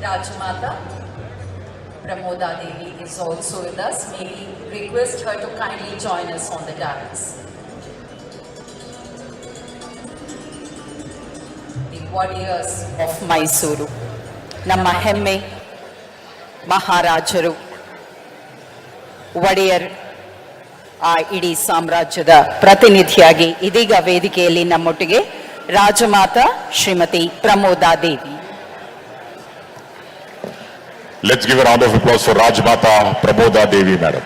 Rajmata Pramoda Devi is also with us. May we request her to kindly join us on the dais. The warriors of Mysuru. ನಮ್ಮ ಹೆಮ್ಮೆ ಮಹಾರಾಜರು ಒಡೆಯರ್ ಆ ಇಡೀ ಸಾಮ್ರಾಜ್ಯದ ಪ್ರತಿನಿಧಿಯಾಗಿ ಇದೀಗ ವೇದಿಕೆಯಲ್ಲಿ ನಮ್ಮೊಟ್ಟಿಗೆ Rajmata Shrimati Pramoda Devi. Let's give a round of applause for Rajmata Pramoda Devi, madam.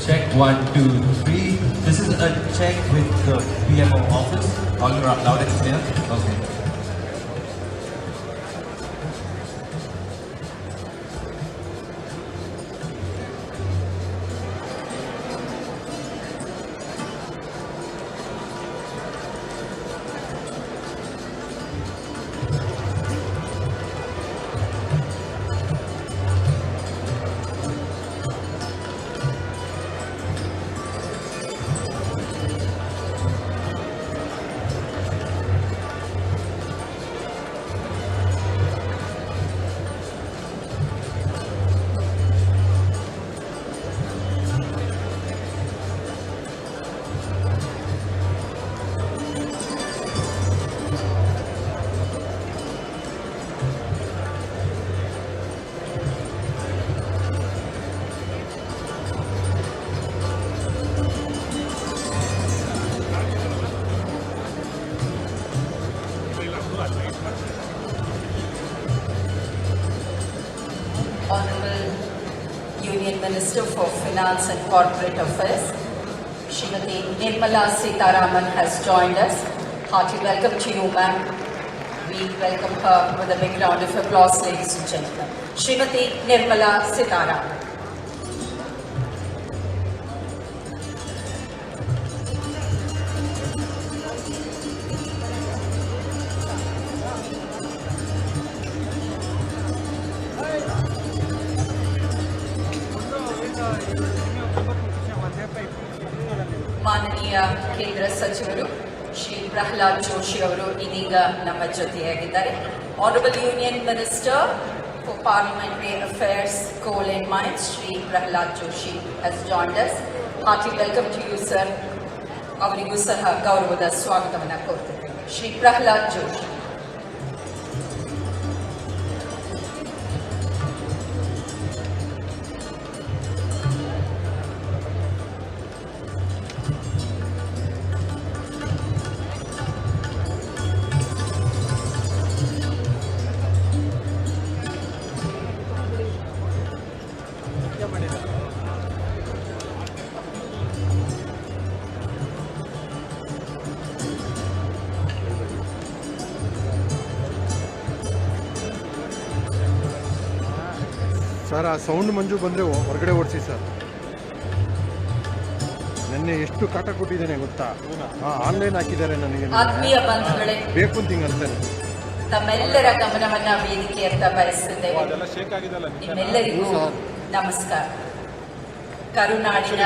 Check 1, 2, 3. This is a check with the PMO office. All loud and clear? Okay. Honorable Union Minister for Finance and Corporate Affairs, Srimati Nirmala Sitharaman has joined us. Hearty welcome to you, ma'am. We welcome her with a big round of applause, ladies and gentlemen. Srimati Nirmala Sitharaman. ಮಾನನೀಯ ಕೇಂದ್ರ ಸಚಿವರು ಶ್ರೀ ಪ್ರಹ್ಲಾದ್ ಜೋಶಿ ಅವರು ಇದೀಗ ನಮ್ಮ ಜೊತೆಯಾಗಿದ್ದಾರೆ. Honourable union minister for parliamentary affairs, coal and mines, Shri Pralhad Joshi has joined us. Hearty welcome to you sir. ಅವರಿಗೂ ಸಹ ಗೌರವದ ಸ್ವಾಗತವನ್ನು ಕೋರ್ತಿದ್ದೇವೆ. ಶ್ರೀ ಪ್ರಹ್ಲಾದ್ ಜೋಶಿ. ಸರ್, ಆ ಸೌಂಡ್ ಮಂಜು ಬಂದರೆ ಹೊರಗಡೆ ಓಡಿಸಿ ಸರ್. ನೆನ್ನೆ ಎಷ್ಟು ಕಾಟ ಕೊಟ್ಟಿದ್ದೇನೆ ಗೊತ್ತಾ? ಆನ್ಲೈನ್ ಹಾಕಿದ್ದಾರೆ ನನಗೆ. ಆತ್ಮೀಯ ಬಂಧುಗಳೇ, ಬೇಕು ಅಂತ ಹಿಂಗೆ ಅಂತಾನೆ. ತಮ್ಮೆಲ್ಲರ ಗಮನವನ್ನ ವೇದಿಕೆಯತ್ತ ಬಯಸಿದ್ದೇವೆ. ನಿಮ್ಮೆಲ್ಲರಿಗೂ ನಮಸ್ಕಾರ. ಕರುನಾಡಿನ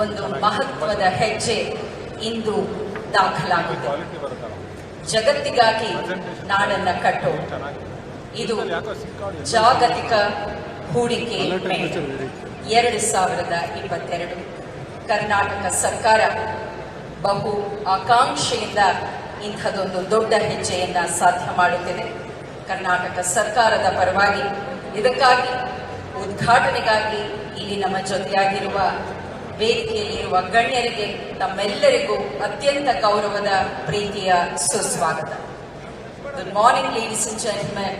ಒಂದು ಮಹತ್ವದ ಹೆಜ್ಜೆ ಇಂದು ದಾಖಲಾಗಿದೆ. ಜಗತ್ತಿಗಾಗಿ ನಾಡನ್ನ ಕಟ್ಟೋ ಇದು ಜಾಗತಿಕ ಹೂಡಿಕೆ ಮೇಳ 2022 ಕರ್ನಾಟಕ ಸರ್ಕಾರ ಬಹು ಆಕಾಂಕ್ಷೆಯಿಂದ ಇಂಥದೊಂದು ದೊಡ್ಡ ಹೆಜ್ಜೆಯನ್ನ ಸಾಧ್ಯ ಮಾಡುತ್ತಿದೆ. ಕರ್ನಾಟಕ ಸರ್ಕಾರದ ಪರವಾಗಿ ಇದಕ್ಕಾಗಿ ಉದ್ಘಾಟನೆಗಾಗಿ ಇಲ್ಲಿ ನಮ್ಮ ಜೊತೆಯಾಗಿರುವ ವೇದಿಕೆಯಲ್ಲಿರುವ ಗಣ್ಯರಿಗೆ ತಮ್ಮೆಲ್ಲರಿಗೂ ಅತ್ಯಂತ ಗೌರವದ ಪ್ರೀತಿಯ ಸುಸ್ವಾಗತ. Good morning, ladies and gentlemen,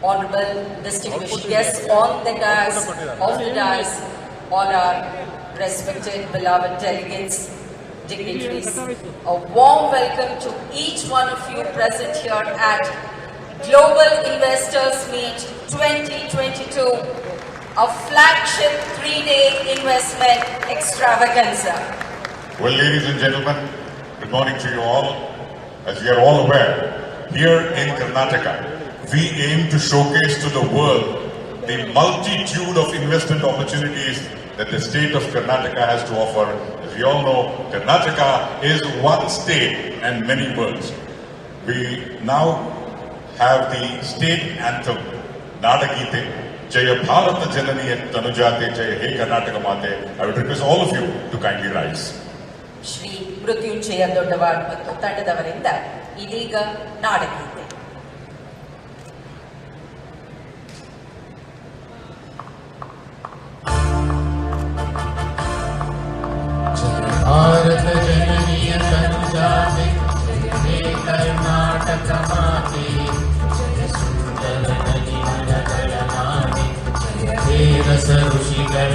honorable distinguished guests on the dais, off the dais, all our respected beloved delegates, dignitaries. A warm welcome to each one of you present here at Global Investors Meet 2022. A flagship 3-day investment extravaganza. Well, ladies and gentlemen, good morning to you all. As we are all aware, here in Karnataka, we aim to showcase to the world the multitude of investment opportunities that the state of Karnataka has to offer. As we all know, Karnataka is one state and many worlds. We now have the state anthem, Nadagite, Jaya Bharata Jananiya Tanujate, Jaya He Karnataka Mate. I would request all of you to kindly rise. Shri Mrityunjaya ದೊಡ್ಡವಾಡ್ ಮತ್ತು ತಂಡದವರಿಂದ ಇದೀಗ ನಾಡಗೀತೆ. ಭಾರತ ಜನನಿಯ ತನುಜಾತೆ ಜಯ ಕರ್ನಾಟಕ ಮಾತೆ ಜಯ ಸುಂದರ ನದಿಗಳ ನಾಡೆ ಜಯ ರಸ ಋಷಿಗಳ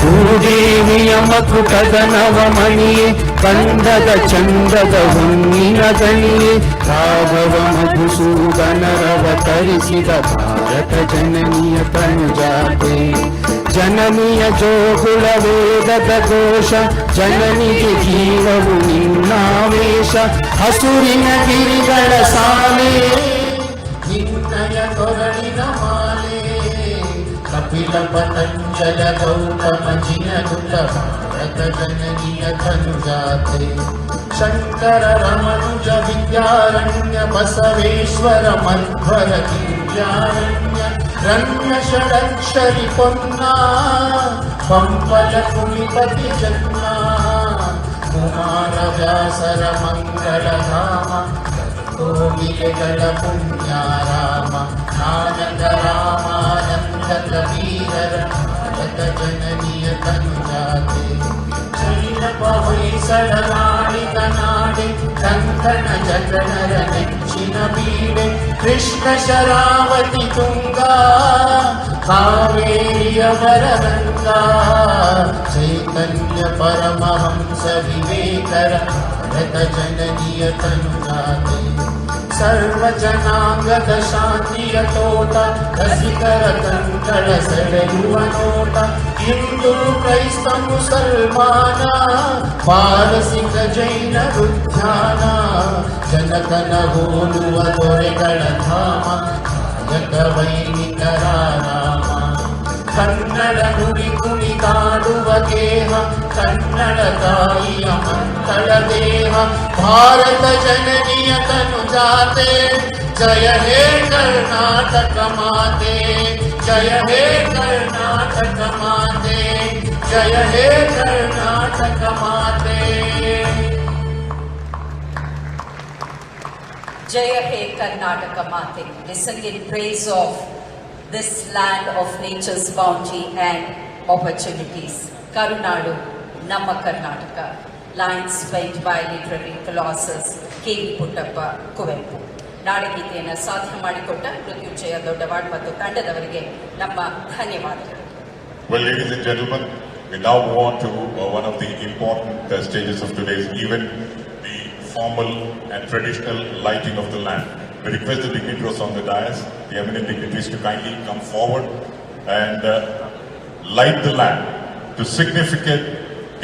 ಭೂದೇವಿಯ ಮಕುಟದ ನವಮಣಿಯೇ ಕಂದದ ಚಂದದ ಹೊನ್ನಿನ ಗಣಿಯೇ ರಾಘವ ಮಧುಸೂದನರವತರಿಸಿದ ಭಾರತ ಜನನಿಯ ತನುಜಾತೆ ಜನನಿಯ ಜೋಗುಳ ವೇದದ ಘೋಷ ಜನನಿಗೆ ಜೀವವು ನಿನ್ನಾವೇಶ ಹಸುರಿನ ಗಿರಿಗಳ ಸಾಲೆ ನಿನ್ನಯ ತೊರಳಿನ ಮಾಲೆ ಕಪಿಲ ಪತಂಜಲ ಗೌತಮ ಜಿನದುತ ಭಾರತ ಜನನಿಯ ತನುಜಾತೆ ಶಂಕರ ರಮನುಜ ವಿದ್ಯಾರಣ್ಯ ಬಸವೇಶ್ವರ ಮಧ್ವರ ದಿವ್ಯಾರಣ್ಯ ರಣ್ಯ ಷಡಕ್ಷರಿ ಪೊನ್ನ ಪಂಪಲ ಕುಲಿಪತಿ ಜನ್ಮ ಕುಮಾರ ವ್ಯಾಸರ ಮಂಗಳಧಾಮ ಕೋಗಿಲೆಗಳ ಪುಣ್ಯಾರಾಮ ನಾನಕ ರಾಮಾನಂದ ಕಬೀರರ ಭಾರತ ಜನನಿಯ ತನುಜಾತೆ ಶೈಲಪ ಹೊಯ್ಸಳ ನಾಡಿದ ನಾಡೆ ಕಂಕಣ ಜಗಣರ ನೆಚ್ಚಿನ ಬೀಡೆ ಕೃಷ್ಣ ಶರಾವತಿ ತುಂಗಾ ಕಾವೇರಿಯ ವರರಂಗ ಚೈತನ್ಯ ಪರಮಹಂಸ ವಿವೇಕರ ಭಾರತ ಜನನಿಯ ತನುಜಾತೆ ಸರ್ವ ಜನಾಂಗದ ಶಾಂತಿಯ ತೋಟ ರಸಿಕರ ಕಂಕಳ ಸೆಳೆಯುವ ನೋಟ ಹಿಂದೂ ಕ್ರೈಸ್ತ ಮುಸಲ್ಮಾನ ಪಾರಸಿಕ ಜೈನ ಉದ್ಯಾನ ಜನಕನ ಹೋಲುವ ದೊರೆಗಳ ಧಾಮ ನಾಯಕ ವೈಣಿಕರ ರಾಮ ಕನ್ನಡ ನುಡಿ ಕುಣಿದಾಡುವ ದೇಹ ಕನ್ನಡ ತಾಯಿಯ ಮಂಗಳ ದೇಹ ಭಾರತ ಜನನಿಯ ತನುಜಾತೆ ಜಯ ಹೇ ಕರ್ನಾಟಕ ಮಾತೆ ಜಯ ಹೇ ಕರ್ನಾಟಕ ಮಾತೆ ಜಯ ಹೇ ಕರ್ನಾಟಕ ಮಾತೆ Jaya He Karnataka Mate. They sing in praise of this land of nature's bounty and opportunities. Karunadu, Namma Karnataka. Lines penned by literary colossus K.V. Puttappa Kuvempu. ನಾಡಗೀತೆಯನ್ನು ಸಾಧ್ಯ ಮಾಡಿಕೊಟ್ಟ ಮೃತ್ಯುಂಜಯ ದೊಡ್ಡವಾಡ್ ಮತ್ತು ತಂಡದವರಿಗೆ ನಮ್ಮ ಧನ್ಯವಾದಗಳು. Well, ladies and gentlemen, we now move on to one of the important stages of today's event, the formal and traditional lighting of the lamp. We request the dignitaries on the dais, the eminent dignitaries, to kindly come forward and light the lamp to signify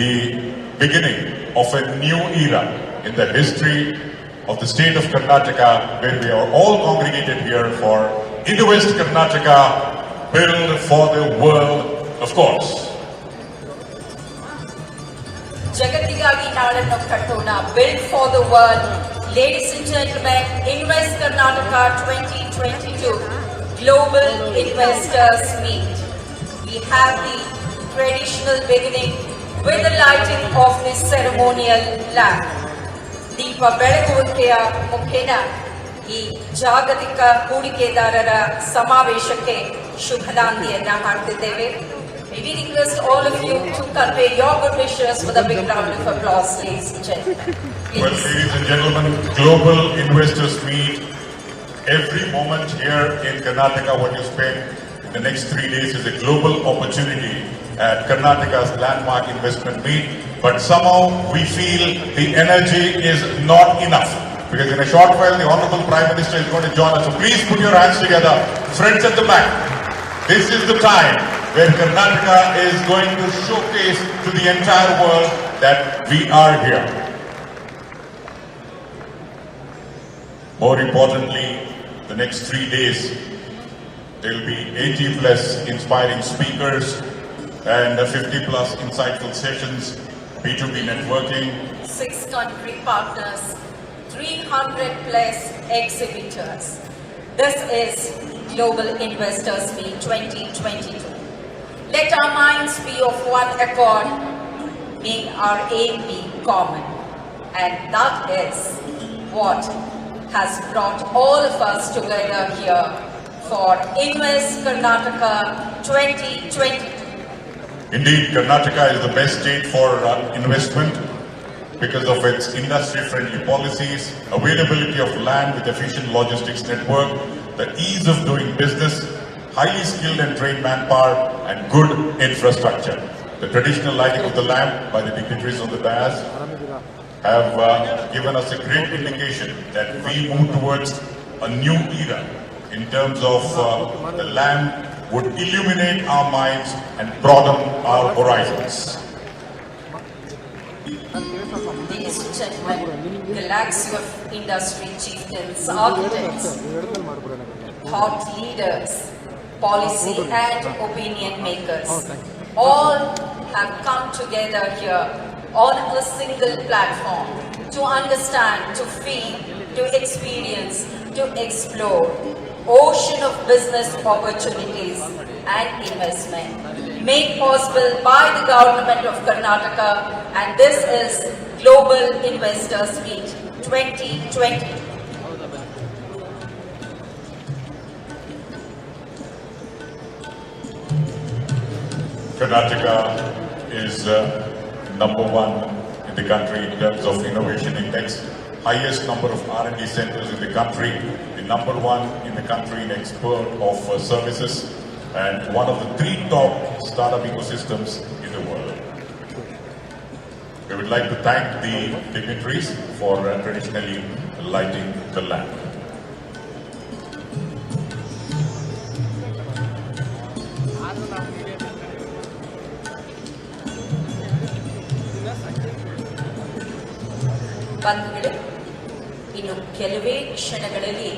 the beginning of a new era in the history of the state of Karnataka, where we are all congregated here for Invest Karnataka, build for the world, of course. ಜಗತ್ತಿಗಾಗಿ ನಾಡನ್ನು ಕಟ್ಟೋಣ, build for the world, Ladies and gentlemen, Invest Karnataka 2022 Global Investors Meet. We have the traditional beginning with the lighting of this ceremonial lamp. ದೀಪ ಬೆಳಗುವಿಕೆಯ ಮುಖೇನ ಈ ಜಾಗತಿಕ ಹೂಡಿಕೆದಾರರ ಸಮಾವೇಶಕ್ಕೆ ಶುಭದಾಂತಿಯನ್ನ ಹಾಡ್ತಿದ್ದೇವೆ. We request all of you to convey your good wishes with a big round of applause, ladies and gentlemen. Well, ladies and gentlemen, Global Investors Meet. Every moment here in Karnataka, what you spend in the next 3 days is a global opportunity at Karnataka's landmark investment meet. But somehow we feel the energy is not enough. Because in a short while, the Honorable Prime Minister is going to join us. So please put your hands together. Friends at the back, this is the time where Karnataka is going to showcase to the entire world that we are here. More importantly, the next 3 days, there will be 80 plus inspiring speakers and 50 plus insightful sessions, B2B networking, 6 country partners, 300 plus exhibitors. This is Global Investors Meet 2022. Let our minds be of one accord, may our aim be common. And that is what has brought all of us together here for Invest Karnataka 2022. Indeed, Karnataka is the best state for investment because of its industry-friendly policies, availability of land with efficient logistics network, the ease of doing business, highly skilled and trained manpower, and good infrastructure. The traditional lighting of the lamp by the dignitaries on the dais have given us a great indication that we move towards a new era in terms of the lamp would illuminate our minds and broaden our horizons. Ladies and gentlemen, galaxy of industry chieftains, architects, thought leaders, policy and opinion makers, all have come together here on a single platform to understand, to feel, to experience, to explore ocean of business opportunities and investment made possible by the government of Karnataka, and this is Global Investors Meet 2020. Karnataka is number one in the country in terms of innovation index, highest number of R&D centers in the country, the number one in the country in export of services, and one of the 3 top startup ecosystems in the world. We would like to thank the dignitaries for traditionally lighting the lamp. ಬಂಧುಗಳೇ, ಇನ್ನು ಕೆಲವೇ ಕ್ಷಣಗಳಲ್ಲಿ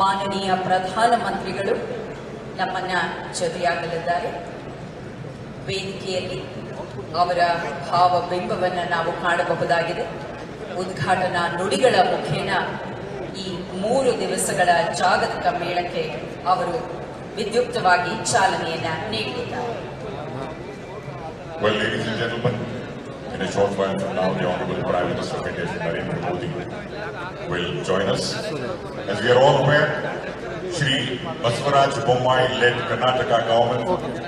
ಮಾನನೀಯ ಪ್ರಧಾನಮಂತ್ರಿಗಳು ನಮ್ಮನ್ನ ಜೊತೆಯಾಗಲಿದ್ದಾರೆ. ವೇದಿಕೆಯಲ್ಲಿ ಅವರ ಭಾವಬಿಂಬವನ್ನು ನಾವು ಕಾಣಬಹುದಾಗಿದೆ. ಉದ್ಘಾಟನಾ ನುಡಿಗಳ ಮುಖೇನ ಈ 3 ದಿವಸಗಳ ಜಾಗತಿಕ ಮೇಳಕ್ಕೆ ಅವರು ವಿದ್ಯುಕ್ತವಾಗಿ ಚಾಲನೆಯನ್ನ ನೀಡಿದ್ದಾರೆ. Well, ladies and gentlemen, in a short while from now, the Honorable Prime Minister of India, Narendra Modi, will join us. As we are all aware, Shri Basavaraj Bommai-led Karnataka government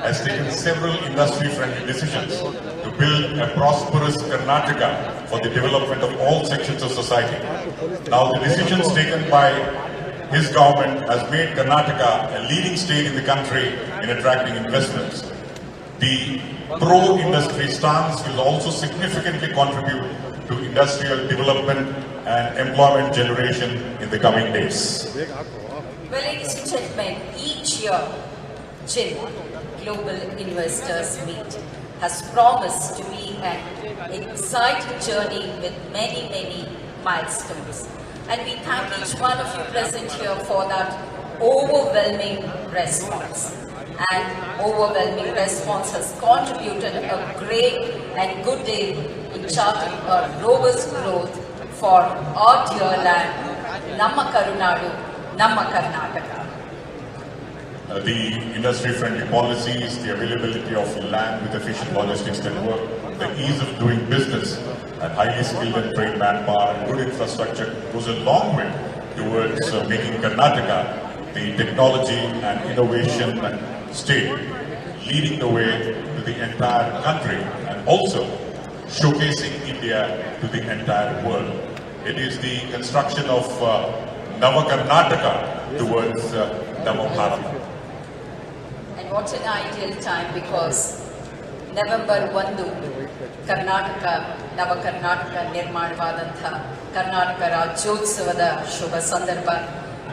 has taken several industry-friendly decisions to build a prosperous Karnataka for the development of all sections of society. Now, the decisions taken by his government has made Karnataka a leading state in the country in attracting investments. The pro-industry stance will also significantly contribute to industrial development and employment generation in the coming days. Well, ladies and gentlemen, each year, GIL, Global Investors Meet, has promised to be an exciting journey with many, many milestones. And we thank each one of you present here for that overwhelming response. And overwhelming response has contributed a great and good day in charting a robust growth for our dear land, Namma Karunadu, Namma Karnataka. The industry-friendly policies, the availability of land with efficient logistics network, the ease of doing business, and highly skilled and trained manpower and good infrastructure goes a long way towards making Karnataka the technology and innovation state, leading the way to the entire country and also showcasing India to the entire world. It is the construction of Nava Karnataka towards Nava Bharat. And what an ideal time, because November 1 Karnataka ನವ ಕರ್ನಾಟಕ ನಿರ್ಮಾಣವಾದಂಥ ಕರ್ನಾಟಕ ರಾಜ್ಯೋತ್ಸವದ ಶುಭ ಸಂದರ್ಭ.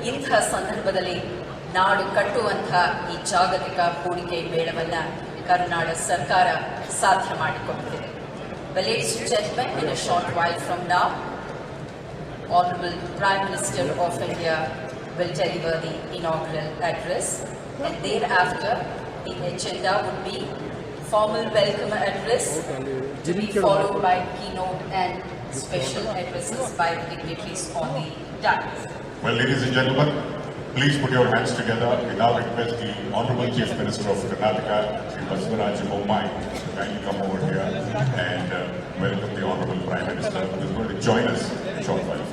ಇಂಥ ಸಂದರ್ಭದಲ್ಲಿ ನಾಡು ಕಟ್ಟುವಂಥ ಈ ಜಾಗತಿಕ ಹೂಡಿಕೆ ಮೇಳವನ್ನು ಕರ್ನಾಟಕ ಸರ್ಕಾರ ಸಾಧ್ಯ ಮಾಡಿಕೊಟ್ಟಿದೆ. Well, ladies and gentlemen, in a short while from now, Honorable Prime Minister of India will deliver the inaugural address, and thereafter the agenda would be formal welcome address to be followed by keynote and special addresses by the dignitaries on the dais. Well, ladies and gentlemen, please put your hands together. We now request the Honorable Chief Minister of Karnataka, Sri Basavaraja Bommai, to kindly come over here and welcome the Honorable Prime Minister, who is going to join us in a short while.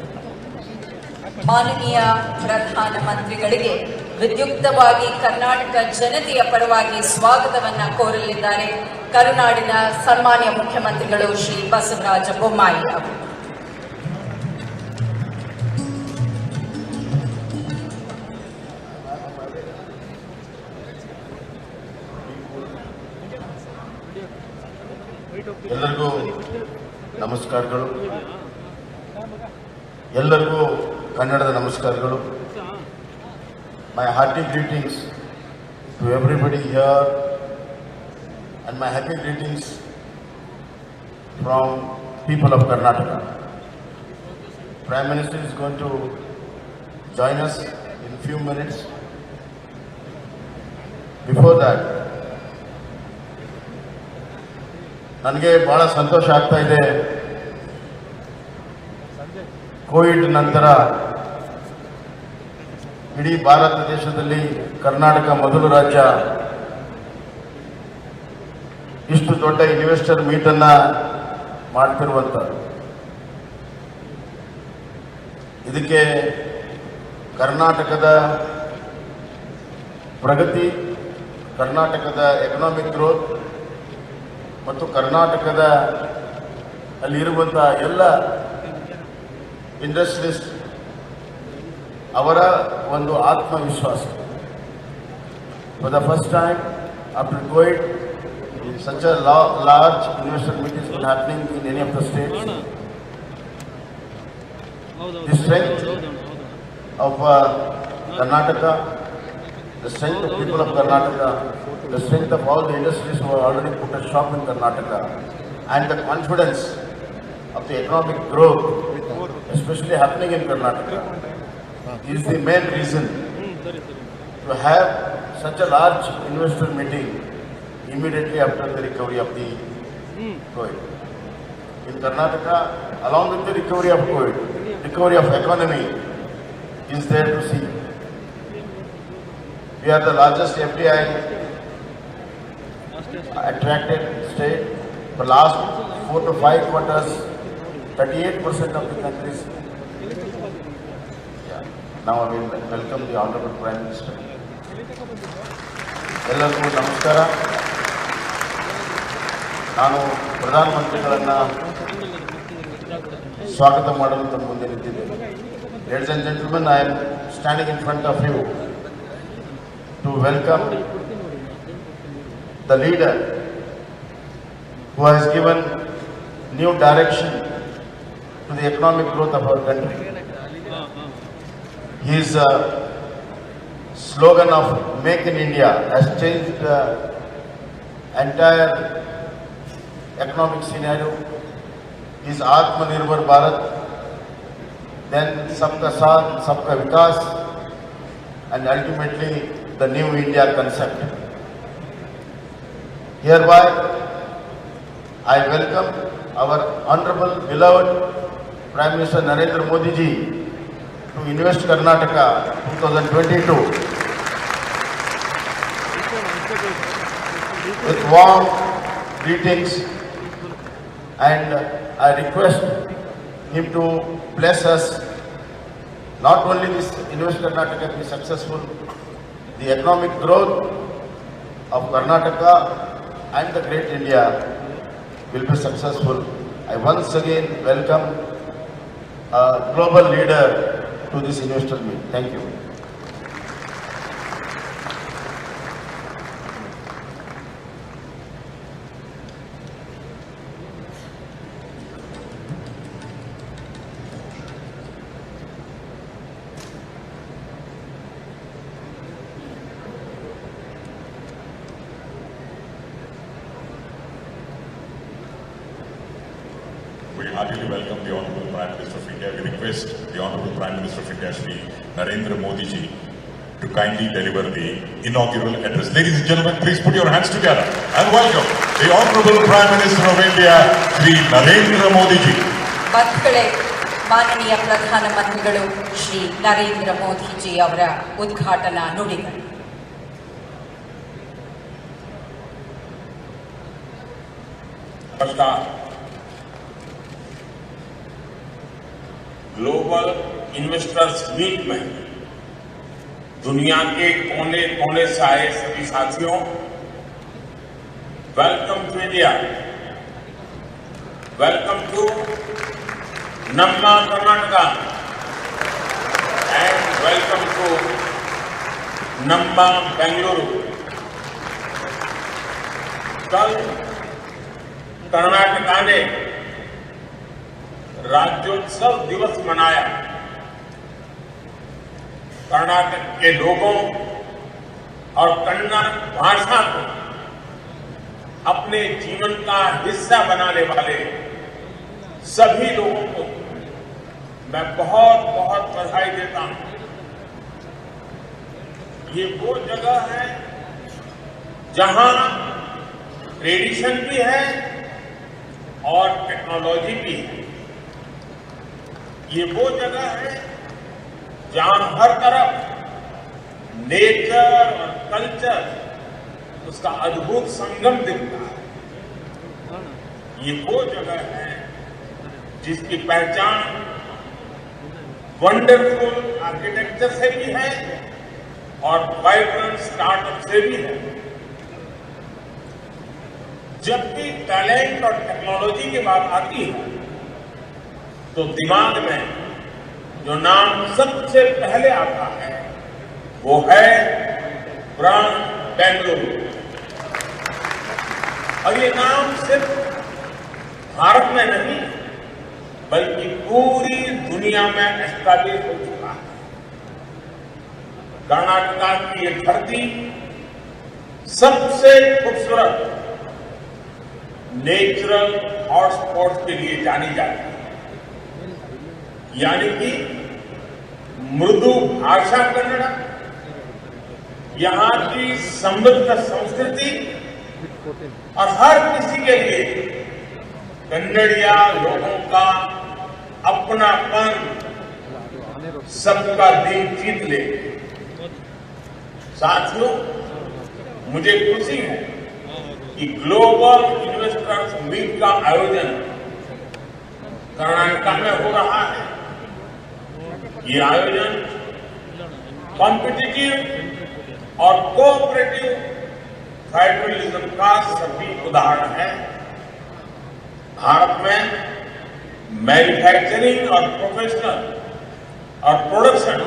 ಮಾನನೀಯ ಪ್ರಧಾನ ಮಂತ್ರಿಗಳಿಗೆ ವಿದ್ಯುಕ್ತವಾಗಿ ಕರ್ನಾಟಕ ಜನತೆಯ ಪರವಾಗಿ ಸ್ವಾಗತವನ್ನ ಕೋರಲಿದ್ದಾರೆ ಕರುನಾಡಿನ ಸನ್ಮಾನ್ಯ ಮುಖ್ಯಮಂತ್ರಿಗಳು ಶ್ರೀ ಬಸವರಾಜ ಬೊಮ್ಮಾಯಿ ಅವರು. ಎಲ್ಲರಿಗೂ ನಮಸ್ಕಾರಗಳು. ಎಲ್ಲರಿಗೂ ಕನ್ನಡದ ನಮಸ್ಕಾರಗಳು. My hearty greetings to everybody here and my happy greetings from people of Karnataka. Prime Minister is going to join us in few minutes. Before that, ನನಗೆ ಬಹಳ ಸಂತೋಷ ಆಗ್ತಾ ಇದೆ. ಕೋವಿಡ್ ನಂತರ ಇಡೀ ಭಾರತ ದೇಶದಲ್ಲಿ ಕರ್ನಾಟಕ ಮೊದಲ ರಾಜ್ಯ ಇಷ್ಟು ದೊಡ್ಡ ಇನ್ವೆಸ್ಟರ್ ಮೀಟನ್ನು ಮಾಡ್ತಿರುವಂಥದ್ದು. ಇದಕ್ಕೆ ಕರ್ನಾಟಕದ ಪ್ರಗತಿ, ಕರ್ನಾಟಕದ ಎಕನಾಮಿಕ್ ಗ್ರೋತ್ ಮತ್ತು ಕರ್ನಾಟಕದ ಅಲ್ಲಿರುವಂಥ ಎಲ್ಲ ಇಂಡಸ್ಟ್ರೀಸ್ ಅವರ ಒಂದು ಆತ್ಮವಿಶ್ವಾಸ. For the first time after Covid such a large investor meet is happening in any of the states. The strength of Karnataka, the strength of people of Karnataka, the strength of all the industries who have already put a shop in Karnataka, and the confidence of the economic growth, especially happening in Karnataka, is the main reason to have such a large investor meeting immediately after the recovery of the COVID. In Karnataka, along with the recovery of COVID, recovery of economy is there to see. We are the largest FDI attracted state. For last 4 to 5 quarters, 38% of the countries. Now I will welcome the Honorable Prime Minister. ಎಲ್ಲರಿಗೂ ನಮಸ್ಕಾರ. ನಾನು ಪ್ರಧಾನಮಂತ್ರಿಗಳನ್ನು ಸ್ವಾಗತ ಮಾಡಲು ತಮ್ಮ ಮುಂದೆ ನಿಂತಿದ್ದೇನೆ. Ladies and gentlemen, I am standing in front of you to welcome the leader who has given new direction to the economic growth of our country. His slogan of Make in India has changed the entire economic scenario. His Atmanirbhar Bharat, then Sabka Saath, Sabka Vikas, and ultimately the New India concept. Hereby, I welcome our honorable, beloved Prime Minister Narendra Modi ji to invest Karnataka 2022 with warm greetings, and I request him to bless us. Not only this Invest Karnataka be successful, the economic growth of Karnataka and the great India will be successful. I once again welcome a global leader to this investor meet. Thank you. We heartily welcome the Honorable Prime Minister of India. We request the Honorable Prime Minister of India, Shri Narendra Modi ji, to kindly deliver the inaugural address. Ladies and gentlemen, please put your hands together and welcome the Honorable Prime Minister of India, Shri Narendra Modi ji. ಬಂಧುಗಳೇ, ಮಾನನೀಯ ಪ್ರಧಾನಮಂತ್ರಿಗಳು ಶ್ರೀ ನರೇಂದ್ರ ಮೋದಿಜಿ ಅವರ ಉದ್ಘಾಟನಾ ನುಡಿಗಳು. Global investors meet में दुनिया के कोने कोने से आए सभी साथियों, welcome to India, welcome to नम्मा कर्नाटका एंड वेलकम टू नम्मा बेंगलुरु। कल कर्नाटका ने राज्योत्सव दिवस मनाया। कर्नाटक के लोगों और कन्नड़ भाषा को अपने जीवन का हिस्सा बनाने वाले सभी लोगों को मैं बहुत बहुत बधाई देता हूं। ये वो जगह है जहां ट्रेडिशन भी है और टेक्नोलॉजी भी है। ये वो जगह है जहां हर तरफ नेचर और कल्चर उसका अद्भुत संगम दिखता है। ये वो जगह है जिसकी पहचान वंडरफुल आर्किटेक्चर से भी है और वाइब्रेंट स्टार्टअप से भी है। जब भी टैलेंट और टेक्नोलॉजी की बात आती है तो दिमाग में जो नाम सबसे पहले आता है वो है बेंगलुरु। और ये नाम सिर्फ भारत में नहीं बल्कि पूरी दुनिया में एस्टैब्लिश हो चुका है। कर्नाटका की ये धरती सबसे खूबसूरत नेचुरल हॉटस्पॉट के लिए जानी जाती है, यानी कि मृदु भाषा कन्नड़, यहाँ की समृद्ध संस्कृति और हर किसी के लिए कन्नड़िया लोगों का अपनापन सबका दिल जीत ले। साथियों, मुझे खुशी है कि ग्लोबल इन्वेस्टर्स मीट का आयोजन कर्नाटका में हो रहा है। ये आयोजन कॉम्पिटिटिव और कोऑपरेटिव फेडरलिज्म का सभी उदाहरण है। भारत में मैन्युफैक्चरिंग और प्रोफेशनल और प्रोडक्शन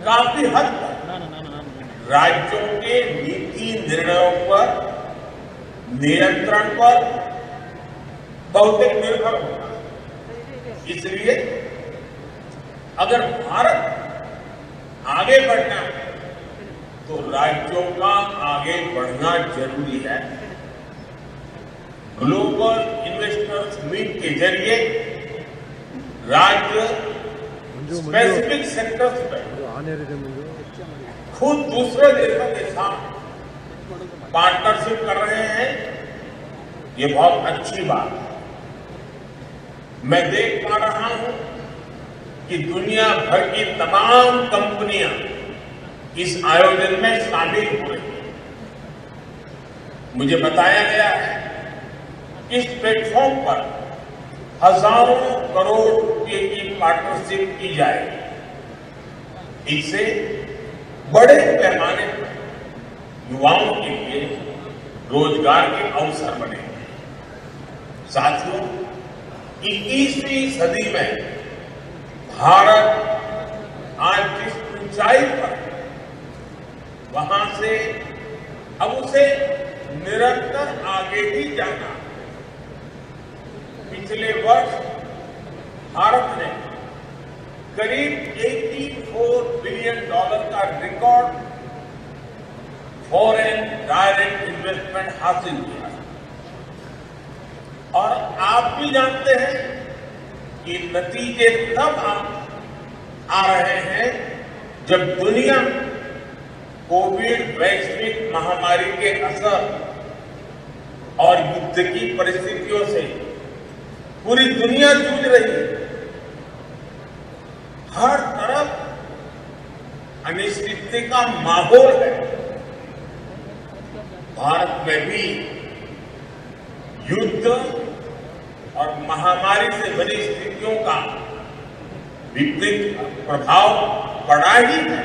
काफी हद तक राज्यों के नीति निर्णयों पर, नियंत्रण पर बहुत निर्भर होता है। इसलिए अगर भारत आगे बढ़ना है तो राज्यों का आगे बढ़ना जरूरी है। ग्लोबल इन्वेस्टर्स मीट के जरिए राज्य स्पेसिफिक सेक्टर्स में खुद दूसरे देशों के साथ पार्टनरशिप कर रहे हैं। ये बहुत अच्छी बात है। मैं देख पा रहा हूं कि दुनिया भर की तमाम कंपनियां इस आयोजन में शामिल हो रही हैं। मुझे बताया गया है कि इस प्लेटफॉर्म पर हजारों करोड़ रुपए की पार्टनरशिप की जाएगी। इससे बड़े पैमाने पर युवाओं के लिए रोजगार के अवसर बनेंगे। साथियों, 21वीं सदी में भारत आज जिस ऊंचाई पर है, वहां से अब उसे निरंतर आगे ही जाना। पिछले वर्ष भारत ने करीब $84 बिलियन का रिकॉर्ड फॉरेन डायरेक्ट इन्वेस्टमेंट हासिल किया। और आप भी जानते हैं कि नतीजे तब आ रहे हैं जब दुनिया कोविड वैश्विक महामारी के असर और युद्ध की परिस्थितियों से पूरी दुनिया जूझ रही है। हर तरफ अनिश्चितता का माहौल है। भारत में भी युद्ध और महामारी से बनी स्थितियों का विपरीत प्रभाव पड़ा ही है।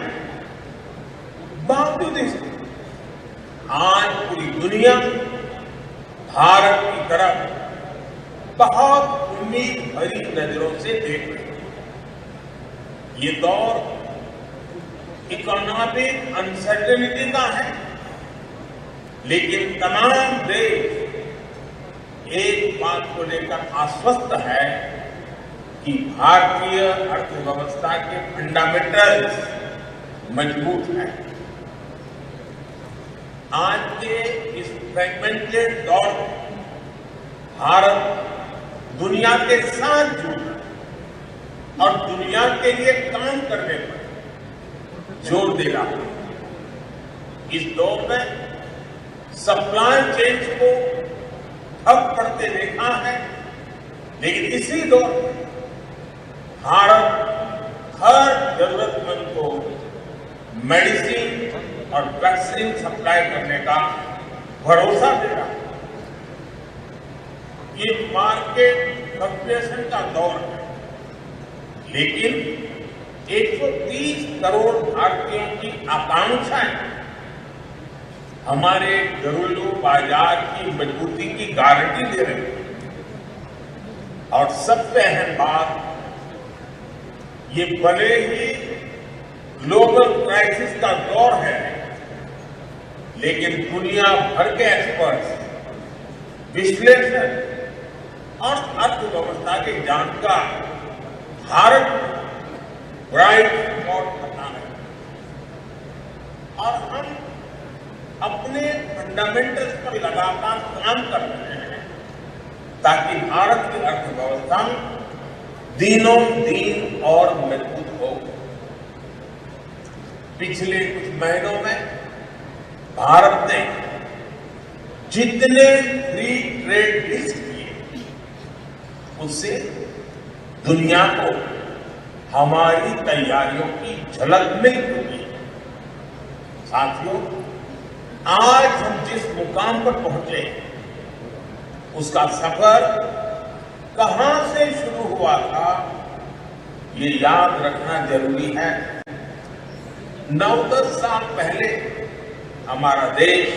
बावजूद इसके आज पूरी दुनिया भारत की तरफ बहुत उम्मीद भरी नजरों से देख रही है। ये दौर इकोनॉमिक अनसर्टेनिटी का है, लेकिन तमाम देश एक बात को लेकर आश्वस्त है कि भारतीय अर्थव्यवस्था के फंडामेंटल्स मजबूत हैं। आज के इस फ्रेगमेंटेड दौर में भारत दुनिया के साथ जुड़ और दुनिया के लिए काम करने पर जोर दे रहा है। इस दौर में सप्लाई चेन को ठप पड़ते देखा है, लेकिन इसी दौर में भारत हर जरूरतमंद को मेडिसिन और वैक्सीन सप्लाई करने का भरोसा दे रहा है। ये मार्केट फ्लक्चुएशन का दौर है, लेकिन 130 करोड़ भारतीयों की आकांक्षाएं हमारे घरेलू बाजार की मजबूती की गारंटी दे रही है। और सबसे अहम बात, ये भले ही ग्लोबल क्राइसिस का दौर है, लेकिन दुनिया भर के एक्सपर्ट्स, विश्लेषक और अर्थव्यवस्था के जानकार भारत ब्राइट स्पॉट बता रहे हैं। और हम अपने फंडामेंटल्स पर लगातार काम कर रहे हैं ताकि भारत की अर्थव्यवस्था दिनों दिन और मजबूत हो। पिछले कुछ महीनों में भारत ने जितने फ्री ट्रेड डील्स किए, उससे दुनिया को हमारी तैयारियों की झलक मिल चुकी है। साथियों, आज हम जिस मुकाम पर पहुंचे, उसका सफर कहां से शुरू हुआ था, ये याद रखना जरूरी है। 9-10 साल पहले हमारा देश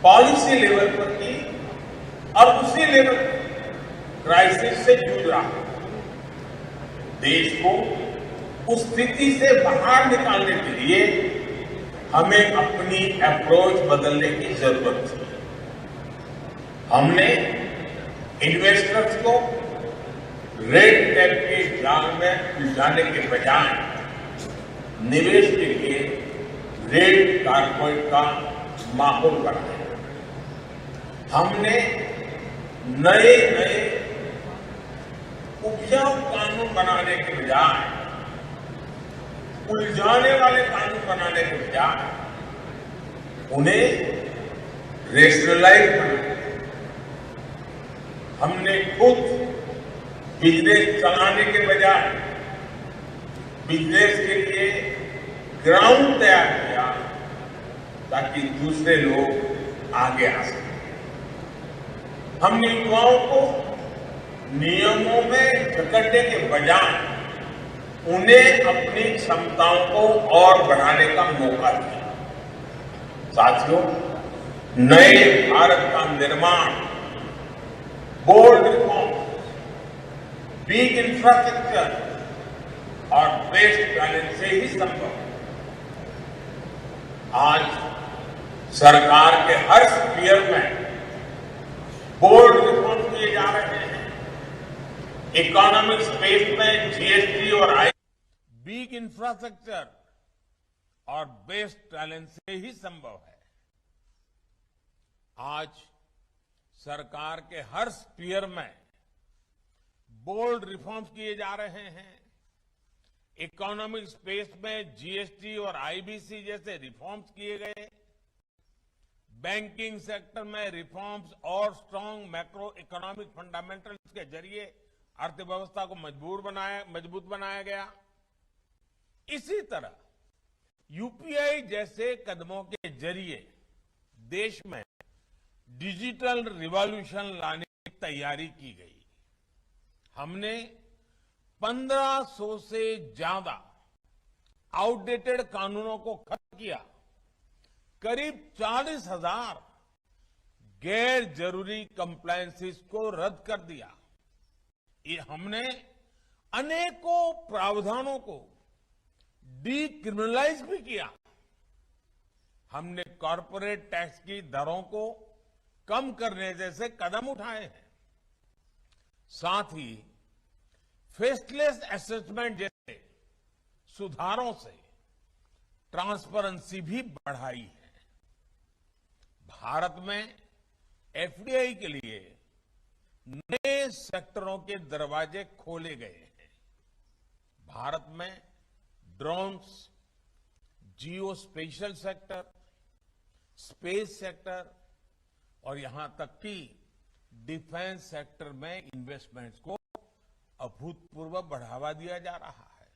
पॉलिसी लेवल पर थी और उसी लेवल क्राइसिस से जूझ रहा है। देश को उस स्थिति से बाहर निकालने के लिए हमें अपनी अप्रोच बदलने की जरूरत थी। हमने इन्वेस्टर्स को रेड टेप के जाल में उलझाने के बजाय निवेश के लिए रेड कारपेट का माहौल बनाया। हमने नए उपजाऊ कानून बनाने के बजाय, उलझाने वाले कानून बनाने के बजाय उन्हें रेशनलाइज बनाया। हमने खुद बिजनेस चलाने के बजाय बिजनेस के लिए ग्राउंड तैयार किया ताकि दूसरे लोग आगे आ सकें। हमने युवाओं को नियमों में जकड़ने के बजाय उन्हें अपनी क्षमताओं को और बढ़ाने का मौका दिया। साथियों, नए भारत का निर्माण बोल्ड रिफॉर्म, बिग इंफ्रास्ट्रक्चर और बेस्ट टैलेंट से ही संभव है। आज सरकार के हर स्फीयर में बोल्ड रिफॉर्म किए जा रहे हैं। इकोनॉमिक स्पेस में जीएसटी और बिग इंफ्रास्ट्रक्चर और बेस्ट टैलेंट से ही संभव है। आज सरकार के हर स्फीयर में बोल्ड रिफॉर्म्स किए जा रहे हैं। इकोनॉमिक स्पेस में जीएसटी और आईबीसी जैसे रिफॉर्म्स किए गए। बैंकिंग सेक्टर में रिफॉर्म्स और स्ट्रांग मैक्रो इकोनॉमिक फंडामेंटल्स के जरिए अर्थव्यवस्था को मजबूत बनाया गया। इसी तरह यूपीआई जैसे कदमों के जरिए देश में डिजिटल रिवॉल्यूशन लाने की तैयारी की गई। हमने 1500 से ज्यादा आउटडेटेड कानूनों को खत्म किया। करीब 40,000 गैर जरूरी कंप्लायंसेस को रद्द कर दिया। ये हमने अनेकों प्रावधानों को डीक्रिमिनलाइज भी किया। हमने कॉरपोरेट टैक्स की दरों को कम करने जैसे कदम उठाए हैं। साथ ही फेसलेस असेसमेंट जैसे सुधारों से ट्रांसपेरेंसी भी बढ़ाई है। भारत में एफडीआई के लिए नए सेक्टरों के दरवाजे खोले गए हैं। भारत में ड्रोन्स, जियो स्पेशल सेक्टर, स्पेस सेक्टर और यहां तक कि डिफेंस सेक्टर में इन्वेस्टमेंट्स को अभूतपूर्व बढ़ावा दिया जा रहा है।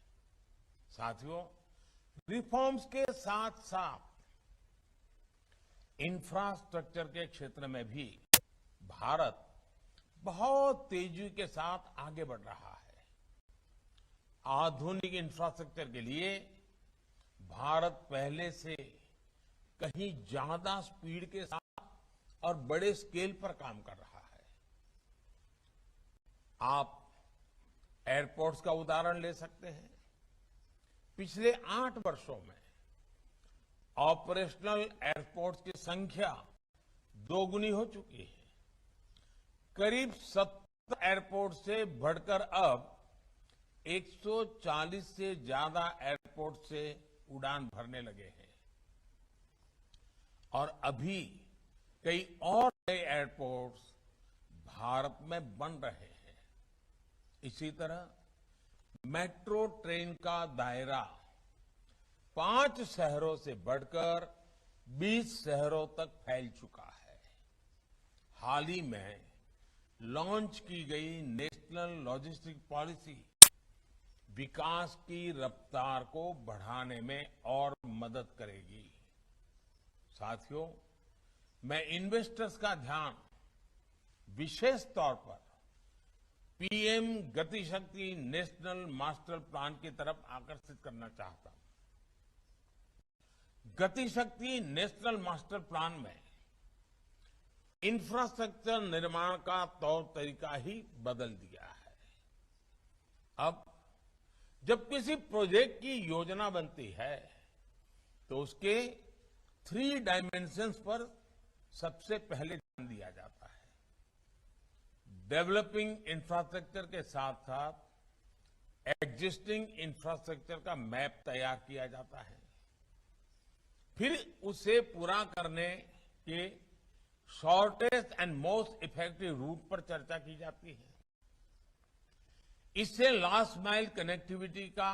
साथियों, रिफॉर्म्स के साथ साथ इंफ्रास्ट्रक्चर के क्षेत्र में भी भारत बहुत तेजी के साथ आगे बढ़ रहा है। आधुनिक इंफ्रास्ट्रक्चर के लिए भारत पहले से कहीं ज्यादा स्पीड के साथ और बड़े स्केल पर काम कर रहा है। आप एयरपोर्ट्स का उदाहरण ले सकते हैं। पिछले 8 वर्षों में ऑपरेशनल एयरपोर्ट्स की संख्या दोगुनी हो चुकी है। करीब 70 एयरपोर्ट से बढ़कर अब 140 से ज्यादा एयरपोर्ट से उड़ान भरने लगे हैं और अभी कई और नए एयरपोर्ट्स भारत में बन रहे हैं। इसी तरह मेट्रो ट्रेन का दायरा 5 शहरों से बढ़कर 20 शहरों तक फैल चुका है। हाल ही में लॉन्च की गई नेशनल लॉजिस्टिक पॉलिसी विकास की रफ्तार को बढ़ाने में और मदद करेगी। साथियों, मैं इन्वेस्टर्स का ध्यान विशेष तौर पर पीएम गति शक्ति नेशनल मास्टर प्लान की तरफ आकर्षित करना चाहता हूं। गति शक्ति नेशनल मास्टर प्लान में इंफ्रास्ट्रक्चर निर्माण का तौर तरीका ही बदल दिया है। अब जब किसी प्रोजेक्ट की योजना बनती है तो उसके 3 डायमेंशंस पर सबसे पहले ध्यान दिया जाता है। डेवलपिंग इंफ्रास्ट्रक्चर के साथ साथ एग्जिस्टिंग इंफ्रास्ट्रक्चर का मैप तैयार किया जाता है। फिर उसे पूरा करने के shortest and most effective route पर चर्चा की जाती है। इससे लास्ट माइल कनेक्टिविटी का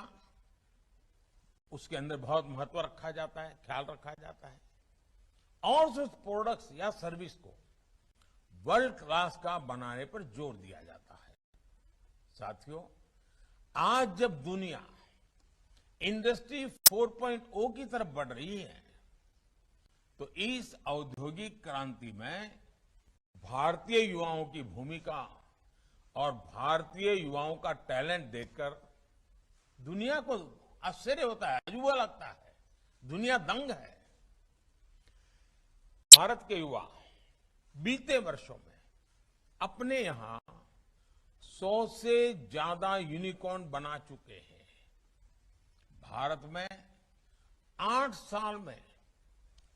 उसके अंदर बहुत महत्व रखा जाता है, ख्याल रखा जाता है और उस प्रोडक्ट्स या सर्विस को वर्ल्ड क्लास का बनाने पर जोर दिया जाता है। साथियों, आज जब दुनिया इंडस्ट्री 4.0 की तरफ बढ़ रही है, तो इस औद्योगिक क्रांति में भारतीय युवाओं की भूमिका और भारतीय युवाओं का टैलेंट देखकर दुनिया को आश्चर्य होता है, अजूबा लगता है, दुनिया दंग है। भारत के युवा बीते वर्षों में अपने यहां 100 से ज्यादा यूनिकॉर्न बना चुके हैं। भारत में 8 साल में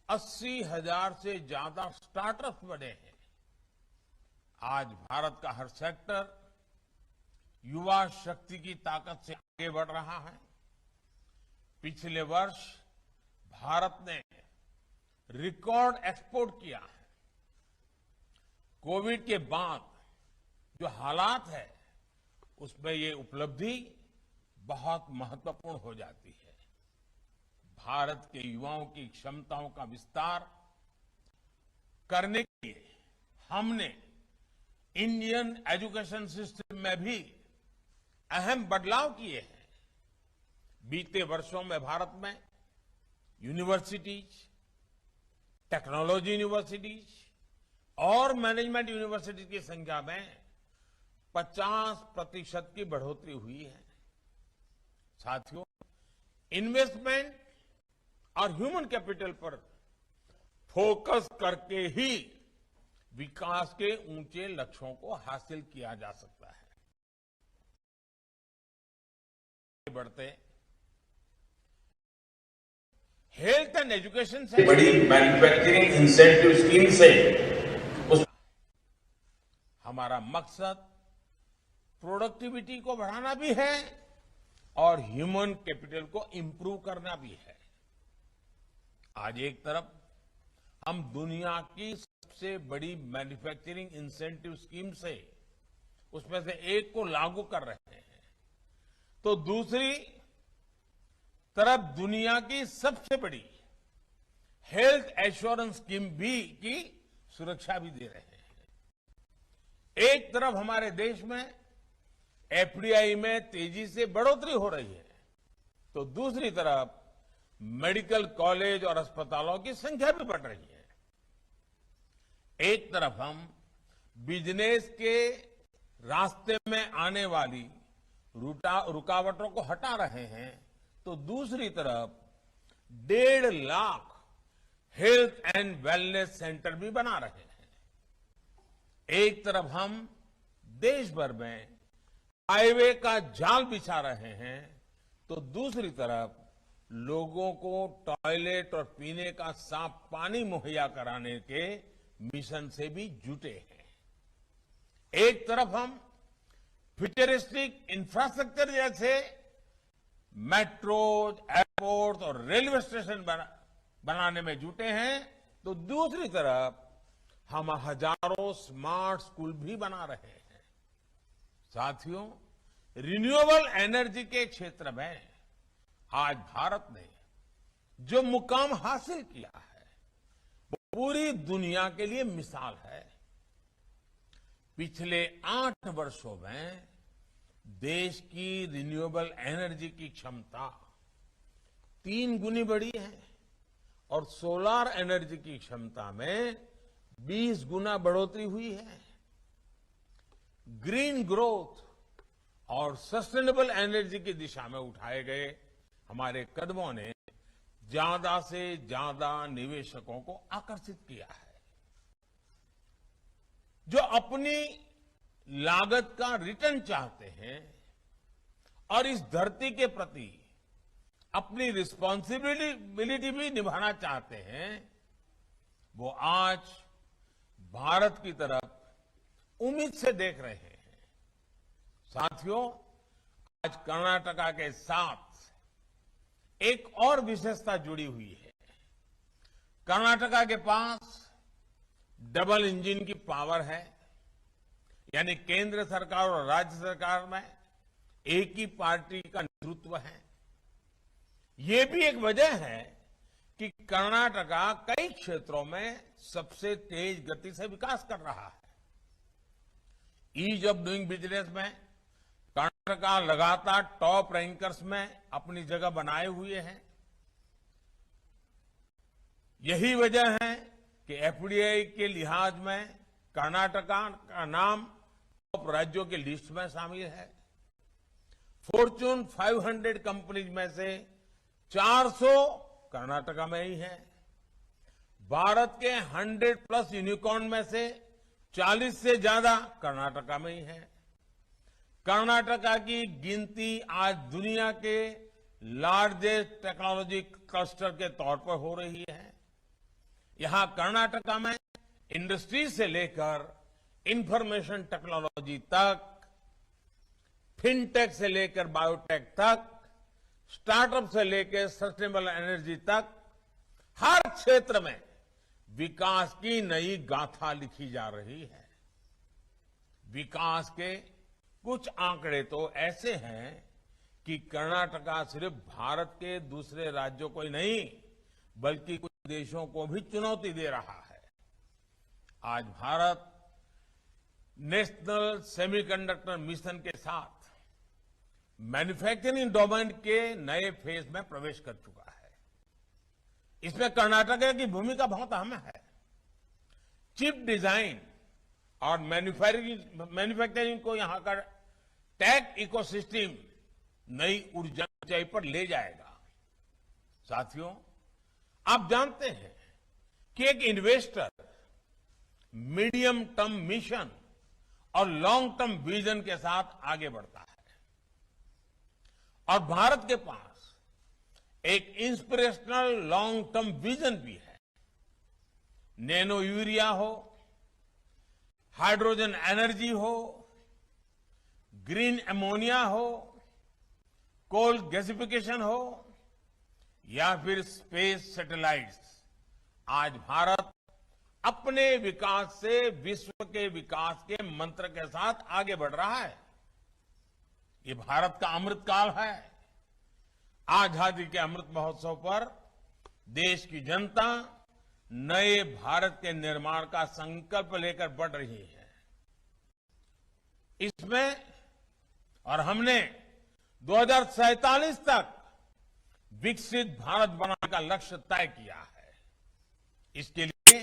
80,000 से ज्यादा स्टार्टअप्स बने हैं। आज भारत का हर सेक्टर युवा शक्ति की ताकत से आगे बढ़ रहा है। पिछले वर्ष भारत ने रिकॉर्ड एक्सपोर्ट किया है। कोविड के बाद जो हालात है, उसमें ये उपलब्धि बहुत महत्वपूर्ण हो जाती है। भारत के युवाओं की क्षमताओं का विस्तार करने के लिए हमने इंडियन एजुकेशन सिस्टम में भी अहम बदलाव किए हैं। बीते वर्षों में भारत में यूनिवर्सिटीज, टेक्नोलॉजी यूनिवर्सिटीज और मैनेजमेंट यूनिवर्सिटीज की संख्या में 50% की बढ़ोतरी हुई है। साथियों, इन्वेस्टमेंट और ह्यूमन कैपिटल पर फोकस करके ही विकास के ऊंचे लक्ष्यों को हासिल किया जा सकता है। बढ़ते हेल्थ एंड एजुकेशन से बड़ी मैन्युफैक्चरिंग इंसेंटिव स्कीम से हमारा मकसद प्रोडक्टिविटी को बढ़ाना भी है और ह्यूमन कैपिटल को इंप्रूव करना भी है। आज एक तरफ हम दुनिया की सबसे बड़ी मैन्युफैक्चरिंग इंसेंटिव स्कीम से उसमें से एक को लागू कर रहे हैं, तो दूसरी तरफ दुनिया की सबसे बड़ी हेल्थ एश्योरेंस स्कीम भी की सुरक्षा भी दे रहे हैं। एक तरफ हमारे देश में एफडीआई में तेजी से बढ़ोतरी हो रही है, तो दूसरी तरफ मेडिकल कॉलेज और अस्पतालों की संख्या भी बढ़ रही है। एक तरफ हम बिजनेस के रास्ते में आने वाली रुकावटों को हटा रहे हैं, तो दूसरी तरफ 1.5 lakh health and wellness centre भी बना रहे हैं। एक तरफ हम देश भर में हाईवे का जाल बिछा रहे हैं, तो दूसरी तरफ लोगों को टॉयलेट और पीने का साफ पानी मुहैया कराने के मिशन से भी जुटे हैं। एक तरफ हम फ्यूचरिस्टिक इंफ्रास्ट्रक्चर जैसे मेट्रोज, एयरपोर्ट और रेलवे स्टेशन बनाने में जुटे हैं, तो दूसरी तरफ हम हजारों स्मार्ट स्कूल भी बना रहे हैं। साथियों, रिन्यूएबल एनर्जी के क्षेत्र में आज भारत ने जो मुकाम हासिल किया है, वो पूरी दुनिया के लिए मिसाल है। पिछले 8 वर्षों में देश की रिन्यूएबल एनर्जी की क्षमता 3 गुनी बढ़ी है और सोलर एनर्जी की क्षमता में 20 गुना बढ़ोतरी हुई है। ग्रीन ग्रोथ और सस्टेनेबल एनर्जी की दिशा में उठाए गए हमारे कदमों ने ज्यादा से ज्यादा निवेशकों को आकर्षित किया है, जो अपनी लागत का रिटर्न चाहते हैं और इस धरती के प्रति अपनी रिस्पॉन्सिबिलिटी भी निभाना चाहते हैं। वो आज भारत की तरफ उम्मीद से देख रहे हैं। साथियों, आज कर्नाटका के साथ एक और विशेषता जुड़ी हुई है। कर्नाटका के पास डबल इंजन की पावर है, यानी केंद्र सरकार और राज्य सरकार में एक ही पार्टी का नेतृत्व है। ये भी एक वजह है कि कर्नाटका कई क्षेत्रों में सबसे तेज गति से विकास कर रहा है। ईज ऑफ डूइंग बिजनेस में कर्नाटका लगातार टॉप रैंकर्स में अपनी जगह बनाए हुए हैं। यही वजह है कि एफडीआई के लिहाज में कर्नाटका का नाम टॉप राज्यों की लिस्ट में शामिल है। फॉर्च्यून 500 कंपनीज में से 400 कर्नाटका में ही है। भारत के 100+ यूनिकॉर्न में से 40 से ज्यादा कर्नाटका में ही है। कर्नाटका की गिनती आज दुनिया के लार्जेस्ट टेक्नोलॉजी क्लस्टर के तौर पर हो रही है। यहां कर्नाटका में इंडस्ट्री से लेकर इंफॉर्मेशन टेक्नोलॉजी तक, फिनटेक से लेकर बायोटेक तक, स्टार्टअप से लेकर सस्टेनेबल एनर्जी तक, हर क्षेत्र में विकास की नई गाथा लिखी जा रही है। विकास के कुछ आंकड़े तो ऐसे हैं कि कर्नाटका सिर्फ भारत के दूसरे राज्यों को ही नहीं बल्कि कुछ देशों को भी चुनौती दे रहा है। आज भारत नेशनल सेमीकंडक्टर मिशन के साथ मैन्युफैक्चरिंग डोमेन के नए फेज में प्रवेश कर चुका है। इसमें कर्नाटका की भूमिका बहुत अहम है। चिप डिजाइन और मैन्युफैक्चरिंग को यहां का टेक इकोसिस्टम नई ऊंचाई पर ले जाएगा। साथियों, आप जानते हैं कि एक इन्वेस्टर मीडियम टर्म मिशन और लॉन्ग टर्म विजन के साथ आगे बढ़ता है और भारत के पास एक इंस्पिरेशनल लॉन्ग टर्म विजन भी है। नैनो यूरिया हो, हाइड्रोजन एनर्जी हो, ग्रीन एमोनिया हो, कोल गैसिफिकेशन हो या फिर स्पेस सैटेलाइट्स, आज भारत अपने विकास से विश्व के विकास के मंत्र के साथ आगे बढ़ रहा है। ये भारत का अमृतकाल है। आजादी के अमृत महोत्सव पर देश की जनता नए भारत के निर्माण का संकल्प लेकर बढ़ रही है। इसमें और हमने 2047 तक विकसित भारत बनाने का लक्ष्य तय किया है। इसके लिए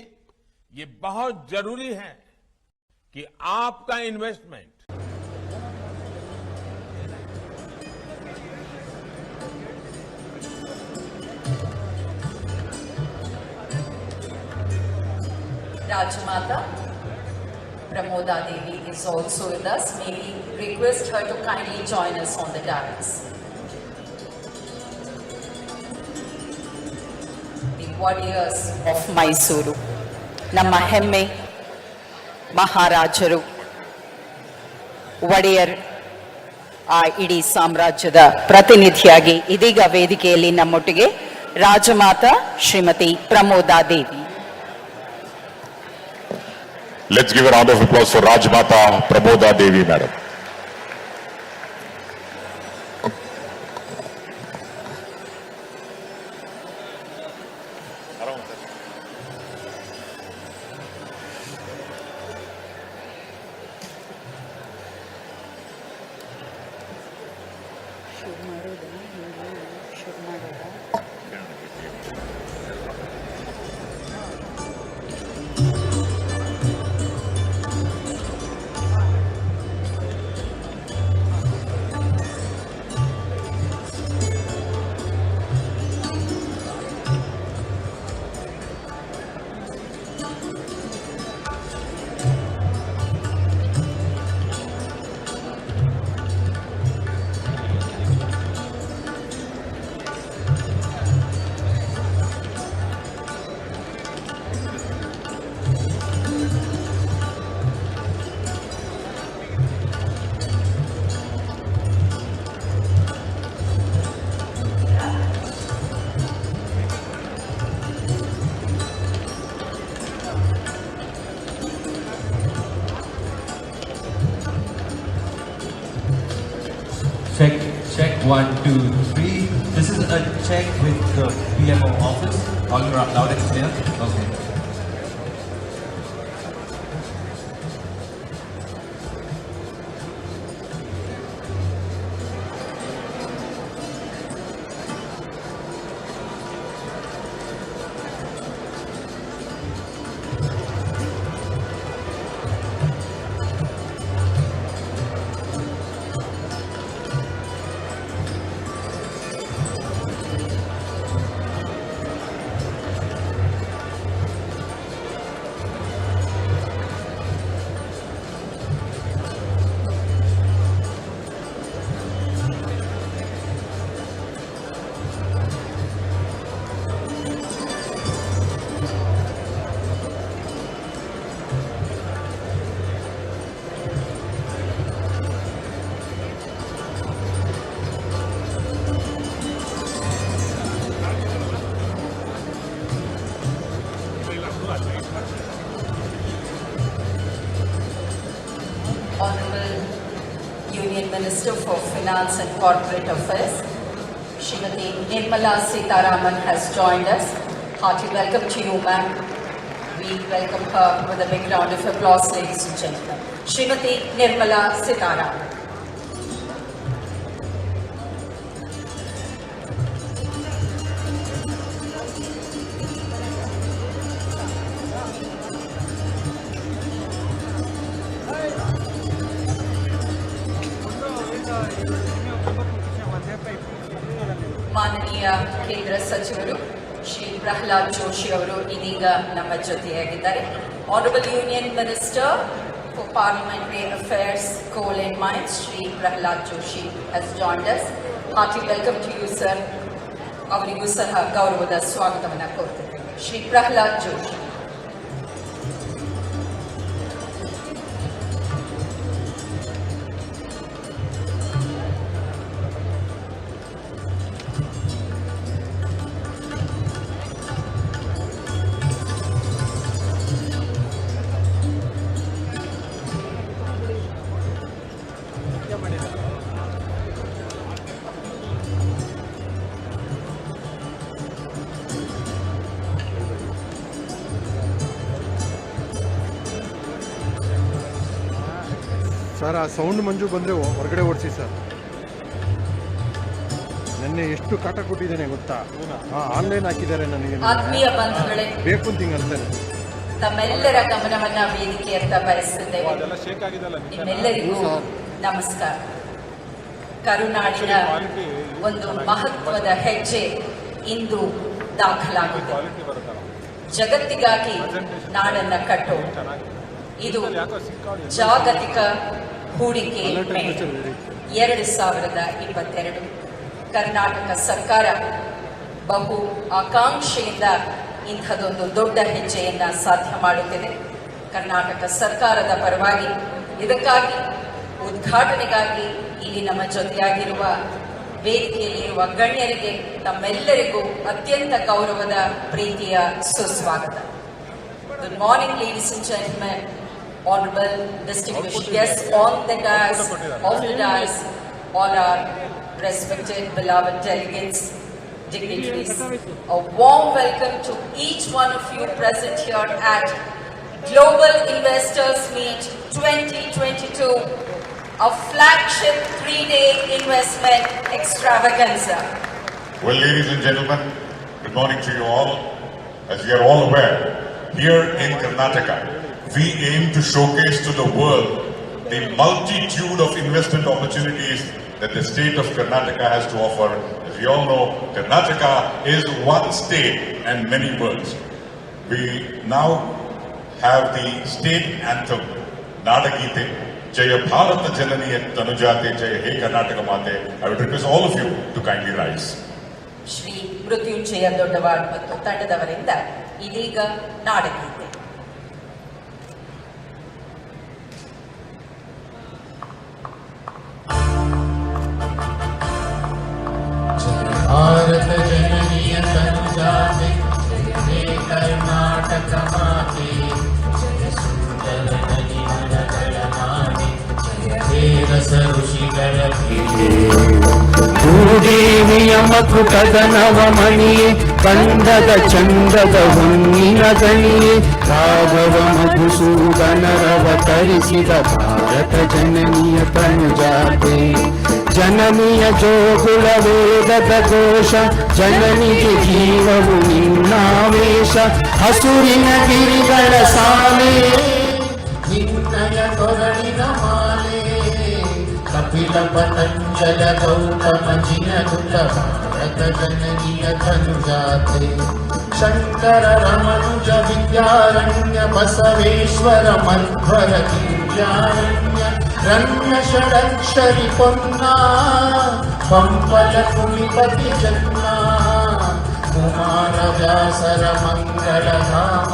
ये बहुत जरूरी है कि आपका investment Rajamata Pramoda Devi is also with us. May we request her to kindly join us on the dais. The warriors of Mysuru. ನಮ್ಮ ಹೆಮ್ಮೆ ಮಹಾರಾಜರು ಒಡೆಯರ್ ಆ ಇಡೀ ಸಾಮ್ರಾಜ್ಯದ ಪ್ರತಿನಿಧಿಯಾಗಿ ಇದೀಗ ವೇದಿಕೆಯಲ್ಲಿ ನಮ್ಮೊಟ್ಟಿಗೆ Rajmata Shrimati Pramoda Devi. Let's give a round of applause for Rajmata Pramoda Devi, madam. Check 1, 2, 3. This is a check with the PMO office. All loud and clear? Okay. Union Minister for Finance and Corporate Affairs, Srimati Nirmala Sitharaman has joined us. Hearty welcome to you, ma'am. We welcome her with a big round of applause, ladies and gentlemen. Srimati Nirmala Sitharaman. ಮಾನನೀಯ ಕೇಂದ್ರ ಸಚಿವರು ಶ್ರೀ ಪ್ರಹ್ಲಾದ್ ಜೋಶಿ ಅವರು ಇದೀಗ ನಮ್ಮ ಜೊತೆಯಾಗಿದ್ದಾರೆ. Honourable union minister for parliamentary affairs, coal and mines, Shri Pralhad Joshi has joined us. Hearty welcome to you sir. ಅವರಿಗೂ ಸಹ ಗೌರವದ ಸ್ವಾಗತವನ್ನು ಕೋರುತ್ತೇವೆ. ಶ್ರೀ ಪ್ರಹ್ಲಾದ್ ಜೋಶಿ. ಸರ್, ಆ ಸೌಂಡ್ ಮಂಜು ಬಂದರೆ ಹೊರಗಡೆ ಓಡಿಸಿ ಸರ್. ನೆನ್ನೆ ಎಷ್ಟು ಕಾಟ ಕೊಟ್ಟಿದ್ದೇನೆ ಗೊತ್ತಾ? ಆನ್ಲೈನ್ ಹಾಕಿದ್ದಾರೆ ನನಗೆ. ಆತ್ಮೀಯ ಬಂಧುಗಳೇ, ಬೇಕು ಅಂತ ಹಿಂಗೆ ಅಂತಾನೆ. ತಮ್ಮೆಲ್ಲರ ಗಮನವನ್ನ ವೇದಿಕೆಯತ್ತ ಬಯಸುತ್ತೇವೆ. ನಿಮ್ಮೆಲ್ಲರಿಗೂ ನಮಸ್ಕಾರ. ಕರುನಾಡಿನ ಒಂದು ಮಹತ್ವದ ಹೆಜ್ಜೆ ಇಂದು ದಾಖಲಾಗಿದೆ. ಜಗತ್ತಿಗಾಗಿ ನಾಡನ್ನ ಕಟ್ಟೋ ಇದು ಜಾಗತಿಕ ಹೂಡಿಕೆ ಮೇಳ 2022. ಕರ್ನಾಟಕ ಸರ್ಕಾರ ಬಹು ಆಕಾಂಕ್ಷೆಯಿಂದ ಇಂಥದೊಂದು ದೊಡ್ಡ ಹೆಜ್ಜೆಯನ್ನ ಸಾಧ್ಯ ಮಾಡುತ್ತಿದೆ. ಕರ್ನಾಟಕ ಸರ್ಕಾರದ ಪರವಾಗಿ ಇದಕ್ಕಾಗಿ ಉದ್ಘಾಟನೆಗಾಗಿ ಇಲ್ಲಿ ನಮ್ಮ ಜೊತೆಯಾಗಿರುವ ವೇದಿಕೆಯಲ್ಲಿರುವ ಗಣ್ಯರಿಗೆ ತಮ್ಮೆಲ್ಲರಿಗೂ ಅತ್ಯಂತ ಗೌರವದ ಪ್ರೀತಿಯ ಸುಸ್ವಾಗತ. Good morning, ladies and gentlemen, honorable distinguished guests on the dais, off the dais, all our respected beloved delegates, dignitaries. A warm welcome to each one of you present here at Global Investors Meet 2022, a flagship 3-day investment extravaganza. Well, ladies and gentlemen, good morning to you all. As you are all aware, here in Karnataka, we aim to showcase to the world the multitude of investment opportunities that the state of Karnataka has to offer. As we all know, Karnataka is one state and many worlds. We now have the state anthem, Nadagite, Jaya Bharata Jananiya Tanujate, Jaya He Karnataka Mate. I would request all of you to kindly rise. Shri Mrityunjaya ದೊಡ್ಡವಾಡ್ ಮತ್ತು ತಂಡದವರಿಂದ ಇದೀಗ ನಾಡಗೀತೆ. ಭಾರತ ಜನನಿಯ ತನುಜಾತೆ, ಜಯ ಕರ್ನಾಟಕ ಮಾತೆ, ಜಯ ಸುಂದರ ನದಿ ಮನಗಳ ನಾಡೆ, ಜಯ ಹೇ ರಸ ಋಷಿಗಳ ಭೂದೇವಿಯ ಮಕುಟದ ನವಮಣಿಯೇ, ಕಂದದ ಚಂದದ ಹೊನ್ನಿನ ಗಣಿಯೇ, ರಾಘವ ಮಧುಸೂದನರವತರಿಸಿದ ಭಾರತ ಜನನಿಯ ತನುಜಾತೆ. ಜನನಿಯ ಜೋಗುಳ ವೇದದ ಘೋಷ, ಜನನಿಗೆ ಜೀವವು ನಿನ್ನಾವೇಶ, ಹಸುರಿನ ಗಿರಿಗಳ ಸಾಲೆ, ನಿನ್ನಯ ತೊರಳಿನ ಮಾಲೆ, ಕಪಿಲ ಪತಂಜಲ ಗೌತಮ ಜಿನದುತ ಭಾರತ ಜನನಿಯ ತನುಜಾತೆ. ಶಂಕರ ರಮನುಜ ವಿದ್ಯಾರಣ್ಯ ಬಸವೇಶ್ವರ ಮಧ್ವರ ದಿವ್ಯಾರಣ್ಯ, ರಣ್ಯ ಷಡಕ್ಷರಿ ಪೊನ್ನ ಪಂಪಲ ಕುಲಿಪತಿ ಜನ್ನ, ಕುಮಾರ ವ್ಯಾಸರ ಮಂಗಳಧಾಮ,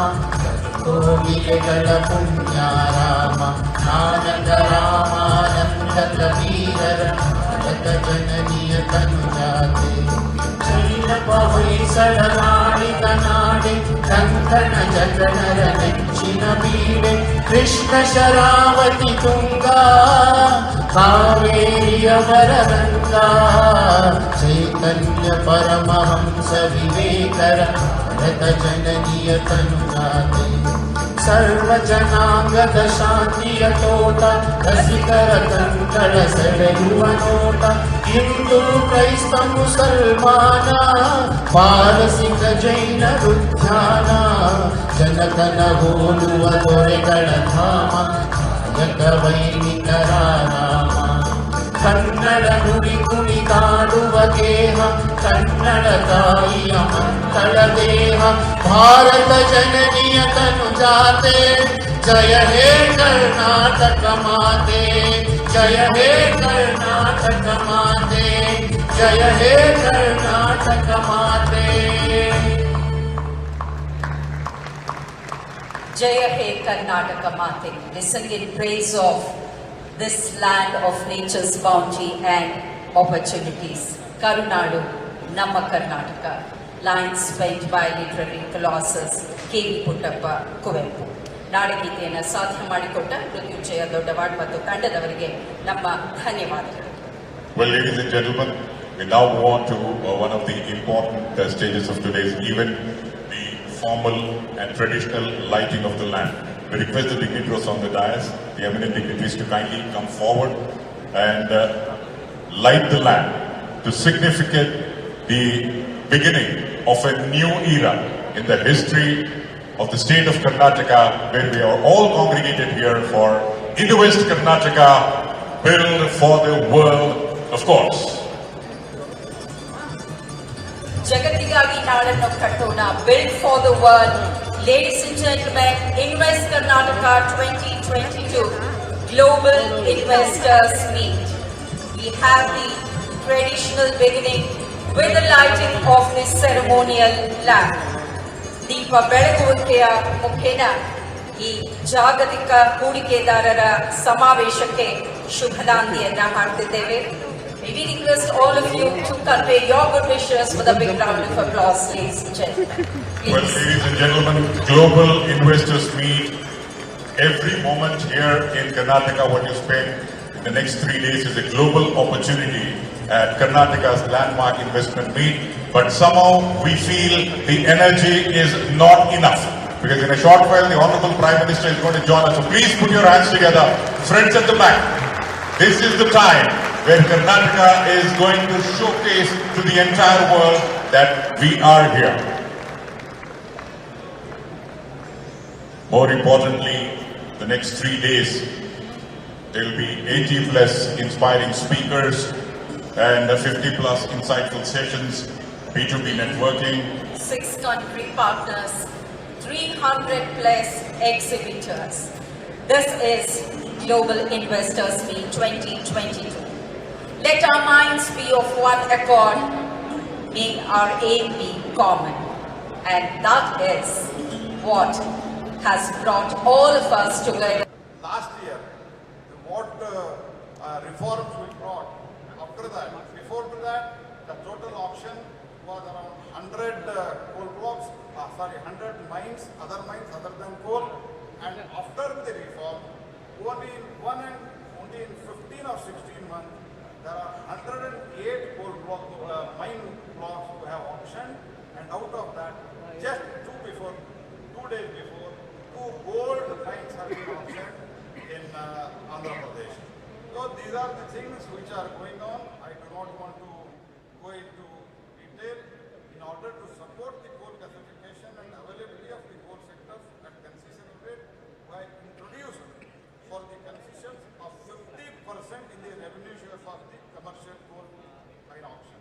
ಕೋಗಿಲೆಗಳ ಪುಣ್ಯಾರಾಮ, ನಾನಕ ರಾಮಾನಂದ ಕಬೀರರ ಭಾರತ ಜನನಿಯ ತನುಜಾತೆ. ಶೈಲಪ ಹೊಯ್ಸಳನಾಡಿದ ನಾಡೆ ಕಂಕಣ ಜಗನರ ನೆಚ್ಚಿನ ಬೀಡೆ ಕೃಷ್ಣ ಶರಾವತಿ ತುಂಗ ಕಾವೇರಿಯವರ ರಂಗ ಚೈತನ್ಯ ಪರಮಹಂಸ ವಿವೇಕರ ಭಾರತ ಜನನಿಯ ತನುಜಾತೆ ಸರ್ವ ಜನಾಂಗದ ಶಾಂತಿಯ ತೋಟ ರಸಿಕರ ಕಂಕಳ ಸೆಳೆಯುವ ನೋಟ ಹಿಂದೂ ಕ್ರೈಸ್ತ ಮುಸಲ್ಮಾನ ಪಾರಸಿಕ ಜೈನ ಉದ್ಯಾನ ಜನಕನ ಹೋಲುವ ದೊರೆಗಳ ಧಾಮ ಕಾಯಕ ವೈಣಿಕರ ರಾಮ ಕನ್ನಡ ನುಡಿ ಕುಣಿದಾಡುವ ದೇಹ ಕನ್ನಡ ತಾಯಿಯ ಮಂಗಳ ದೇಹ ಭಾರತ ಜನನಿಯ ತನುಜಾತೆ ಜಯ ಹೇ ಕರ್ನಾಟಕ ಮಾತೆ ಜಯ ಹೇ ಕರ್ನಾಟಕ ಮಾತೆ ಜಯ ಹೇ ಕರ್ನಾಟಕ ಮಾತೆ Jaya He Karnataka Mate. They sing in praise of this land of nature's bounty and opportunities. Karunadu, Namma Karnataka. Lines penned by literary colossus K.V. Puttappa Kuvempu. ನಾಡಗೀತೆಯನ್ನು ಸಾಧನೆ ಮಾಡಿಕೊಟ್ಟ ಮೃತ್ಯುಂಜಯ ದೊಡ್ಡವಾಡ್ ಮತ್ತು ತಂಡದವರಿಗೆ ನಮ್ಮ ಧನ್ಯವಾದಗಳು. Well, ladies and gentlemen, we now move on to one of the important stages of today's event, the formal and traditional lighting of the lamp. We request the dignitaries on the dais, the eminent dignitaries, to kindly come forward and light the lamp to signify the beginning of a new era in the history of the state of Karnataka, where we are all congregated here for Invest Karnataka, build for the world, of course. ಜಗತ್ತಿಗಾಗಿ ನಾಡನ್ನು ಕಟ್ಟೋಣ, build for the world. Ladies and gentlemen, Invest Karnataka 2022 Global Investors Meet. We have the traditional beginning with the lighting of this ceremonial lamp. ದೀಪ ಬೆಳಗುವಿಕೆಯ ಮುಖೇನ ಈ ಜಾಗತಿಕ ಹೂಡಿಕೆದಾರರ ಸಮಾವೇಶಕ್ಕೆ ಶುಭದಾಂತಿಯನ್ನ ಹಾಡ್ತಿದ್ದೇವೆ. We request all of you to convey your good wishes with a big round of applause, ladies and gentlemen. Well, ladies and gentlemen, Global Investors Meet. Every moment here in Karnataka, what you spend in the next 3 days is a global opportunity at Karnataka's landmark investment meet. But somehow we feel the energy is not enough. Because in a short while, the Honorable Prime Minister is going to join us. So please put your hands together. Friends at the back, this is the time where Karnataka is going to showcase to the entire world that we are here. More importantly, the next 3 days, there will be 80 plus inspiring speakers and 50 plus insightful sessions, B2B networking, 6 country partners, 300 plus exhibitors. This is Global Investors Meet 2022. Let our minds be of one accord, may our aim be common. And that is what has brought all of us together. Last year, what reforms we brought, after that, before that, the total auction was around 100 coal blocks, 100 mines other than coal. And after the reform, only in 15 or 16 months, there are 108 coal block, mine blocks who have auctioned. And out of that, just 2 days before, 2 gold mines have been auctioned in Andhra Pradesh. So these are the things which are going on. I do not want to go into detail. In order to support the coal gasification and availability of the coal sectors at concession rate, I introduced for the concessions of 50% in the revenue share of the commercial coal mine auction.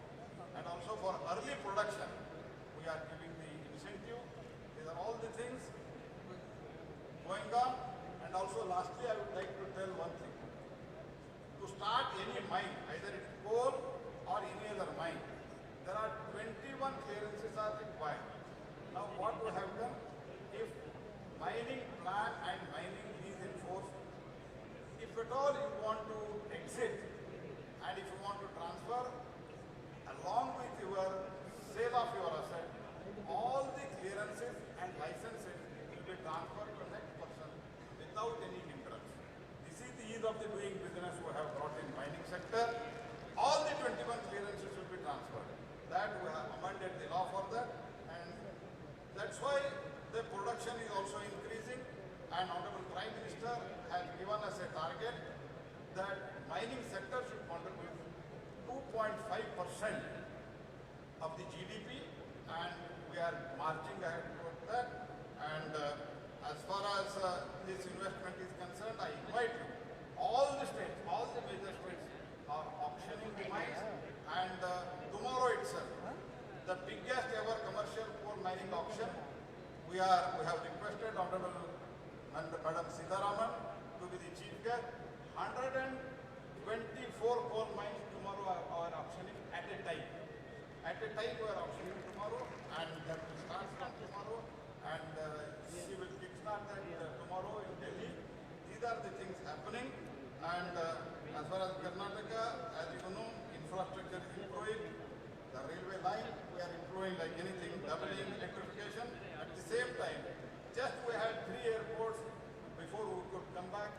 And also for early production, we are giving the incentive. These are all the things going on. And also lastly, I would like to tell one thing. To start any mine, either it's coal or any other mine, there are 21 clearances are required. Now what we have done, if mining plan and mining is enforced, if at all you want to exit and if you want to transfer, along with your sale of your asset, all the clearances and licenses will be transferred to the next person without any hindrance. This is the ease of the doing business we have brought in mining sector. All the 21 clearances will be transferred. That we have amended the law for that, and that's why the production is also increasing. And Honorable Prime Minister has given us a target that mining sector should contribute 2.5% of the GDP, and we are marching ahead toward that. And as far as this investment is concerned, I invite you, all the states, all the major states are auctioning the mines, and tomorrow itself, the biggest ever commercial coal mining auction, we have requested Honorable Madam Sitharaman to be the chief guest. 124 coal mines tomorrow are auctioning at a time. At a time we are auctioning tomorrow, and that will start from tomorrow, and she will kickstart that tomorrow in Delhi. These are the things happening. And as far as Karnataka, as you know, infrastructure is improving. The railway line, we are improving like anything, doubling electrification. At the same time, just we had 3 airports before we could come back.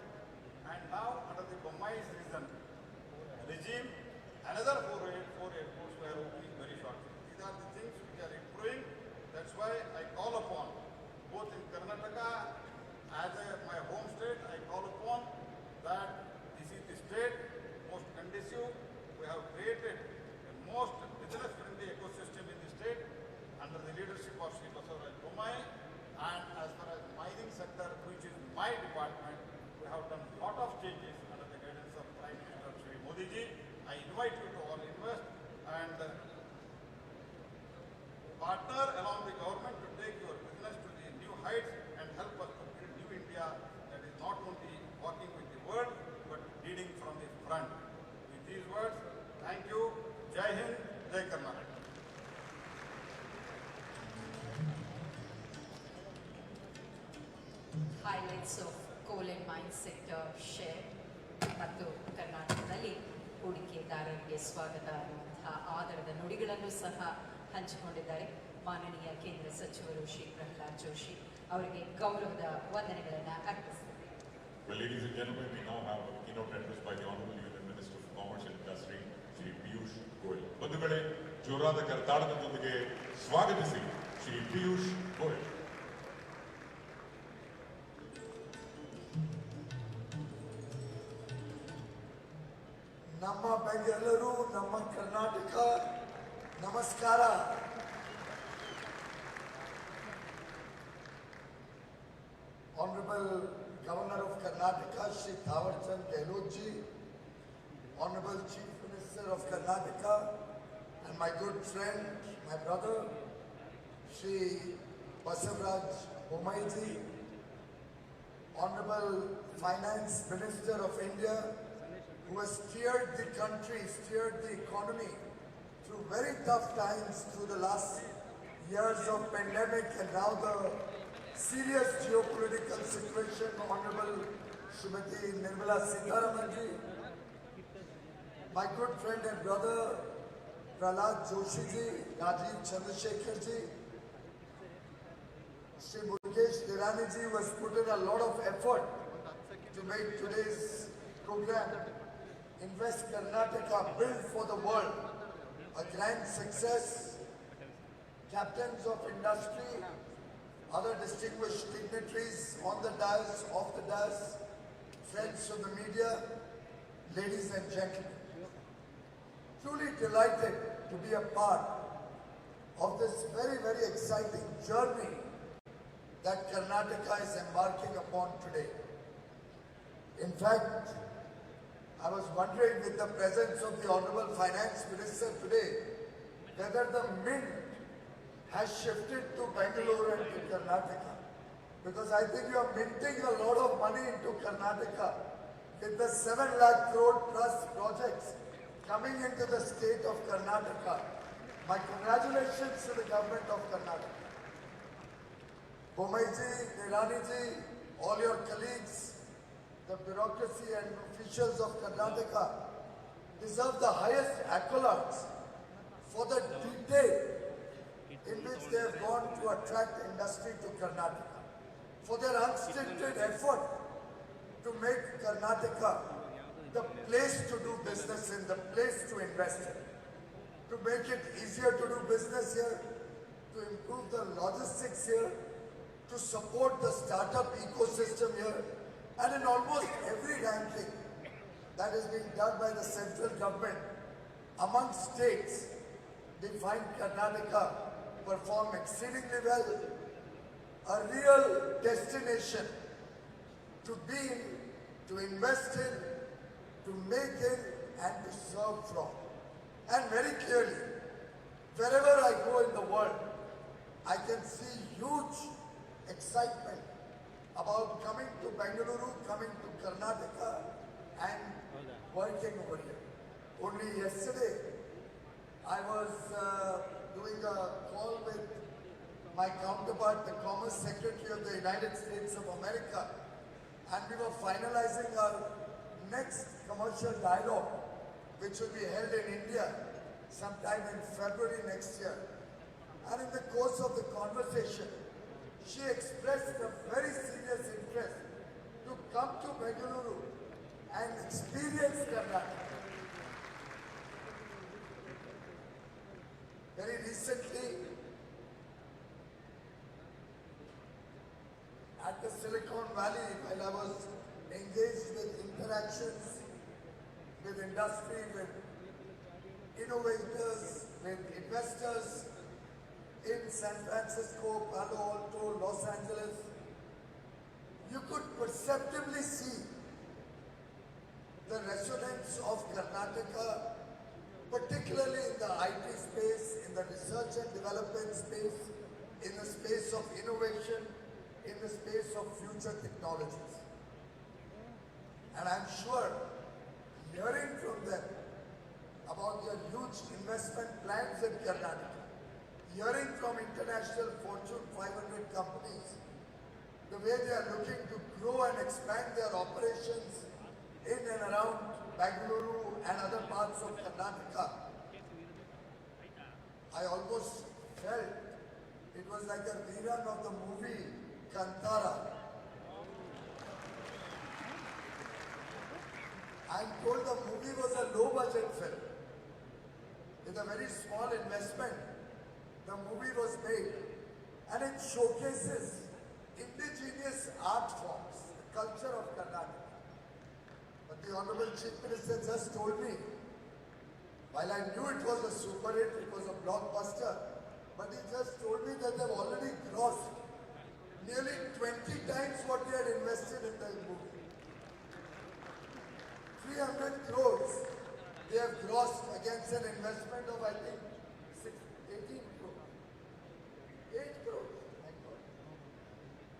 And now, under the Bommai's regime, another 4 airports we are opening very shortly. These are the things which are improving. That's why I call upon, both in Karnataka, as my home state, I call upon that this is the state most conducive. We have created the most business-friendly ecosystem in the state under the leadership of Sri Basavaraj Bommai. And as far as mining sector, which is my department, we have done a lot of changes under the guidance of Prime Minister Shri Modi ji. I invite you to all invest and partner along the government to take your business to the new heights and help us to build new India that is not only walking with the world but leading from the front. With these words, thank you. Jai Hind, Jai Karnataka. Highlights of coal and mine sector share ಮತ್ತು ಕರ್ನಾಟಕದಲ್ಲಿ ಹೂಡಿಕೆದಾರರಿಗೆ ಸ್ವಾಗತ ಅನ್ನುವಂತಹ ಆಧಾರದ ನುಡಿಗಳನ್ನು ಸಹ ಹಂಚಿಕೊಂಡಿದ್ದಾರೆ ಮಾನನೀಯ ಕೇಂದ್ರ ಸಚಿವರು ಶ್ರೀ ಪ್ರಹ್ಲಾದ್ ಜೋಶಿ ಅವರಿಗೆ ಗೌರವದ ವಂದನೆಗಳನ್ನು ಅರ್ಪಿಸಿದ್ದಾರೆ. Well, ladies and gentlemen, we now have a keynote address by the Honorable Union Minister of Commerce and Industry, Shri Piyush Goyal. ಬಂಧುಗಳೇ, ಜೋರಾದ ಕರ್ನಾಟಕದೊಂದಿಗೆ ಸ್ವಾಗತಿಸಿ ಶ್ರೀ ಪಿಯೂಷ್ ಗೋಯಲ್. ನಮ್ಮ ಬೆಂಗಳೂರು, ನಮ್ಮ ಕರ್ನಾಟಕ, ನಮಸ್ಕಾರ. Honorable Governor of Karnataka, Shri Thawarchand Gehlot ji, Honorable Chief Minister of Karnataka, and my good friend, my brother, Shri Basavaraj Bommai ji, Honorable Finance Minister of India, who has steered the country, steered the economy through very tough times through the last years of pandemic and now the serious geopolitical situation, Honorable Srimati Nirmala Sitharaman ji, my good friend and brother Prahlad Joshi ji, Rajiv Chandrasekhar ji, Shri Mukesh Nirani ji, who has put in a lot of effort to make today's program Invest Karnataka, Build for the World a grand success. Captains of industry, other distinguished dignitaries on the dais, off the dais, friends of the media, ladies and gentlemen. Truly delighted to be a part of this very, very exciting journey that Karnataka is embarking upon today. In fact, I was wondering with the presence of the Honorable Finance Minister today whether the mint has shifted to Bangalore and to Karnataka. Because I think you are minting a lot of money into Karnataka with the 7 lakh crore plus projects coming into the state of Karnataka. My congratulations to the government of Karnataka. Bommai ji, Nirani ji, all your colleagues, the bureaucracy and officials of Karnataka deserve the highest accolades for the detail in which they have gone to attract industry to Karnataka, for their unstinted effort to make Karnataka the place to do business in, the place to invest in, to make it easier to do business here, to improve the logistics here, to support the startup ecosystem here, and in almost every damn thing that is being done by the central government among states, they find Karnataka perform exceedingly well, a real destination to be in, to invest in, to make in, and to serve from. And very clearly, wherever I go in the world, I can see huge excitement about coming to Bengaluru, coming to Karnataka, and working over here. Only yesterday, I was doing a call with my counterpart, the Commerce Secretary of the United States of America, and we were finalizing our next commercial dialogue, which will be held in India sometime in February next year. And in the course of the conversation, she expressed a very serious interest to come to Bengaluru and experience Karnataka. Very recently, at the Silicon Valley, while I was engaged with interactions with industry, with innovators, with investors in San Francisco, Palo Alto, Los Angeles, you could perceptibly see the resonance of Karnataka, particularly in the IT space, in the research and development space, in the space of innovation, in the space of future technologies. And I'm sure, hearing from them about their huge investment plans in Karnataka, hearing from international Fortune 500 companies, the way they are looking to grow and expand their operations in and around Bengaluru and other parts of Karnataka, I almost felt it was like a rerun of the movie Kantara. I'm told the movie was a low-budget film. With a very small investment, the movie was made, and it showcases indigenous art forms, the culture of Karnataka. But the Honorable Chief Minister just told me, while I knew it was a super hit, it was a blockbuster, but he just told me that they've already grossed nearly 20 times what they had invested in the movie. 300 crores they have grossed against an investment of, I think, 18 crores. 8 crores.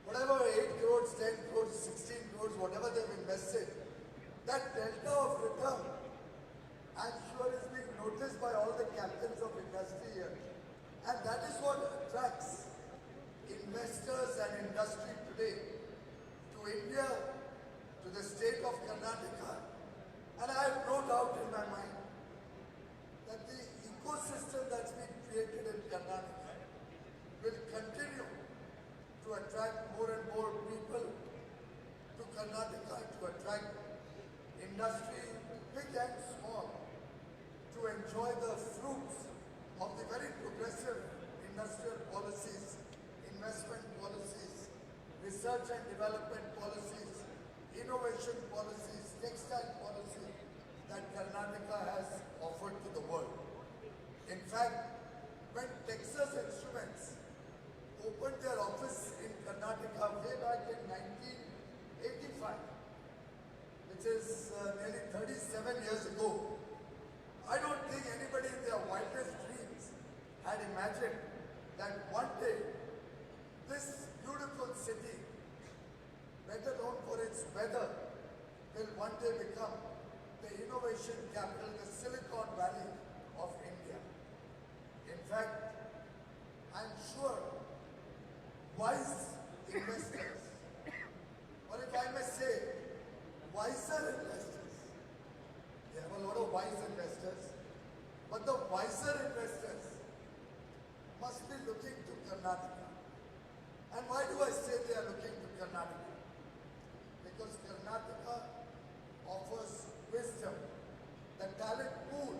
Whatever, 8 crores, 10 crores, 16 crores, whatever they've invested, that delta of return, I'm sure is being noticed by all the captains of industry here. And that is what attracts investors and industry today to India, to the state of Karnataka. And I have no doubt in my mind that the ecosystem that's been created in Karnataka will continue to attract more and more people to Karnataka, to attract industry, big and small, to enjoy the fruits of the very progressive industrial policies, investment policies, research and development policies, innovation policies, textile policy that Karnataka has offered to the world. In fact, when Texas Instruments opened their office in Karnataka way back in 1985, which is nearly 37 years ago, I don't think anybody in their wildest dreams had imagined that one day this beautiful city, better known for its weather, will one day become the innovation capital, the Silicon Valley of India. In fact, I'm sure wise investors, or if I may say, wiser investors, they have a lot of wise investors, but the wiser investors must be looking to Karnataka. And why do I say they are looking to Karnataka? Because Karnataka offers wisdom, the talent pool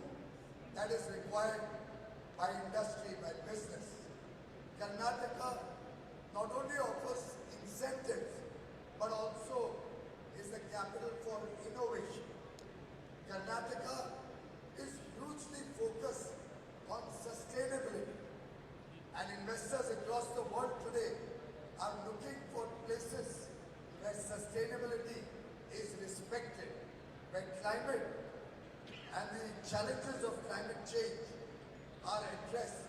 that is required by industry, by business. Karnataka not only offers incentives, but also is the capital for innovation. Karnataka is hugely focused on sustainability, and investors across the world today are looking for places where sustainability is respected, where climate and the challenges of climate change are addressed.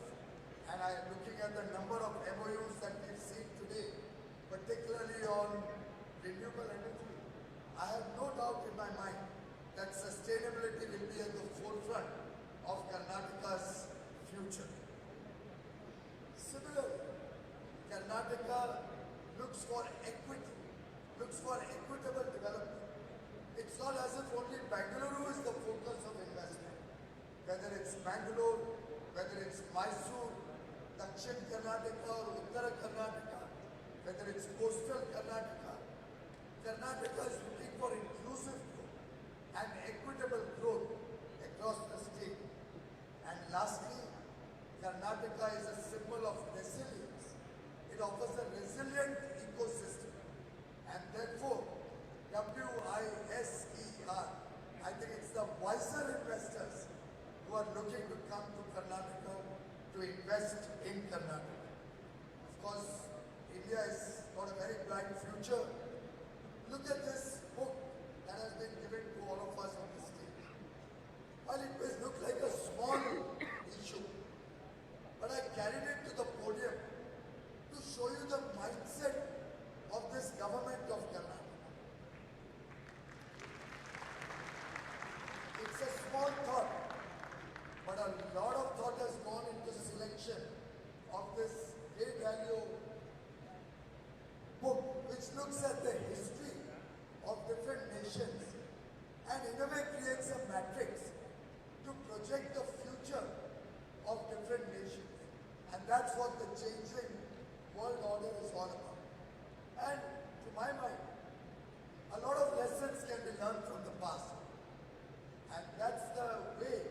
And I am looking at the number of MOUs that we've seen today, particularly on renewable energy. I have no doubt in my mind that sustainability will be at the forefront of Karnataka's future. Similarly, Karnataka looks for equity, looks for equitable development. It's not as if only Bangalore is the focus of investment. Whether it's Bangalore, whether it's Mysore, Dakshin Karnataka or Uttara Karnataka, whether it's coastal Karnataka, Karnataka is looking for inclusive growth and equitable growth across the state. And lastly, Karnataka is a symbol of resilience. It offers a resilient ecosystem. And therefore, WISER, I think it's the wiser investors who are looking to come to Karnataka to invest in Karnataka. Of course, India has got a very bright future. Look at this book that has been given to all of us on the stage. While it may look like a small issue, but I carried it to the podium to show you the mindset of this government of Karnataka. It's a small thought, but a lot of thought has gone into selection of this great value book, which looks at the history of different nations and in a way creates a matrix to project the future of different nations. And that's what the changing world order is all about. And to my mind, a lot of lessons can be learned from the past. And that's the way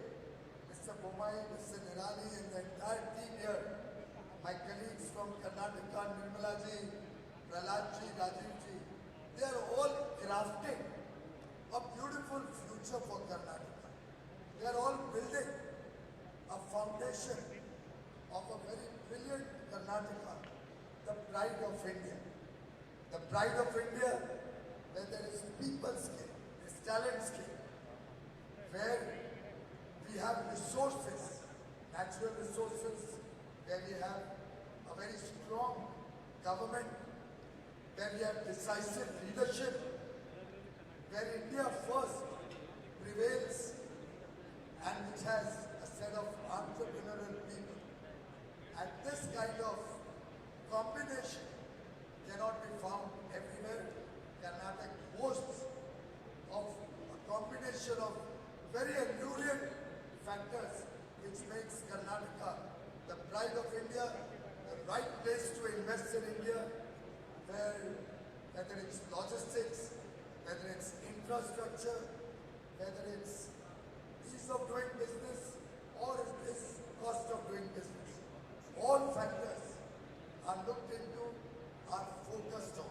Mr. Bommai, Mr. Nirani and the entire team here, my colleagues from Karnataka, Nirmalaji, Praladji, Rajivji, they are all crafting a beautiful future for Karnataka. They are all building a foundation of a very brilliant Karnataka, the pride of India. The pride of India, where there is people skill, there is talent skill, where we have resources, natural resources, where we have a very strong government, where we have decisive leadership, where India first prevails and which has a set of entrepreneurial people. And this kind of combination cannot be found everywhere. Karnataka boasts of a combination of very alluring factors which makes Karnataka the pride of India, the right place to invest in India, where whether it's logistics, whether it's infrastructure, whether it's ease of doing business or is cost of doing business. All factors are looked into, are focused on.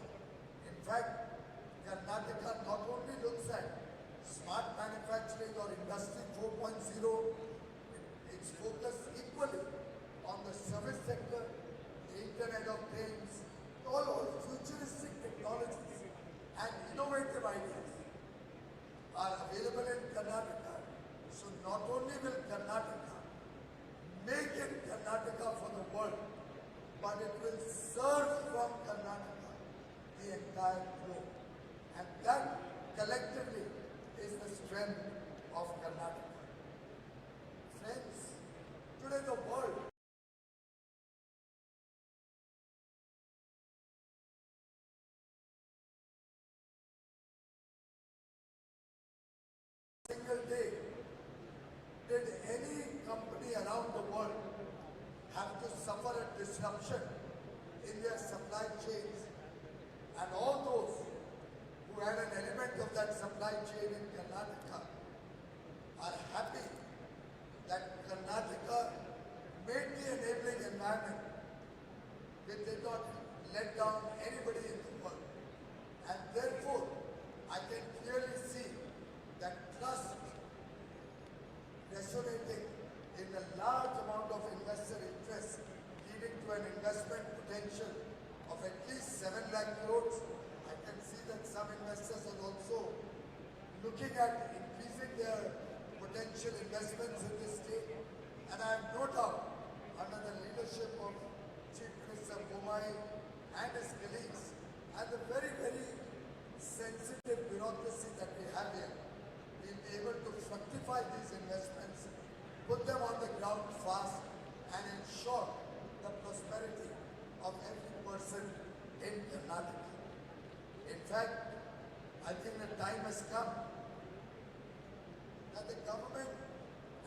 In fact, Karnataka not only looks at smart manufacturing or industry 4.0, it's focused equally on the service sector, the Internet of Things, all futuristic technologies and innovative ideas are available in Karnataka. So not only will Karnataka make it Karnataka for the world, but it will serve from Karnataka the entire globe. And that collectively is the strength of Karnataka. Friends, today the world single day, did any company around the world have to suffer a disruption in their supply chains, and all those who had an element of that supply chain in Karnataka are happy that Karnataka made the enabling environment. They did not let down anybody in the world. And therefore, I can clearly see that trust resonating in a large amount of investor interest, leading to an investment potential of at least 7 lakh crores. I can see that some investors are also looking at increasing their potential investments in this state. And I have no doubt, under the leadership of Chief Minister Bommai and his colleagues, and the very, very sensitive bureaucracy that we have here, we'll be able to fructify these investments, put them on the ground fast, and ensure the prosperity of every person in Karnataka. In fact, I think the time has come that the government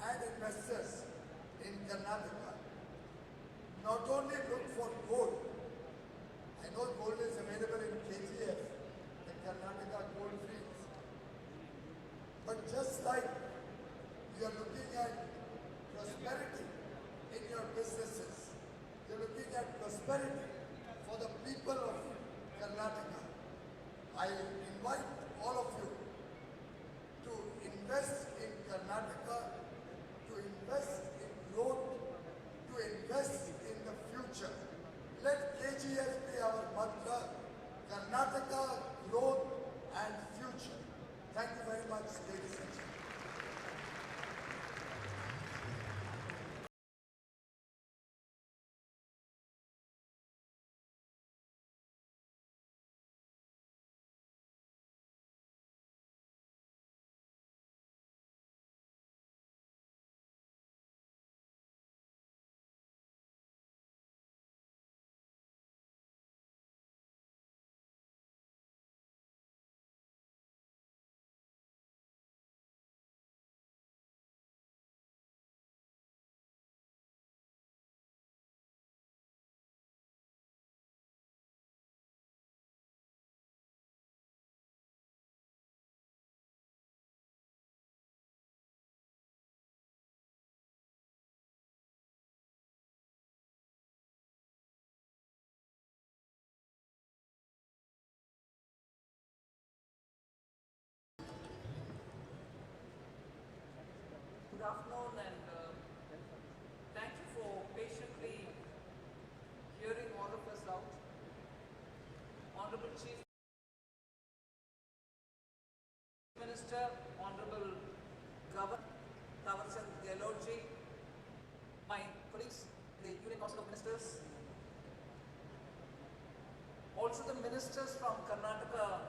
and investors in Karnataka not only look for gold. I know gold is available in KGF, the Karnataka Gold Fields. But just like you are looking at prosperity in your businesses, you are looking at prosperity for the people of Karnataka. I invite all of you to invest in Karnataka, to invest in growth, to invest in the future. Let KGF be our mantra, Karnataka, growth and future. Thank you very much, ladies and gentlemen. Good afternoon, and thank you for patiently hearing all of us out. Honorable Chief Minister, Honorable Governor Tawarchand Gehlotji, my colleagues, the Union Council of Ministers, also the ministers from Karnataka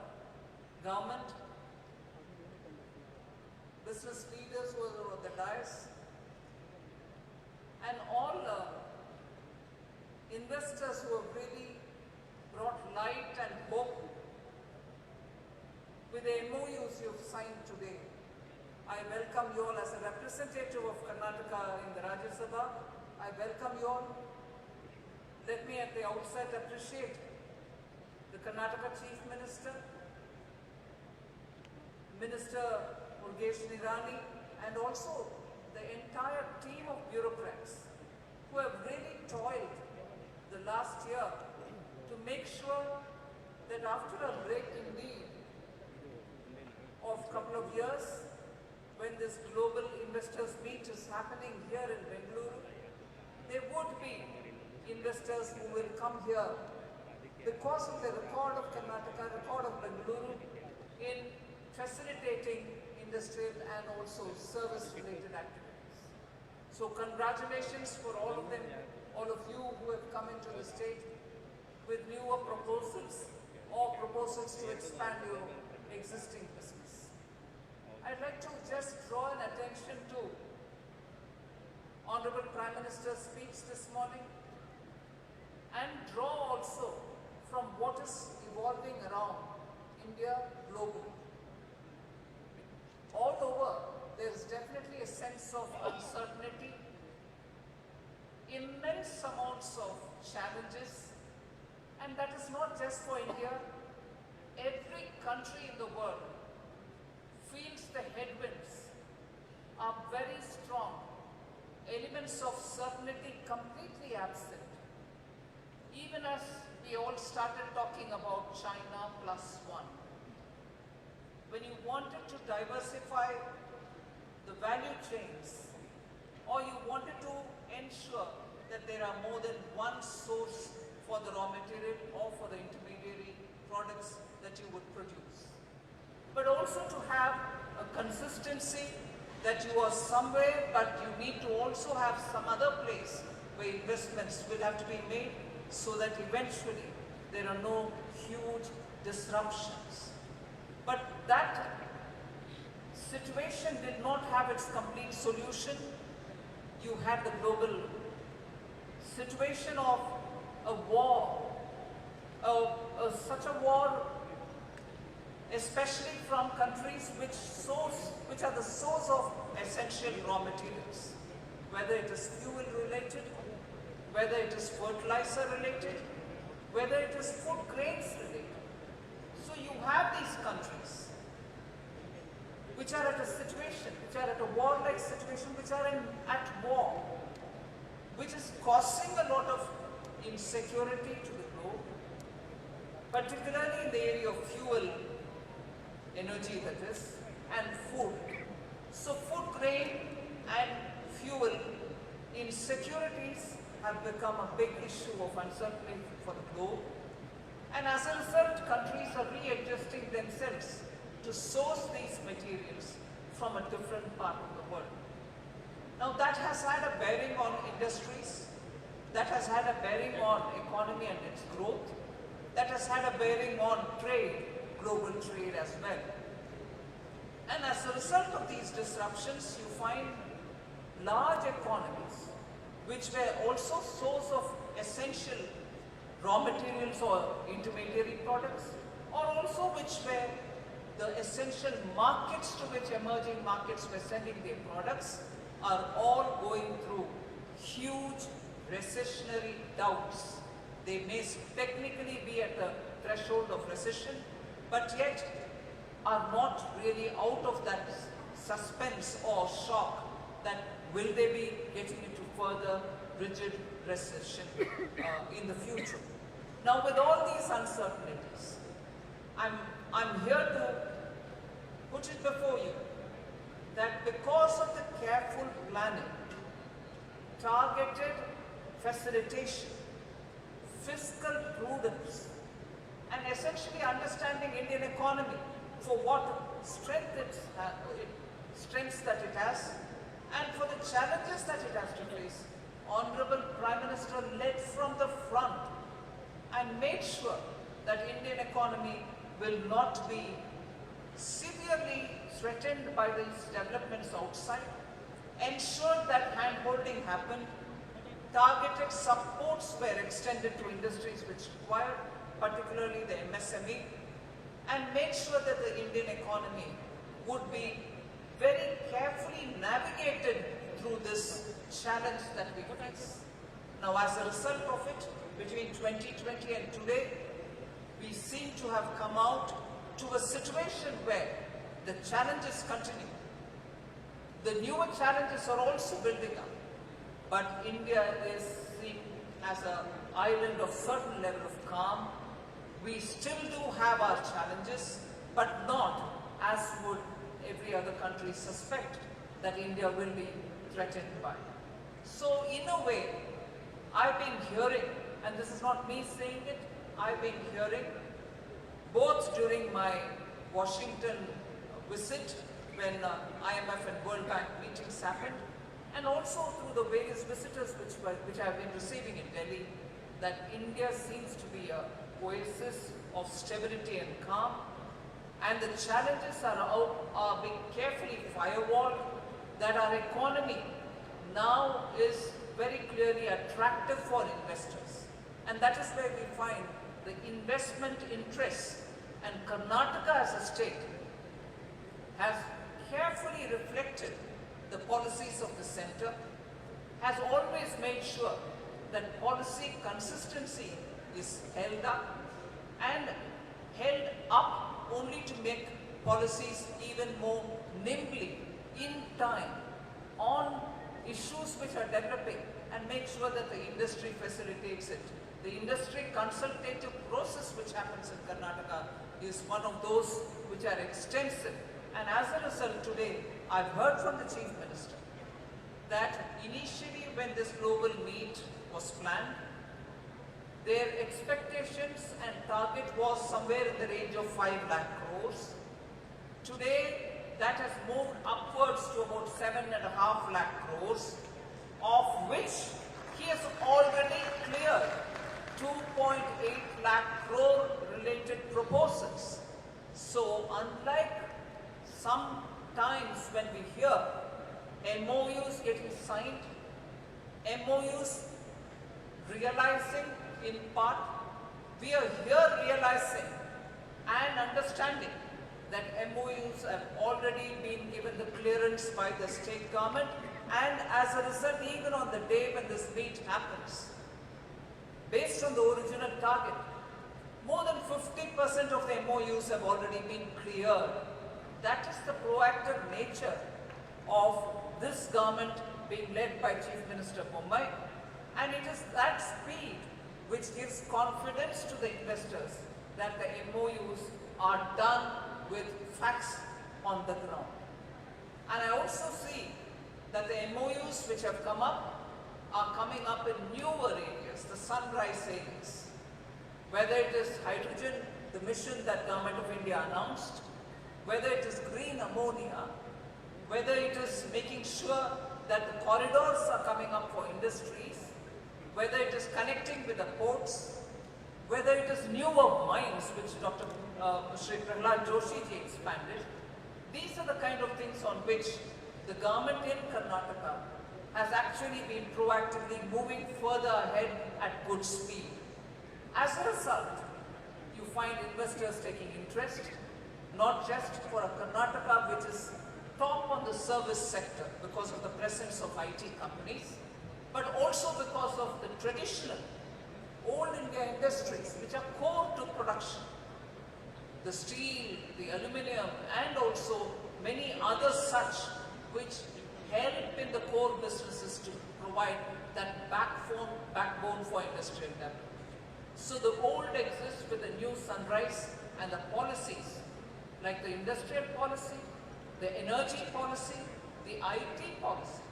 government, business leaders who are on the dais, and all investors who have really brought light and hope with the MOUs you have signed today. I welcome you all as a representative of Karnataka in the Rajya Sabha. I welcome you all. Let me at the outset appreciate the Karnataka Chief Minister, Minister Murugesh Nirani, and also the entire team of bureaucrats who have really toiled the last year to make sure that after a break indeed of a couple of years, when this global investors meet is happening here in Bengaluru, there would be investors who will come here because of the record of Karnataka, record of Bengaluru in facilitating industrial and also service-related activities. So congratulations for all of them, all of you who have come into the state with newer proposals or proposals to expand your existing business. I'd like to just draw an attention to Honorable Prime Minister's speech this morning and draw also from what is evolving around India globally. All over, there is definitely a sense of uncertainty immense amounts of challenges, and that is not just for India. Every country in the world feels the headwinds are very strong, elements of certainty completely absent. Even as we all started talking about China +1, when you wanted to diversify the value chains, or you wanted to ensure that there are more than one source for the raw material or for the intermediary products that you would produce. But also to have a consistency that you are somewhere, but you need to also have some other place where investments will have to be made so that eventually there are no huge disruptions. But that situation did not have its complete solution. You had the global situation of a war, such a war, especially from countries which are the source of essential raw materials, whether it is fuel related, whether it is fertilizer related, whether it is food grains related. So you have these countries which are at a situation, which are at a war-like situation, which are at war, which is causing a lot of insecurity to the globe, particularly in the area of fuel, energy that is, and food. So food grain and fuel insecurities have become a big issue of uncertainty for the globe. And as a result, countries are readjusting themselves to source these materials from a different part of the world. Now that has had a bearing on industries, that has had a bearing on economy and its growth, that has had a bearing on trade, global trade as well. And as a result of these disruptions, you find large economies which were also source of essential raw materials or intermediary products, or also which were the essential markets to which emerging markets were sending their products, are all going through huge recessionary doubts. They may technically be at the threshold of recession, but yet are not really out of that suspense or shock that will they be getting into further rigid recession in the future. Now with all these uncertainties, I'm here to put it before you that because of the careful planning, targeted facilitation, fiscal prudence, and essentially understanding Indian economy for what strengths that it has, and for the challenges that it has to face, Honorable Prime Minister led from the front and made sure that Indian economy will not be severely threatened by these developments outside, ensured that hand-holding happened, targeted supports were extended to industries which required, particularly the MSME, and made sure that the Indian economy would be very carefully navigated through this challenge that we face. Now as a result of it, between 2020 and today, we seem to have come out to a situation where the challenges continue. The newer challenges are also building up, but India is seen as an island of certain level of calm. We still do have our challenges, but not as would every other country suspect that India will be threatened by. So in a way, I've been hearing, and this is not me saying it, I've been hearing both during my Washington visit when IMF and World Bank meetings happened, and also through the various visitors which I have been receiving in Delhi, that India seems to be a oasis of stability and calm, and the challenges are being carefully firewalled, that our economy now is very clearly attractive for investors. And that is where we find the investment interest, and Karnataka as a state has carefully reflected the policies of the center, has always made sure that policy consistency is held up and held up only to make policies even more nimbly in time on issues which are developing and make sure that the industry facilitates it. The industry consultative process which happens in Karnataka is one of those which are extensive, and as a result today I've heard from the Chief Minister that initially when this global meet was planned, their expectations and target was somewhere in the range of 5 lakh crores. Today that has moved upwards to about 7.5 lakh crores, of which he has already cleared 2.8 lakh crore related proposals. So unlike some times when we hear MOUs getting signed, MOUs realizing in part, we are here realizing and understanding that MOUs have already been given the clearance by the state government, and as a result, even on the day when this meet happens, based on the original target, more than 50% of the MOUs have already been cleared. That is the proactive nature of this government being led by Chief Minister Bommai, and it is that speed which gives confidence to the investors that the MOUs are done with facts on the ground. And I also see that the MOUs which have come up are coming up in newer areas, the sunrise areas. Whether it is hydrogen, the mission that Government of India announced, whether it is green ammonia, whether it is making sure that the corridors are coming up for industries, whether it is connecting with the ports, whether it is newer mines which Dr. Shri Prahlad Joshi ji expanded. These are the kind of things on which the government in Karnataka has actually been proactively moving further ahead at good speed. As a result, you find investors taking interest, not just for a Karnataka which is top on the service sector because of the presence of IT companies, but also because of the traditional old India industries which are core to production. The steel, the aluminium, and also many others such which help in the core businesses to provide that backbone for industrial development. So the old exists with the new sunrise, and the policies like the industrial policy, the energy policy, the IT policy,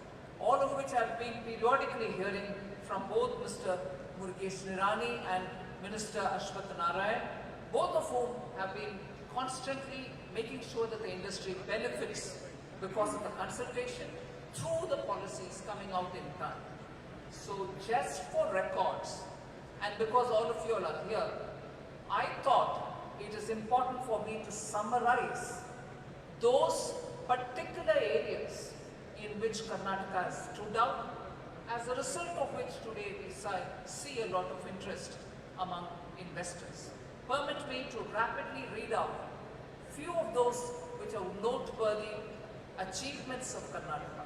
all of which I've been periodically hearing from both Mr. Murugesh Nirani and Minister Ashwath Narayan, both of whom have been constantly making sure that the industry benefits because of the consultation through the policies coming out in time. So just for records, and because all of you all are here, I thought it is important for me to summarize those particular areas in which Karnataka has stood out, as a result of which today we see a lot of interest among investors. Permit me to rapidly read out few of those which are noteworthy achievements of Karnataka.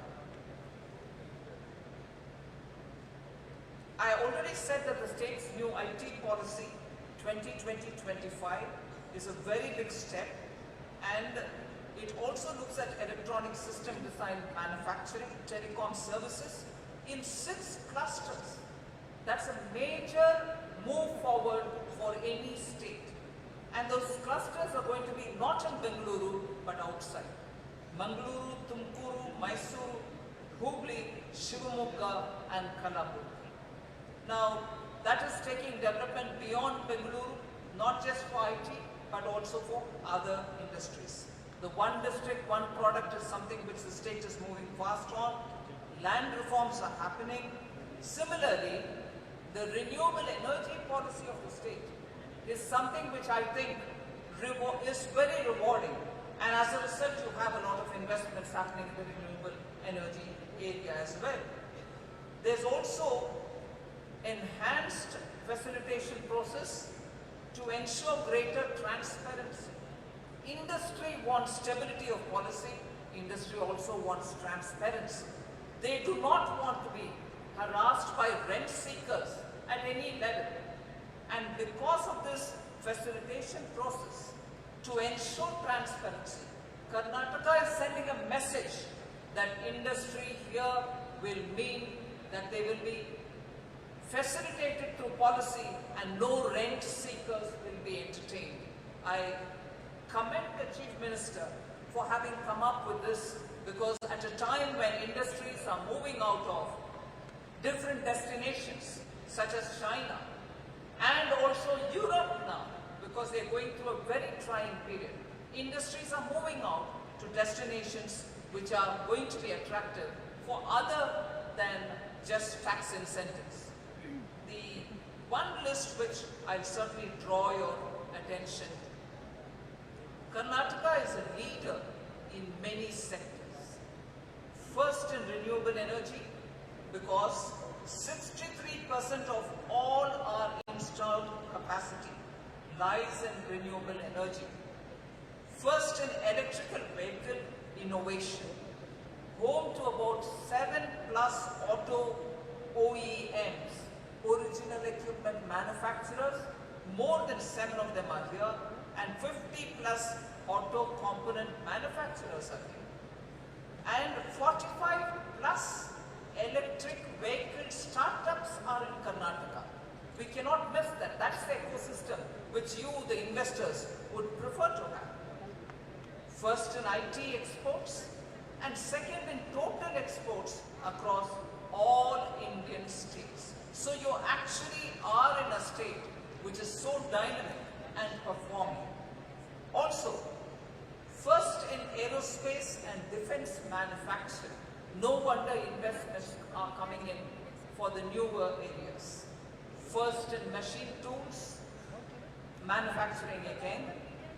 I already said that the state's new IT policy 2020-25 is a very big step, and it also looks at electronic system design manufacturing, telecom services in 6 clusters. That's a major move forward for any state. And those clusters are going to be not in Bengaluru but outside. Mangaluru, Tumkuru, Mysuru, Hubli, Shivamogga and Kalabur. Now that is taking development beyond Bengaluru, not just for IT but also for other industries. The one district, one product is something which the state is moving fast on. Land reforms are happening. Similarly, the renewable energy policy of the state is something which I think is very rewarding, and as a result you have a lot of investments happening in the renewable energy area as well. There's also enhanced facilitation process to ensure greater transparency. Industry wants stability of policy, industry also wants transparency. They do not want to be harassed by rent seekers at any level. And because of this facilitation process, to ensure transparency, Karnataka is sending a message that industry here will mean that they will be facilitated through policy and no rent seekers will be entertained. I commend the Chief Minister for having come up with this, because at a time when industries are moving out of different destinations such as China and also Europe now, because they're going through a very trying period, industries are moving out to destinations which are going to be attractive for other than just tax incentives. The one list which I'll certainly draw your attention, Karnataka is a leader in many sectors. First in renewable energy, because 63% of all our installed capacity lies in renewable energy. First in electrical vehicle innovation, home to about 7+ auto OEMs, original equipment manufacturers, more than 7 of them are here, and 50+ auto component manufacturers are here. And 45+ electric vehicle startups are in Karnataka. We cannot miss that. That's the ecosystem which you, the investors, would prefer to have. First in IT exports, and second in total exports across all Indian states. So you actually are in a state which is so dynamic and performing. Also, first in aerospace and defense manufacturing. No wonder investments are coming in for the newer areas. First in machine tools, manufacturing again.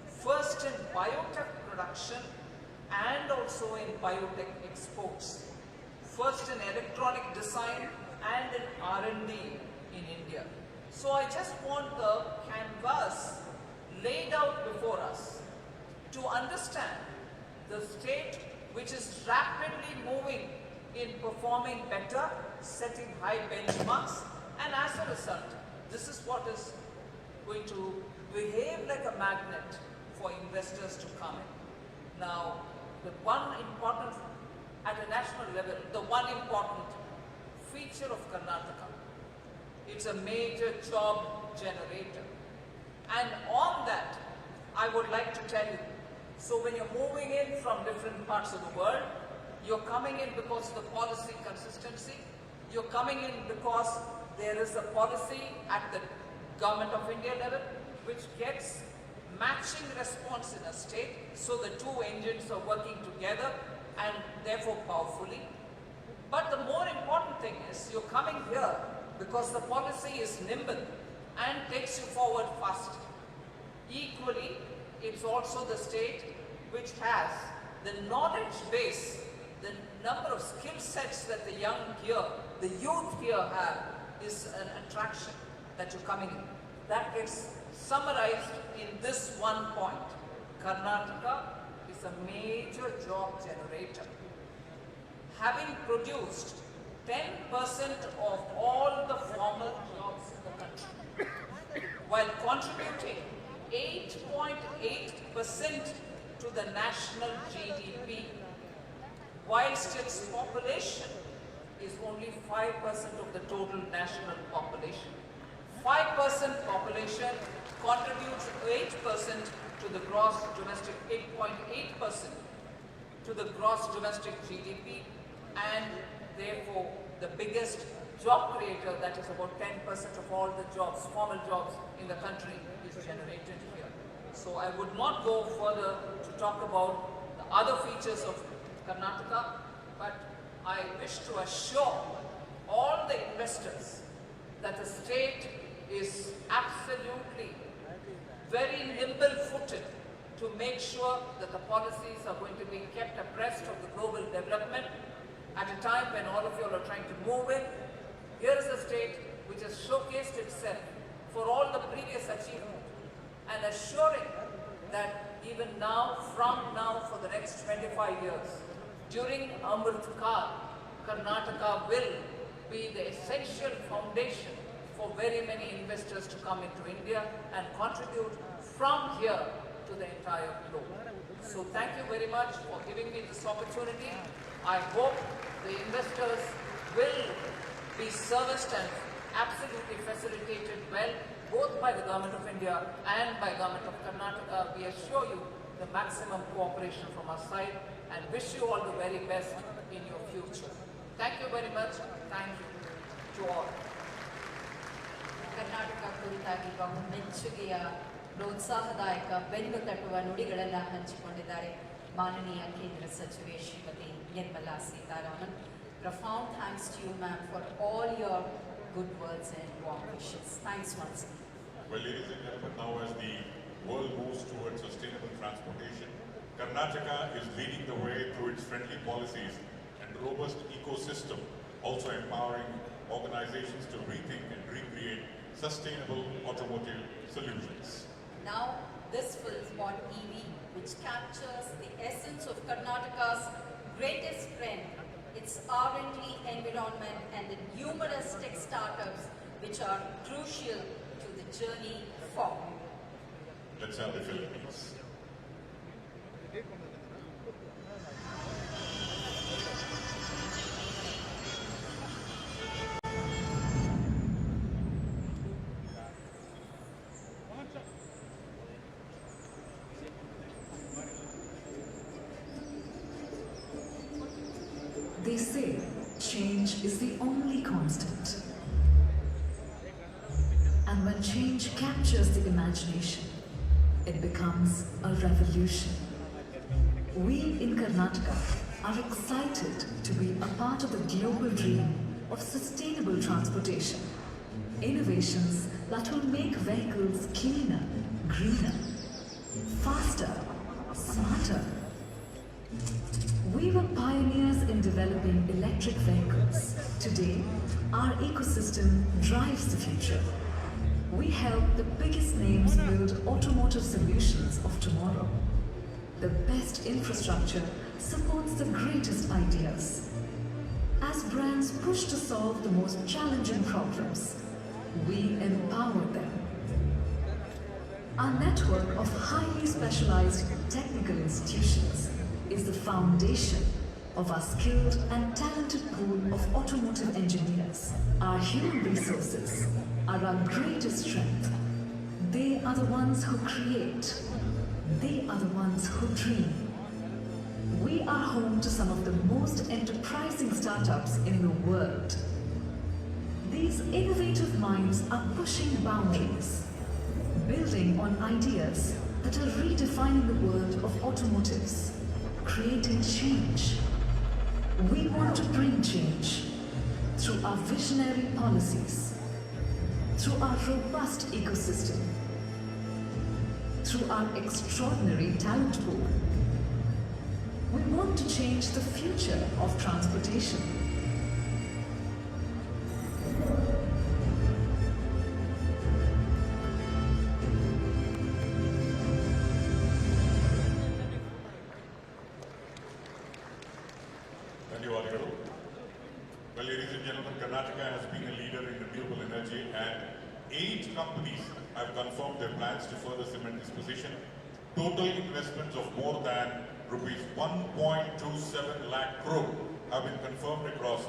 First in biotech production and also in biotech exports. First in electronic design and in R&D in India. So I just want the canvas laid out before us to understand the state which is rapidly moving in performing better, setting high benchmarks, and as a result, this is what is going to behave like a magnet for investors to come in. Now, the one important, at a national level, the one important feature of Karnataka, it's a major job generator. And on that, I would like to tell you, so when you're moving in from different parts of the world, you're coming in because of the policy consistency, you're coming in because there is a policy at the Government of India level which gets matching response in a state, so the two engines are working together and therefore powerfully. But the more important thing is you're coming here because the policy is nimble and takes you forward fast. Equally, it's also the state which has the knowledge base, the number of skill sets that the young here, the youth here have, is an attraction that you're coming in. That gets summarized in this one point. Karnataka is a major job generator. Having produced 10% of all the formal jobs in the country, while contributing 8.8% to the national GDP, whilst its population is only 5% of the total national population. 5% population contributes 8% to the gross domestic, 8.8% to the gross domestic GDP, and therefore the biggest job creator, that is about 10% of all the jobs, formal jobs in the country, is generated here. So I would not go further to talk about the other features of Karnataka, but I wish to assure all the investors that the state is absolutely very nimble-footed to make sure that the policies are going to be kept abreast of the global development at a time when all of you are trying to move in. Here is a state which has showcased itself for all the previous achievement and assuring that even now, from now for the next 25 years, during Amrit Kaal, Karnataka will be the essential foundation for very many investors to come into India and contribute from here to the entire globe. So thank you very much for giving me this opportunity. I hope the investors will be serviced and absolutely facilitated well, both by the Government of India and by Government of Karnataka. We assure you the maximum cooperation from our side and wish you all the very best in your future. Thank you very much. Thank you to all. Karnataka ಕುರಿತಾಗಿ ಬಹುಮೆಚ್ಚುಗೆಯ ಪ್ರೋತ್ಸಾಹದಾಯಕ ಬೆನ್ನು ತಟ್ಟುವ ನುಡಿಗಳನ್ನು ಹಂಚಿಕೊಂಡಿದ್ದಾರೆ ಮಾನನೀಯ ಕೇಂದ್ರ ಸಚಿವೆ Shrimati Nirmala Sitharaman. Profound thanks to you, ma'am, for all your good words and warm wishes. Thanks once again. Well, ladies and gentlemen, now as the world moves towards sustainable transportation, Karnataka is leading the way through its friendly policies and robust ecosystem, also empowering organizations to rethink and recreate sustainable automotive solutions. Now, this film on EV, which captures the essence of Karnataka's greatest strength, its R&D environment and the numerous tech startups which are crucial to the journey forward. Let's have the film, please. They say change is the only constant. And when change captures the imagination, it becomes a revolution. We in Karnataka are excited to be a part of the global dream of sustainable transportation. Innovations that will make vehicles cleaner, greener, faster, smarter. We were pioneers in developing electric vehicles. Today, our ecosystem drives the future. We help the biggest names build automotive solutions of tomorrow. The best infrastructure supports the greatest ideas. As brands push to solve the most challenging problems, we empower them. Our network of highly specialized technical institutions is the foundation of our skilled and talented pool of automotive engineers. Our human resources are our greatest strength. They are the ones who create. They are the ones who dream. We are home to some of the most enterprising startups in the world. These innovative minds are pushing boundaries, building on ideas that are redefining the world of automotives, creating change. We want to bring change through our visionary policies, through our robust ecosystem, through our extraordinary talent pool. We want to change the future of transportation. Well, ladies and gentlemen, Karnataka has been a leader in renewable energy and 8 companies have confirmed their plans to further cement this position. Total investments of more than rupees 1.27 lakh crore have been confirmed across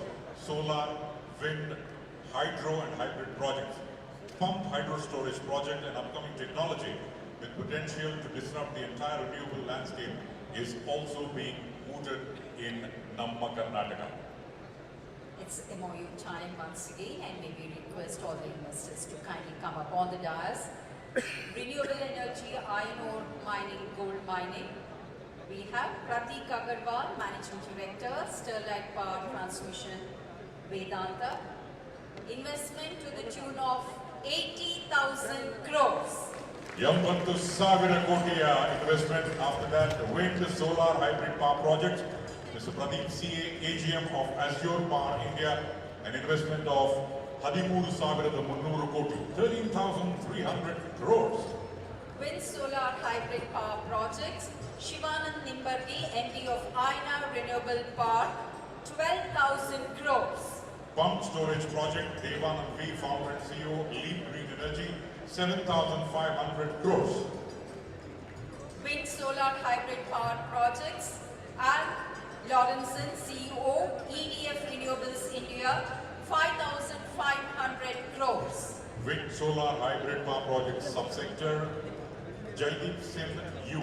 solar, wind, hydro and hybrid projects. Pumped hydro storage project and upcoming technology with potential to disrupt the entire renewable landscape is also being mooted in Namma Karnataka. It's MOU time once again, and may we request all the investors to kindly come up on the dais. Renewable energy, iron ore mining, gold mining. We have Pratik Agarwal, Managing Director, Sterlite Power Transmission, Vedanta. Investment to the tune of 80,000 crores. 80,000 ಕೋಟಿಯ investment. After that, the wind, solar, hybrid power project. Mr. Pradeep CA, AGM of Azure Power India, an investment of 13,300 ಕೋಟಿ, 13,300 crores. Wind, solar, hybrid power projects. Shivanand Nimbargi, MD of INA Renewable Power, 12,000 crores. Pump storage project, Devanand V, founder and CEO, Leap Green Energy, 7,500 crores. Wind solar hybrid power projects, and Lawrenson, CEO, EDF Renewables India, 5,500 crores. Wind solar hybrid power project subsector, Jaideep Singh U,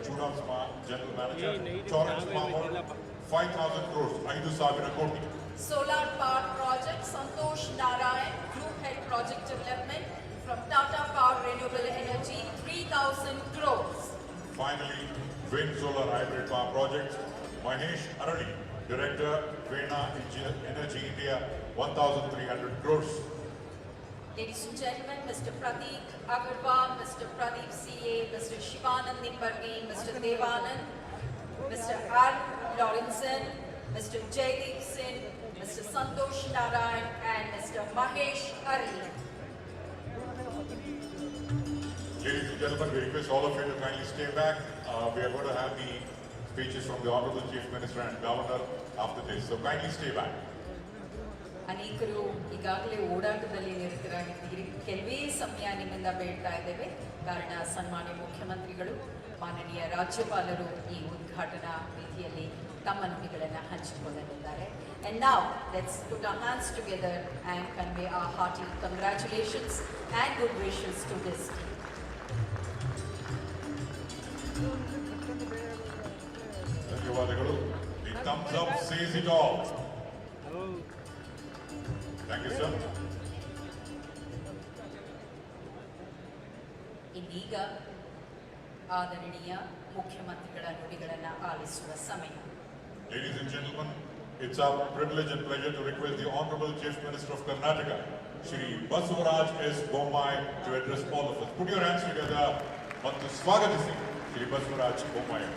Chudam's General Manager, Torrance Power, 5,000 crores, 5,000 koti. Solar power project, Santosh Narayan, Group Head Project Development from Tata Power Renewable Energy, 3,000 crores. Finally, wind solar hybrid power projects, Mahesh Arali, Director, Vena Energy India, 1,300 crores. Ladies and gentlemen, Mr. Pradeep Agarwal, Mr. Pradeep CA, Mr. Shivanand Nimbargi, Mr. Devanand, Mr. R. Lawrenson, Mr. Jaideep Singh, Mr. Santosh Narayan, and Mr. Mahesh Arali. Ladies and gentlemen, we request all of you to kindly stay back. We are going to have the speeches from the Honorable Chief Minister and Governor after this. So kindly stay back. ಅನೇಕರು ಈಗಾಗಲೇ ಓಡಾಟದಲ್ಲಿ ನಿರತರಾಗಿದ್ದೀರಿ. ಕೆಲವೇ ಸಮಯ ನಿಮ್ಮಿಂದ ಬೇಡ್ತಾ ಇದ್ದೇವೆ. ಕಾರಣ ಸನ್ಮಾನ್ಯ ಮುಖ್ಯಮಂತ್ರಿಗಳು, ಮಾನನೀಯ ರಾಜ್ಯಪಾಲರು ಈ ಉದ್ಘಾಟನಾ ವೇದಿಯಲ್ಲಿ ತಮ್ಮ ನುಡಿಗಳನ್ನು ಹಂಚಿಕೊಳ್ಳಲಿದ್ದಾರೆ. And now let's put our hands together and convey our hearty congratulations and good wishes to this team. ಧನ್ಯವಾದಗಳು. The thumbs up says it all. Thank you, sir. ಇನ್ನೀಗ ಆದರಣೀಯ ಮುಖ್ಯಮಂತ್ರಿಗಳ ನುಡಿಗಳನ್ನು ಆಲಿಸುವ ಸಮಯ. Ladies and gentlemen, it's our privilege and pleasure to request the Honorable Chief Minister of Karnataka, Shri Basavaraj S. Bommai, to address all of us. Put your hands together ಮತ್ತು ಸ್ವಾಗತಿಸಿ ಶ್ರೀ ಬಸವರಾಜ್ ಬೊಮ್ಮಾಯಿ.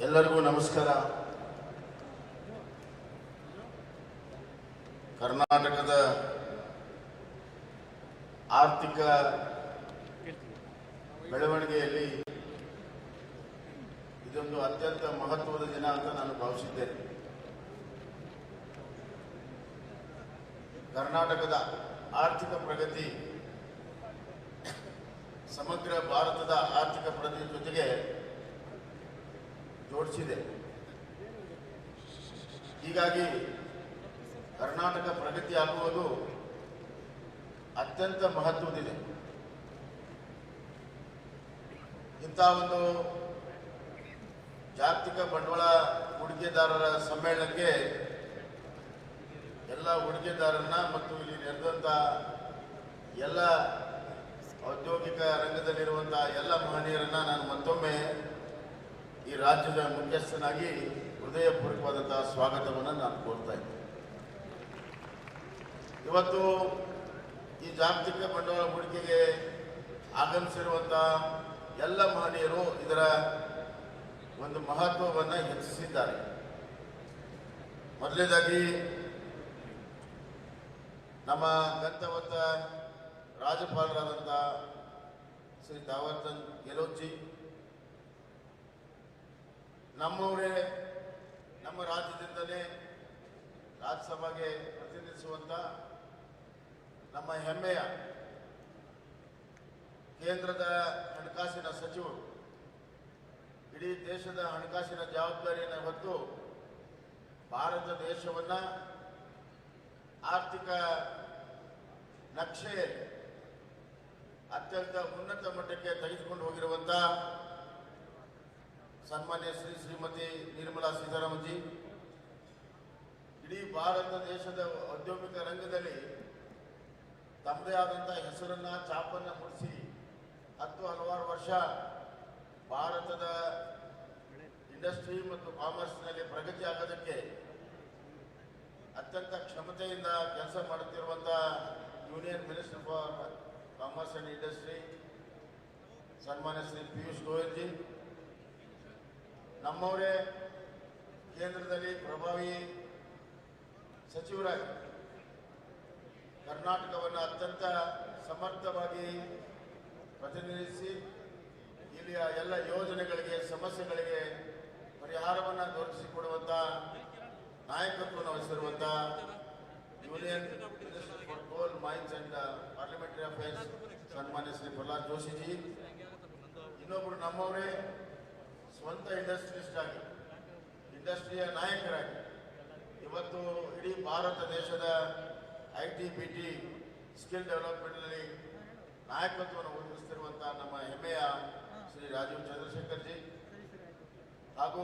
ಎಲ್ಲರಿಗೂ ನಮಸ್ಕಾರ. ಕರ್ನಾಟಕದ ಆರ್ಥಿಕ ಬೆಳವಣಿಗೆಯಲ್ಲಿ ಇದೊಂದು ಅತ್ಯಂತ ಮಹತ್ವದ ದಿನ ಅಂತ ನಾನು ಭಾವಿಸಿದ್ದೇನೆ. ಕರ್ನಾಟಕದ ಆರ್ಥಿಕ ಪ್ರಗತಿ ಸಮಗ್ರ ಭಾರತದ ಆರ್ಥಿಕ ಪ್ರಗತಿ ಜೊತೆಗೆ ಜೋಡಿಸಿದೆ. ಹೀಗಾಗಿ ಕರ್ನಾಟಕ ಪ್ರಗತಿ ಆಗುವುದು ಅತ್ಯಂತ ಮಹತ್ವದಿದೆ. ಇಂಥ ಒಂದು ಜಾಗತಿಕ ಬಂಡವಾಳ ಹೂಡಿಕೆದಾರರ ಸಮ್ಮೇಳನಕ್ಕೆ ಎಲ್ಲ ಹೂಡಿಕೆದಾರರನ್ನ ಮತ್ತು ಇಲ್ಲಿ ನೆರೆದಂಥ ಎಲ್ಲ ಔದ್ಯೋಗಿಕ ರಂಗದಲ್ಲಿರುವಂಥ ಎಲ್ಲ ಮಹನೀಯರನ್ನ ನಾನು ಮತ್ತೊಮ್ಮೆ ಈ ರಾಜ್ಯದ ಮುಖ್ಯಸ್ಥನಾಗಿ ಹೃದಯಪೂರ್ವಕವಾದಂತಹ ಸ್ವಾಗತವನ್ನು ನಾನು ಕೋರ್ತಾ ಇದ್ದೇನೆ. ಇವತ್ತು ಈ ಜಾಗತಿಕ ಬಂಡವಾಳ ಹೂಡಿಕೆಗೆ ಆಗಮಿಸಿರುವಂಥ ಎಲ್ಲ ಮಹನೀಯರು ಇದರ ಒಂದು ಮಹತ್ವವನ್ನು ಹೆಚ್ಚಿಸಿದ್ದಾರೆ. ಮೊದಲನೇದಾಗಿ ನಮ್ಮ ಗಂತವತ್ತ ರಾಜ್ಯಪಾಲರಾದಂಥ ಶ್ರೀ ತಾವರ್ಚಂದ್ ಗೆಹ್ಲೋಟ್ಜಿ, ನಮ್ಮವರೇ ನಮ್ಮ ರಾಜ್ಯದಿಂದಲೇ ರಾಜ್ಯಸಭೆಗೆ ಪ್ರತಿನಿಧಿಸುವಂಥ ನಮ್ಮ ಹೆಮ್ಮೆಯ ಕೇಂದ್ರದ ಹಣಕಾಸಿನ ಸಚಿವರು, ಇಡೀ ದೇಶದ ಹಣಕಾಸಿನ ಜವಾಬ್ದಾರಿಯನ್ನು ಹೊತ್ತು ಭಾರತ ದೇಶವನ್ನು ಆರ್ಥಿಕ ನಕ್ಷೆಯಲ್ಲಿ ಅತ್ಯಂತ ಉನ್ನತ ಮಟ್ಟಕ್ಕೆ ತೆಗೆದುಕೊಂಡು ಹೋಗಿರುವಂಥ ಸನ್ಮಾನ್ಯ ಶ್ರೀಮತಿ ನಿರ್ಮಲಾ ಸೀತಾರಾಮನ್ ಜಿ, ಇಡೀ ಭಾರತ ದೇಶದ ಔದ್ಯೋಗಿಕ ರಂಗದಲ್ಲಿ ತಮ್ಮದೇ ಆದಂಥ ಹೆಸರನ್ನು ಛಾಪನ್ನು ಮೂಡಿಸಿ ಹಲವಾರು ವರ್ಷ ಭಾರತದ ಇಂಡಸ್ಟ್ರಿ ಮತ್ತು ಕಾಮರ್ಸ್ನಲ್ಲಿ ಪ್ರಗತಿ ಆಗೋದಕ್ಕೆ ಅತ್ಯಂತ ಕ್ಷಮತೆಯಿಂದ ಕೆಲಸ ಮಾಡುತ್ತಿರುವಂಥ union minister for commerce and industry ಸನ್ಮಾನ್ಯ ಶ್ರೀ ಪಿಯೂಷ್ ಗೋಯಲ್ ಜಿ, ನಮ್ಮವರೇ ಕೇಂದ್ರದಲ್ಲಿ ಪ್ರಭಾವಿ ಸಚಿವರಾಗಿ ಕರ್ನಾಟಕವನ್ನು ಅತ್ಯಂತ ಸಮರ್ಥವಾಗಿ ಪ್ರತಿನಿಧಿಸಿ ಇಲ್ಲಿಯ ಎಲ್ಲ ಯೋಜನೆಗಳಿಗೆ ಸಮಸ್ಯೆಗಳಿಗೆ ಪರಿಹಾರವನ್ನು ದೊರಕಿಸಿಕೊಡುವಂಥ ನಾಯಕತ್ವವನ್ನು ವಹಿಸಿರುವಂಥ ಯೂನಿಯನ್ ಮಿನಿಸ್ಟರ್ ಫಾರ್ ಕೋಲ್ ಮೈನ್ಸ್ ಅಂಡ್ ಪಾರ್ಲಿಮೆಂಟರಿ ಅಫೇರ್ಸ್ ಸನ್ಮಾನ್ಯ ಶ್ರೀ ಪ್ರಹ್ಲಾದ್ ಜೋಶಿಜಿ, ಇನ್ನೊಬ್ಬರು ನಮ್ಮವರೇ ಸ್ವಂತ ಇಂಡಸ್ಟ್ರಿಯಲಿಸ್ಟ್ ಆಗಿ ಇಂಡಸ್ಟ್ರಿಯ ನಾಯಕರಾಗಿ ಇವತ್ತು ಇಡೀ ಭಾರತ ದೇಶದ IT-BT ಸ್ಕಿಲ್ ಡೆವಲಪ್ಮೆಂಟ್ನಲ್ಲಿ ನಾಯಕತ್ವವನ್ನು ವಹಿಸುತ್ತಿರುವಂಥ ನಮ್ಮ ಹೆಮ್ಮೆಯ ಶ್ರೀ ರಾಜೀವ್ ಚಂದ್ರಶೇಖರ್ ಜಿ ಹಾಗೂ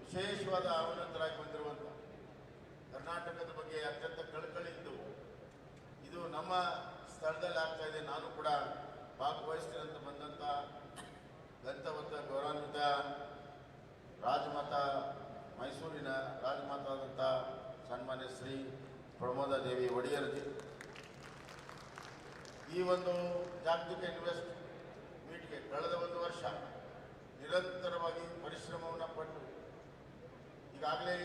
ವಿಶೇಷವಾದ ಆಹ್ವಾನಿತರಾಗಿ ಬಂದಿರುವಂಥ ಕರ್ನಾಟಕದ ಬಗ್ಗೆ ಅತ್ಯಂತ ಕಳಕಳಿದ್ದು ಇದು ನಮ್ಮ ಸ್ಥಳದಲ್ಲಿ ಆಗ್ತಾ ಇದೆ, ನಾನು ಕೂಡ ಭಾಗವಹಿಸ್ತೀನಂತ ಬಂದಂಥ ಗಂತವಂತ ಗೌರವಾನ್ವಿತ ರಾಜಮಾತಾ ಮೈಸೂರಿನ ರಾಜಮಾತಾದಂಥ ಸನ್ಮಾನ್ಯ ಶ್ರೀ ಪ್ರಮೋದ ದೇವಿ ಒಡೆಯರ್ಜಿ, ಈ ಒಂದು ಜಾಗತಿಕ ಇನ್ವೆಸ್ಟ್ ಮೀಟ್ಗೆ ಕಳೆದ ಒಂದು ವರ್ಷ ನಿರಂತರವಾಗಿ ಪರಿಶ್ರಮವನ್ನು ಪಟ್ಟು ಈಗಾಗಲೇ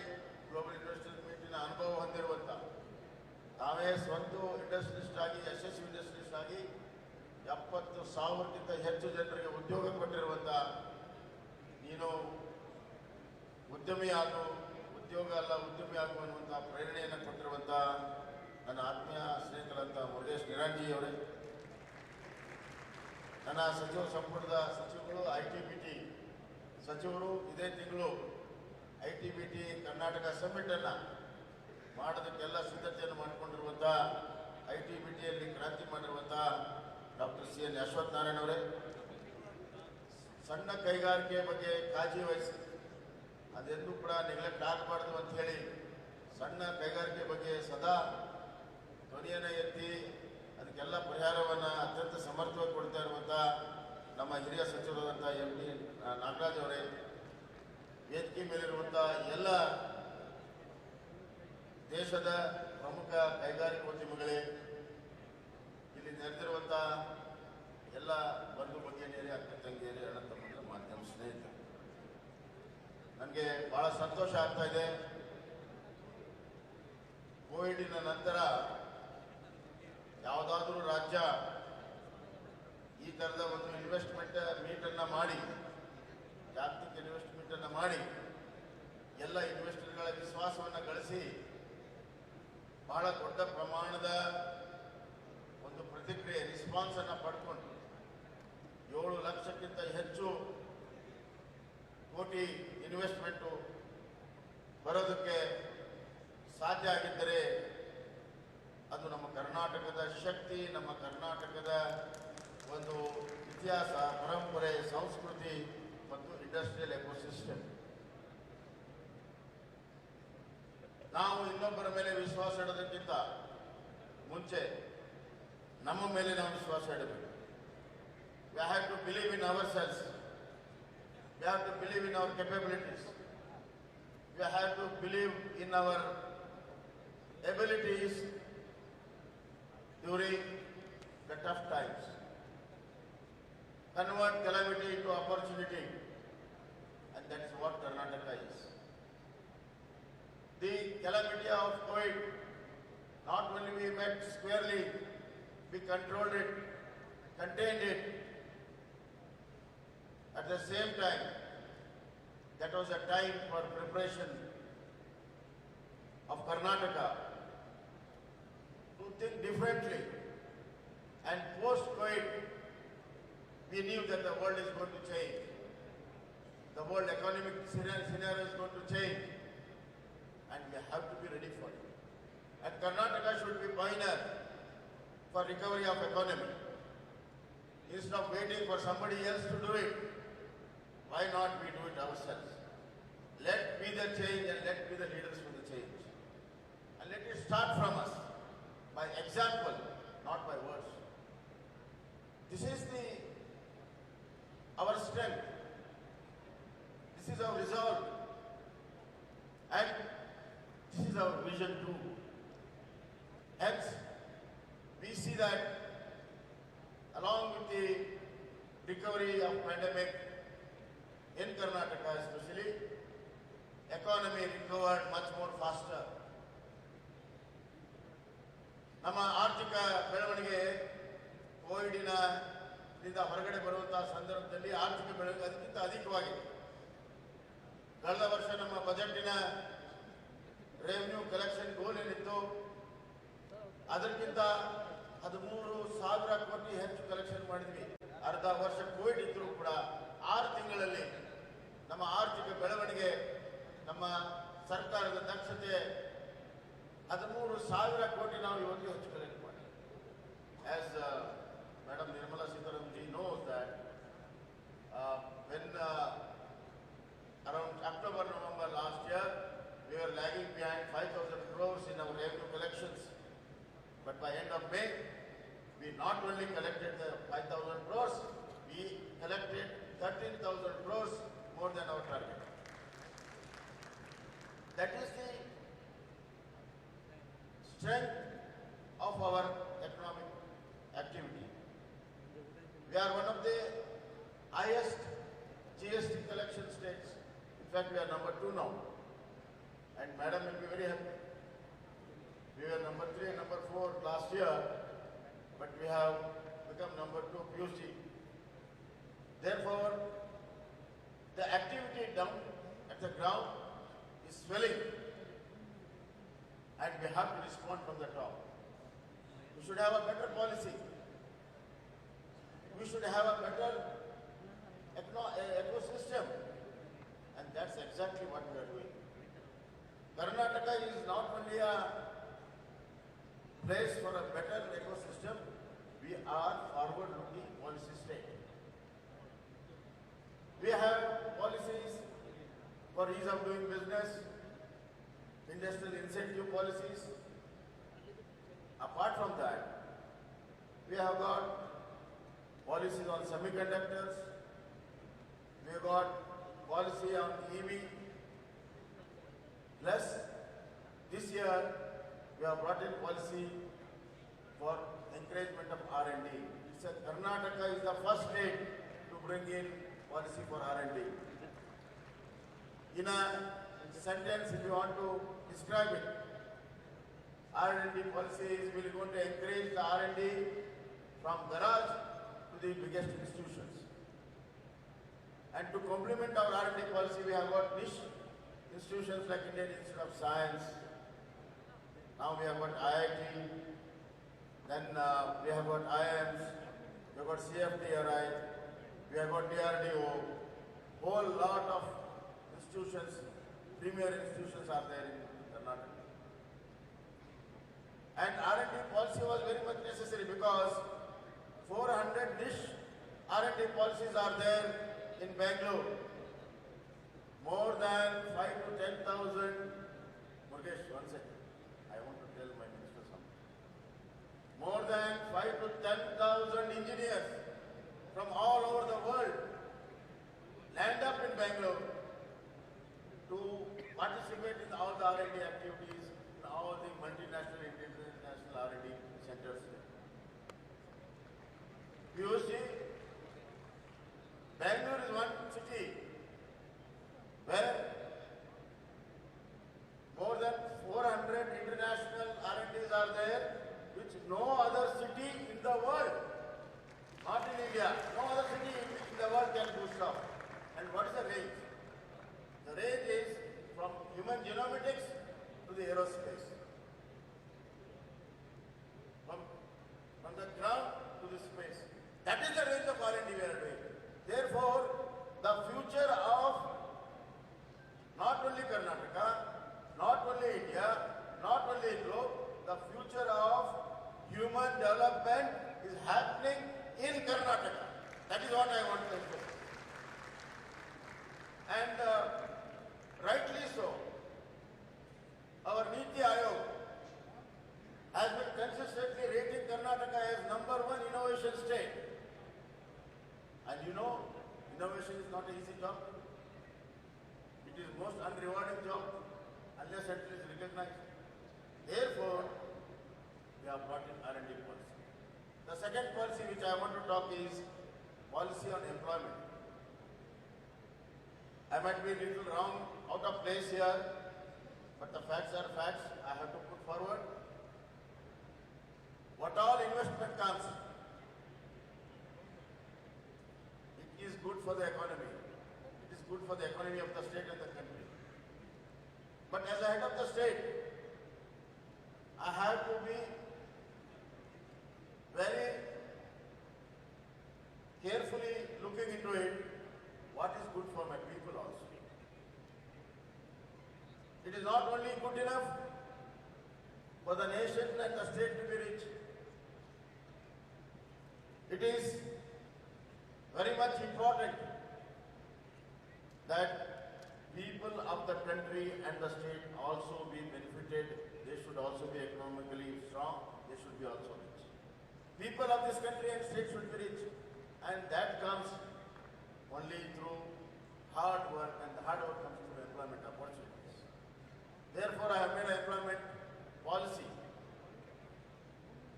ಗ್ಲೋಬಲ್ ಇಂಡಸ್ಟ್ರಿಯಲ್ ಮೀಟಿನ ಅನುಭವ ಹೊಂದಿರುವಂಥ ತಾವೇ ಸ್ವಂತ ಇಂಡಸ್ಟ್ರಿಯಲಿಸ್ಟ್ ಆಗಿ ಯಶಸ್ವಿ ಇಂಡಸ್ಟ್ರಿಯಲಿಸ್ಟ್ ಆಗಿ 70,000ಕ್ಕಿಂತ ಹೆಚ್ಚು ಜನರಿಗೆ ಉದ್ಯೋಗ ಕೊಟ್ಟಿರುವಂಥ, ನೀನು ಉದ್ಯಮಿ ಆಗು ಅನ್ನುವಂಥ ಪ್ರೇರಣೆಯನ್ನು ಕೊಟ್ಟಿರುವಂಥ ನನ್ನ ಆತ್ಮೀಯ ಸ್ನೇಹಿತರಂಥ ಮುರುಗೇಶ್ ನಿರಾಂಜಿ ಅವರೇ, ನನ್ನ ಸಚಿವ ಸಂಪುಟದ ಸಚಿವಗಳು IT-BT ಸಚಿವರು ಇದೇ ತಿಂಗಳು IT-BT ಕರ್ನಾಟಕ ಸಮ್ಮಿಟನ್ನು ಮಾಡೋದಕ್ಕೆಲ್ಲ ಸಿದ್ಧತೆಯನ್ನು ಮಾಡಿಕೊಂಡಿರುವಂಥ IT-BTಯಲ್ಲಿ ಕ್ರಾಂತಿ ಮಾಡಿರುವಂಥ ಡಾಕ್ಟರ್ CN ಅಶ್ವಥ್ ನಾರಾಯಣ ಅವರೇ, ಸಣ್ಣ ಕೈಗಾರಿಕೆ ಬಗ್ಗೆ ಕಾಳಜಿ ವಹಿಸಿ ಅದೆಂದೂ ಕೂಡ ನೆಗ್ಲೆಕ್ಟ್ ಆಗಬಾರ್ದು ಅಂತ ಹೇಳಿ ಸಣ್ಣ ಕೈಗಾರಿಕೆ ಬಗ್ಗೆ ಸದಾ ಧ್ವನಿಯನ್ನು ಎತ್ತಿ ಅದಕ್ಕೆಲ್ಲ ಪರಿಹಾರವನ್ನು ಅತ್ಯಂತ ಸಮರ್ಥವಾಗಿ ಕೊಡ್ತಾ ಇರುವಂಥ ನಮ್ಮ ಹಿರಿಯ ಸಚಿವರಾದಂಥ MD ನಾಗರಾಜ್ ಅವರೇ, ವೇದಿಕೆ ಮೇಲಿರುವಂಥ ಎಲ್ಲ ದೇಶದ ಪ್ರಮುಖ ಕೈಗಾರಿಕೋದ್ಯಮಿಗಳೇ, ಇಲ್ಲಿ ನೆರೆದಿರುವಂಥ ಎಲ್ಲ ಬಂಧು ಭಗಿನಿಯರೇ, ಅಕ್ಕ ತಂಗಿಯರೇ, ಅಣ್ಣ ತಮ್ಮಂದಿರ ಮಾಧ್ಯಮ ಸ್ನೇಹಿತರು, ನನಗೆ ಬಹಳ ಸಂತೋಷ ಆಗ್ತಾ ಇದೆ. ಕೋವಿಡಿನ ನಂತರ ಯಾವುದಾದ್ರೂ ರಾಜ್ಯ ಈ ಥರದ ಒಂದು ಇನ್ವೆಸ್ಟ್ಮೆಂಟ್ ಮೀಟನ್ನು ಮಾಡಿ, ಜಾಗತಿಕ ಇನ್ವೆಸ್ಟ್ಮೆಂಟನ್ನು ಮಾಡಿ ಎಲ್ಲ ಇನ್ವೆಸ್ಟರ್ಗಳ ವಿಶ್ವಾಸವನ್ನು ಗಳಿಸಿ ಬಹಳ ದೊಡ್ಡ ಪ್ರಮಾಣದ ಒಂದು ಪ್ರತಿಕ್ರಿಯೆ ರೆಸ್ಪಾನ್ಸನ್ನು ಪಡ್ಕೊಂಡು 7 ಲಕ್ಷಕ್ಕಿಂತ ಹೆಚ್ಚು ಕೋಟಿ ಇನ್ವೆಸ್ಟ್ಮೆಂಟು ಬರೋದಕ್ಕೆ ಸಾಧ್ಯ ಆಗಿದ್ದರೆ ಅದು ನಮ್ಮ ಕರ್ನಾಟಕದ ಶಕ್ತಿ, ನಮ್ಮ ಕರ್ನಾಟಕದ ಒಂದು ಇತಿಹಾಸ, ಪರಂಪರೆ, ಸಂಸ್ಕೃತಿ ಮತ್ತು ಇಂಡಸ್ಟ್ರಿಯಲ್ ಎಕೋಸಿಸ್ಟಮ್. ನಾವು ಇನ್ನೊಬ್ಬರ ಮೇಲೆ ವಿಶ್ವಾಸ ಇಡೋದಕ್ಕಿಂತ ಮುಂಚೆ ನಮ್ಮ ಮೇಲೆ ನಾವು ವಿಶ್ವಾಸ ಇಡಬೇಕು. We have to believe in ourselves. We have to believe in our capabilities. We have to believe in our abilities during the tough times. Convert calamity into opportunity, and that is what Karnataka is. The calamity of COVID, not only we met squarely, we controlled it, contained it. At the same time, that was a time for preparation of Karnataka to think differently. And post-COVID, we knew that the world is going to change. The world economic scenario is going to change. And we have to be ready for it. And Karnataka should be pioneer for recovery of economy. Instead of waiting for somebody else to do it, why not we do it ourselves? Let be the change and let be the leaders for the change. And let it start from us, by example, not by words. This is our strength. This is our resolve. And this is our vision too. Hence, we see that along with the recovery of pandemic in Karnataka especially, economy recovered much more faster. ನಮ್ಮ ಆರ್ಥಿಕ ಬೆಳವಣಿಗೆ ಕೋವಿಡಿನ ನಿಂದ ಹೊರಗಡೆ ಬರುವಂತಹ ಸಂದರ್ಭದಲ್ಲಿ ಆರ್ಥಿಕ ಬೆಳವಣಿಗೆ ಅದಕ್ಕಿಂತ ಅಧಿಕವಾಗಿದೆ. ಕಳೆದ ವರ್ಷ ನಮ್ಮ ಬಜೆಟಿನ ರೆವಿನ್ಯೂ ಕಲೆಕ್ಷನ್ ಗೋಲ್ ಏನಿತ್ತು ಅದಕ್ಕಿಂತ 13,000 ಕೋಟಿ ಹೆಚ್ಚು ಕಲೆಕ್ಷನ್ ಮಾಡಿದ್ವಿ. ಅರ್ಧ ವರ್ಷ ಕೋವಿಡ್ ಇದ್ರೂ ಕೂಡ 6 ತಿಂಗಳಲ್ಲಿ ನಮ್ಮ ಆರ್ಥಿಕ ಬೆಳವಣಿಗೆ, ನಮ್ಮ ಸರ್ಕಾರದ ದಕ್ಷತೆ 13,000 ಕೋಟಿ ನಾವು ಇವತ್ತು ಹೆಚ್ಚು ಕಲೆಕ್ಟ್ ಮಾಡಿದ್ವಿ. As Madam Nirmala Sitharaman ji knows that when around October, November last year, we were lagging behind 5,000 crores in our revenue collections. But by end of May, we not only collected the 5,000 crores, we collected 13,000 crores more than our target. That is the strength of our economic activity. We are one of the highest GST collection states. In fact, we are number 2 now. And Madam will be very happy. We were number 3 and number 4 last year, but we have become number 2 PUC. Therefore, the activity down at the ground is swelling, and we have to respond from the top. We should have a better policy. We should have a better ecosystem, and that's exactly what we are doing. Karnataka is not only a place for a better ecosystem, we are forward-looking policy state. We have policies for ease of doing business, industrial incentive policies. Apart from that, we have got policies on semiconductors, we have got policy on EV. Plus, this year, we have brought in policy for encouragement of R&D. Karnataka is the first state to bring in policy for R&D. In a sentence, if you want to describe it, R&D policy is we are going to encourage the R&D from garage to the biggest institutions. And to complement our R&D policy, we have got niche institutions like Indian Institute of Science. Now we have got IIT, then we have got IIMs, we have got CFTRI, we have got DRDO. Whole lot of institutions, premier institutions are there in Karnataka. And R&D policy was very much necessary because 400 niche R&D policies are there in Bangalore. More than 5 to 10,000. Murgesh, 1 second. I want to tell my minister something. More than 5 to 10,000 engineers from all over the world land up in Bangalore to participate in all the R&D activities in all the multinational and international R&D centers. You see, Bangalore is one city where more than 400 international R&Ds are there, which no other city in the world, not in India, no other city in the world can boost up. And what is the range? The range is from human genomics to the aerospace. From the ground to the space. That is the range of R&D we are doing. Therefore, the future of not only Karnataka, not only India, not only globe, the future of human development is happening in Karnataka. That is what I want to say. And rightly so, our Niti Ayog has been consistently rating Karnataka as #1 innovation state. And you know, innovation is not an easy job. It is most unrewarding job unless it is recognized. Therefore, we have brought in R&D policy. The second policy which I want to talk is policy on employment. I might be a little wrong, out of place here, but the facts are facts. I have to put forward. What all investment comes, for the economy. It is good for the economy of the state and the country. But as a head of the state, I have to be very carefully looking into it, what is good for my people also. It is not only good enough for the nation and the state to be rich. It is very much important that people of the country and the state also be benefited. They should also be economically strong. They should be also rich. People of this country and state should be rich. And that comes only through hard work, and the hard work comes through employment opportunities. Therefore, I have made an employment policy.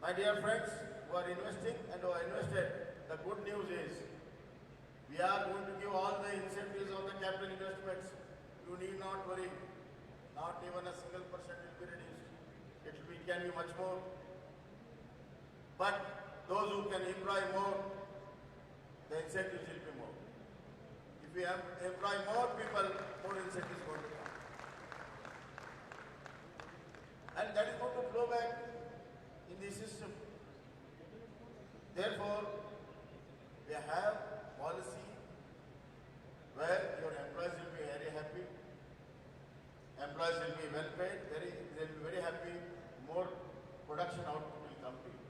My dear friends who are investing and who are invested, the good news is we are going to give all the incentives on the capital investments. You need not worry. Not even a single percent will be reduced. It can be much more. But those who can employ more, the incentives will be more. If we employ more people, more incentives going to come. And that is going to flow back in the system. Therefore, we have policy where your employees will be very happy, employees will be well paid, they will be very happy, more production output will come to you.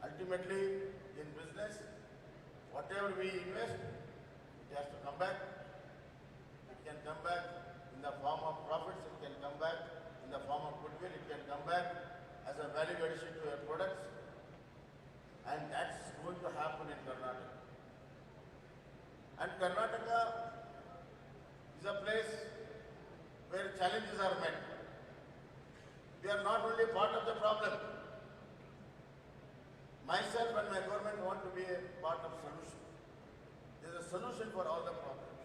Ultimately, in business, whatever we invest, it has to come back. It can come back in the form of profits, it can come back in the form of goodwill, it can come back as a value addition to your products. And that's going to happen in Karnataka. And Karnataka is a place where challenges are met. We are not only part of the problem. Myself and my government want to be a part of solution. There is a solution for all the problems.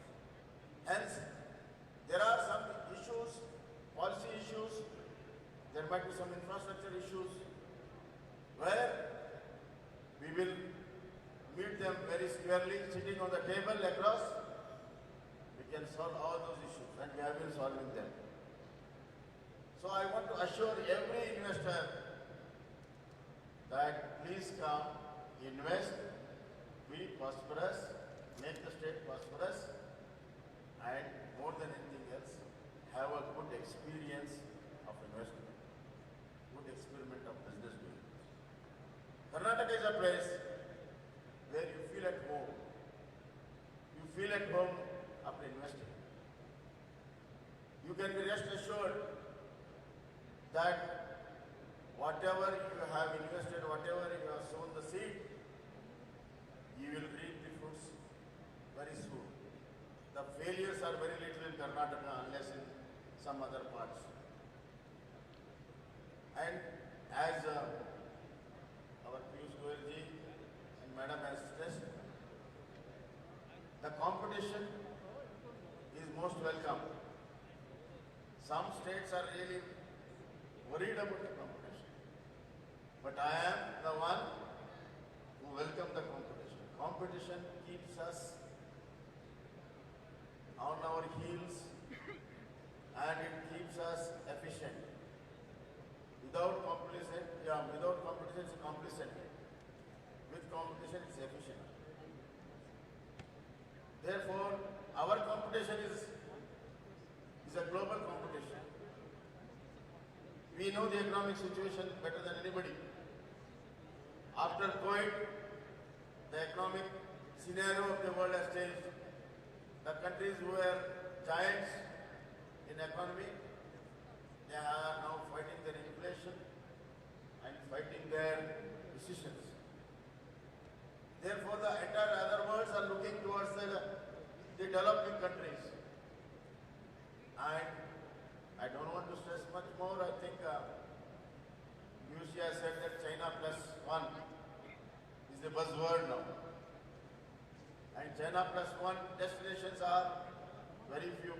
Hence, there are some issues, policy issues, there might be some infrastructure issues where we will meet them very squarely, sitting on the table across. We can solve all those issues, and we have been solving them. So I want to assure every investor that please come, invest, be prosperous, make the state prosperous, and more than anything else, have a good experience of investment, good experiment of business doing. Karnataka is a place where you feel at home. You feel at home after investing. You can be rest assured that whatever you have invested, whatever you have sown the seed, you will reap the fruits very soon. The failures are very little in Karnataka unless in some other parts. And as our Piyush Goyal ji and Madam has stressed, the competition is most welcome. Some states are really worried about the competition. But I am the one who welcomes the competition. Competition keeps us on our heels and it keeps us efficient. Without competition, it's complacent. With competition, it's efficient. Therefore, our competition is a global competition. We know the economic situation better than anybody. After COVID, the economic scenario of the world has changed. The countries who were giants in economy, they are now fighting their inflation and fighting their decisions. Therefore, the entire other worlds are looking towards the developing countries. And I don't want to stress much more. I think Lucia said that China +1 is the buzzword now. And China +1 destinations are very few.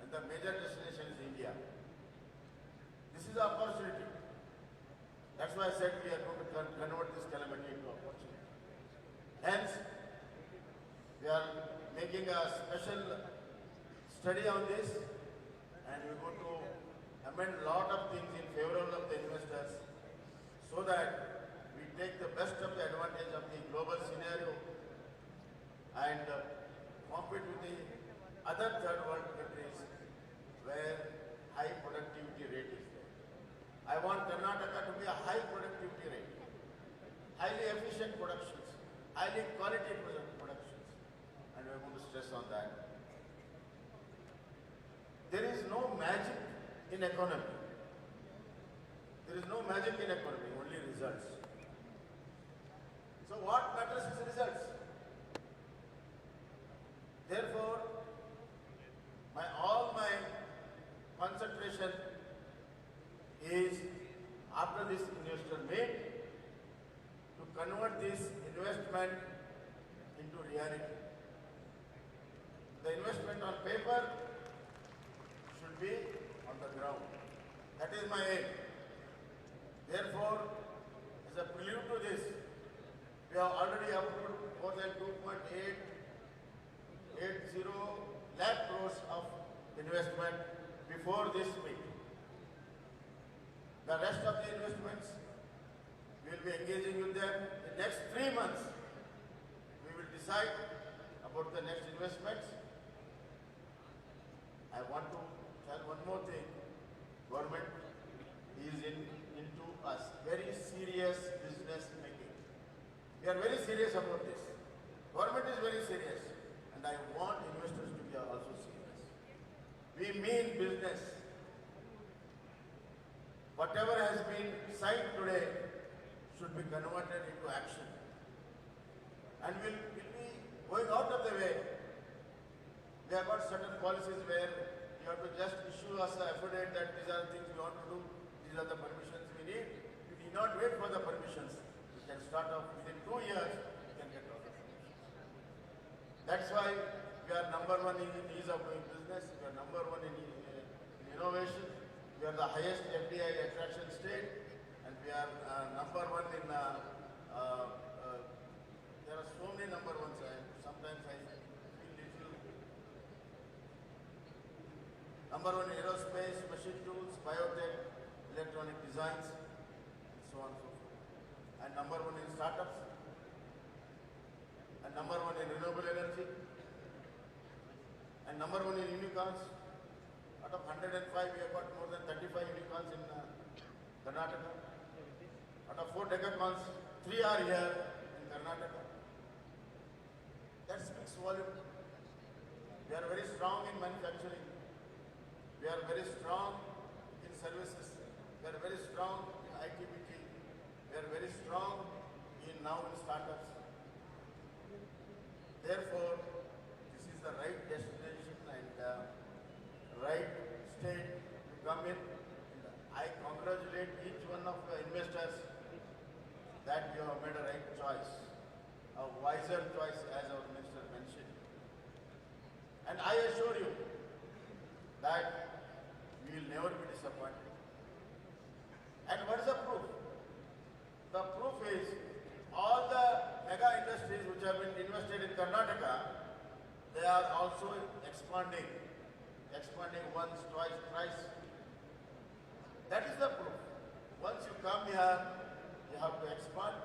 And the major destination is India. This is an opportunity. That's why I said we are going to convert this calamity into opportunity. Hence, we are a special study on this, and we're going to amend a lot of things in favor of the investors so that we take the best of the advantage of the global scenario and compete with the other third world countries where high productivity rate is there. I want Karnataka to be a high productivity rate, highly efficient productions, highly quality productions, and we are going to stress on that. There is no magic in economy. There is no magic in economy, only results. So what matters is results. Therefore, all my concentration is after this investor meet to convert this investment into reality. The investment on paper should be on the ground. That is my aim. Therefore, as a prelude to this, we have already approved more than 2.880 lakh crores of investment before this meeting. The rest of the investments, we will be engaging with them. In the next 3 months, we will decide about the next investments. I want to tell one more thing. Government is into a very serious business making. We are very serious about this. Government is very serious, and I want investors to be also serious. We mean business. Whatever has been signed today should be converted into action. And we'll be going out of the way. We have got certain policies where you have to just issue us an affidavit that these are the things we want to do, these are the permissions we need. You need not wait for the permissions. You can start off within 2 years, you can get all the permissions. That's why we are number one in ease of doing business, we are number one in innovation, we are the highest FDI attraction state, and we are number one in, there are so many number ones, sometimes I feel little. Number one in aerospace, machine tools, biotech, electronic designs, and so on and so forth. And number one in startups, and number one in renewable energy, and number one in unicorns. Out of 105, we have got more than 35 unicorns in Karnataka. Out of 4 decathlons, 3 are here in Karnataka. That speaks volume. We are very strong in manufacturing. We are very strong in services. We are very strong in ITBT. We are very strong now in startups. Therefore, this is the right destination and right state to come in. And I congratulate each one of the investors that you have made a right choice, a wiser choice as our minister mentioned. And I assure you that we will never be disappointed. And what is the proof? The proof is all the mega industries which have been invested in Karnataka, they are also expanding once, twice, thrice. That is the proof. Once you come here, you have to expand.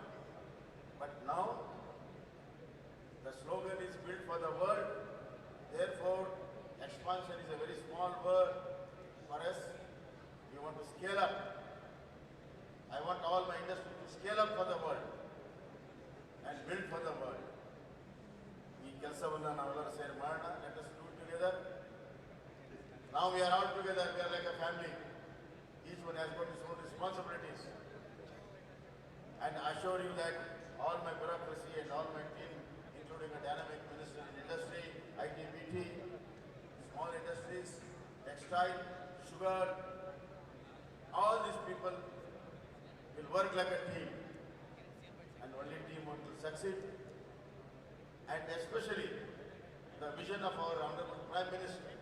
But now, the slogan is built for the world. Therefore, expansion is a very small word for us. We want to scale up. I want all my industry to scale up for the world and build for the world. ಈ ಕೆಲಸವನ್ನು ನಾವೆಲ್ಲರೂ ಸೇರಿ ಮಾಡೋಣ. Let us do it together. Now we are all together. We are like a family. Each one has got his own responsibilities. And I assure you that all my bureaucracy and all my team, including a dynamic minister in industry, ITBT, small industries, textile, sugar, all these people will work like a team. And only team will succeed. And especially the vision of our Honorable Prime Minister.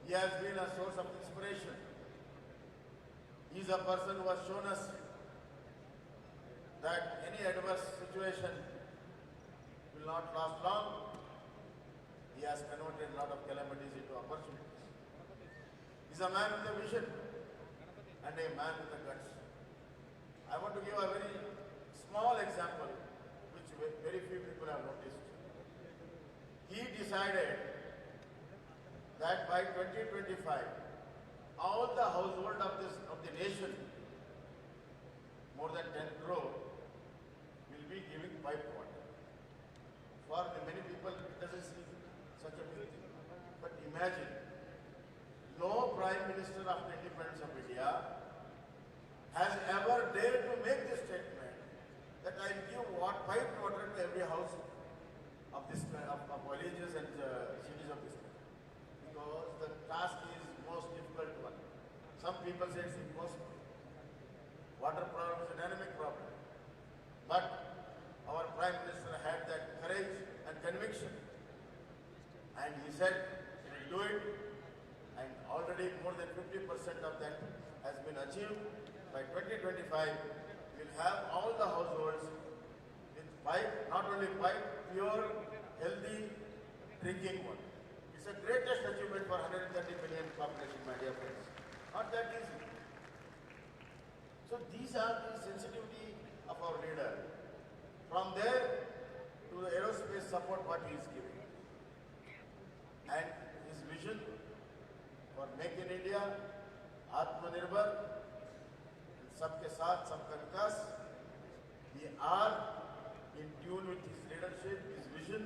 He has been a source of inspiration. He is a person who has shown us that any adverse situation will not last long. he has converted a lot of calamities into opportunities. He's a man with a vision and a man with a guts. I want to give a very small example which very few people have noticed. He decided that by 2025, all the household of the nation, more than 10 crore, will be giving piped water. For the many people, it doesn't seem such a big thing. But imagine, no Prime Minister after independence of India has ever dared to make this statement that I will give piped water to every house of this of villages and cities of this country. Because the task is most difficult one. Some people say it's impossible. Water problem is a dynamic problem. But our Prime Minister had that courage and conviction. And he said he will do it. And already more than 50% of that has been achieved. By 2025, we will have all the households with pipe, not only pipe, pure, healthy drinking water. It's the greatest achievement for 130 million population, my dear friends. Not that easy. So these are the sensitivity of our leader. From there to the aerospace support what he is giving. And his vision for Make in India, Atmanirbhar, सबके साथ सबका विकास. We are in tune with his leadership, his vision,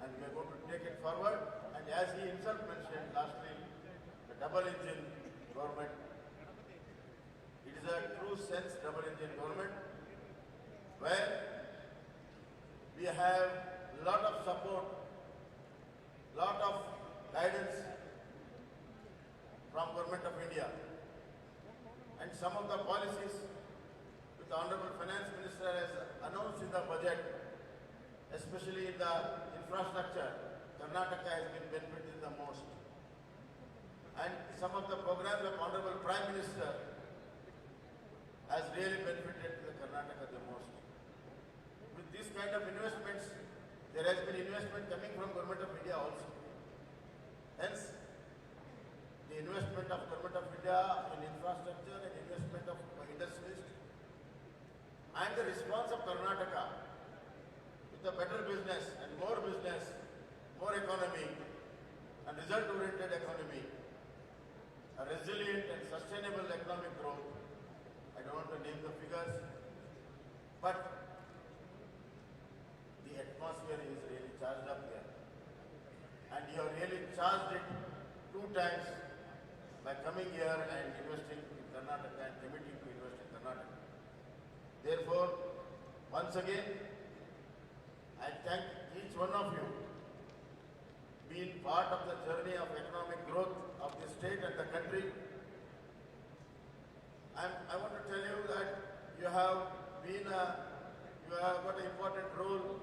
and we are going to take it forward. And as he himself mentioned lastly, the double engine government, it is a true sense double engine government where we have lot of support, lot of guidance from Government of India. And some of the policies which the Honorable Finance Minister has announced in the budget, especially in the infrastructure, Karnataka has been benefited the most. And some of the programs of Honorable Prime Minister has really benefited the Karnataka the most. With this kind of investments, there has been investment coming from Government of India also. Hence, the investment of Government of India in infrastructure and investment of industries and the response of Karnataka with a better business and more economy and result-oriented economy, a resilient and sustainable economic growth. I don't want to name the figures, but the atmosphere is really charged up here. And you have really charged it 2 times by coming here and investing in Karnataka and committing to invest in Karnataka. Therefore, once again, I thank each one of you being part of the journey of economic growth of the state and the country. I want to tell you that you have got an important role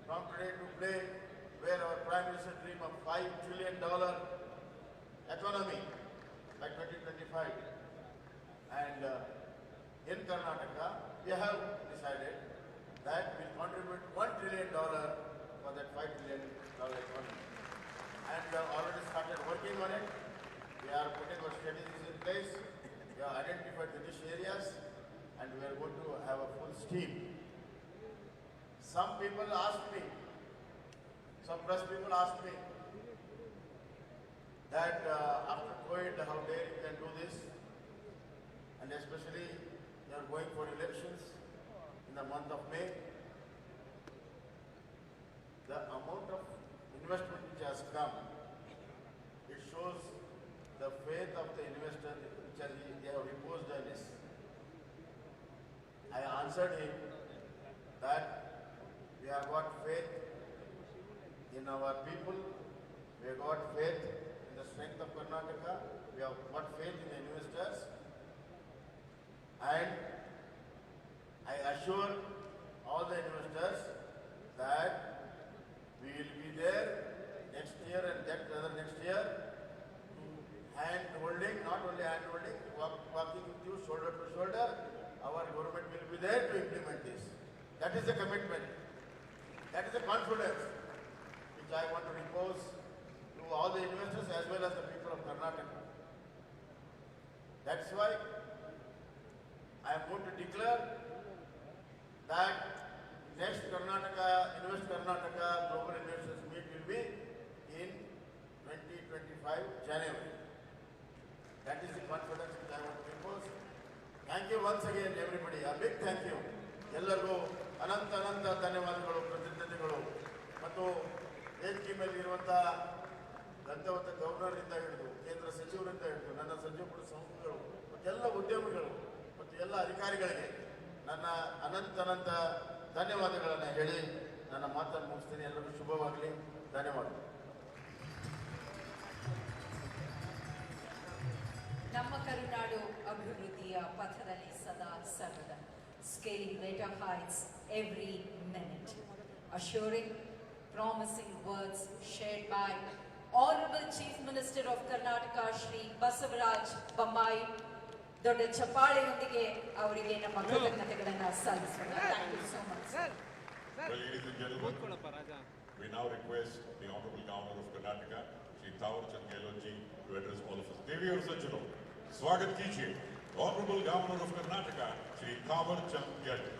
from today to play, where our Prime Minister dream of $5 trillion economy by 2025. And in Karnataka, we have decided that we will contribute $1 trillion for that $5 trillion economy. And we have already started working on it. We are putting our strategies in place. We have identified the niche areas and we are going to have a full steam. Some people ask me, some press people ask me that after COVID, how dare you can do this? And especially you are going for elections in the month of May. The amount of investment which has come, it shows the faith of the investor which they have reposed on this. I answered him that we have got faith in our people, we have got faith in the strength of Karnataka, we have got faith in the investors, and I assure all the investors that we will be there next year and that other next year to hand holding, not only hand holding, walking with you shoulder to shoulder. Our government will be there to implement this. That is the commitment. That is the confidence which I want to repose to all the investors as well as the people of Karnataka. That's why I am going to declare that next Karnataka, Invest Karnataka Global Investors Meet will be in 2025 January. That is the confidence which I want to impose. Thank you once again everybody. A big thank you. ಎಲ್ಲರಿಗೂ ಅನಂತ ಧನ್ಯವಾದಗಳು, ಕೃತಜ್ಞತೆಗಳು. ಮತ್ತು ವೇದಿಕೆ ಮೇಲೆ ಇರುವಂಥ ಗಂಧವತ್ತ ಗವರ್ನರಿಂದ ಹಿಡಿದು ಕೇಂದ್ರ ಸಚಿವರಿಂದ ಹಿಡಿದು ನನ್ನ ಸಚಿವ ಸಂಸ್ಥೆಗಳು ಮತ್ತು ಎಲ್ಲ ಉದ್ಯಮಿಗಳು ಮತ್ತು ಎಲ್ಲ ಅಧಿಕಾರಿಗಳಿಗೆ ನನ್ನ ಅನಂತ ಧನ್ಯವಾದಗಳನ್ನು ಹೇಳಿ ನನ್ನ ಮಾತನ್ನು ಮುಗಿಸ್ತೀನಿ. ಎಲ್ಲರಿಗೂ ಶುಭವಾಗಲಿ. ಧನ್ಯವಾದಗಳು. ನಮ್ಮ ಕರುನಾಡು ಅಭಿವೃದ್ಧಿಯ ಪಥದಲ್ಲಿ ಸದಾ ಸರ್ವದ scaling greater heights every minute, assuring promising words shared by Honorable Chief Minister of Karnataka Shri Basavaraj Bommai. ದೊಡ್ಡ ಚಪ್ಪಾಳೆಯೊಂದಿಗೆ ಅವರಿಗೆ ನಮ್ಮ ಕೃತಜ್ಞತೆಗಳನ್ನು ಸಲ್ಲಿಸೋಣ. Thank you so much. Well, ladies and gentlemen, we now request the Honorable Governor of Karnataka, Shri Thawarchand Gehlot ji, to address all of us. Devi aur Sajjano, स्वागत कीजिए Honorable Governor of Karnataka, Shri Thawarchand Gehlot.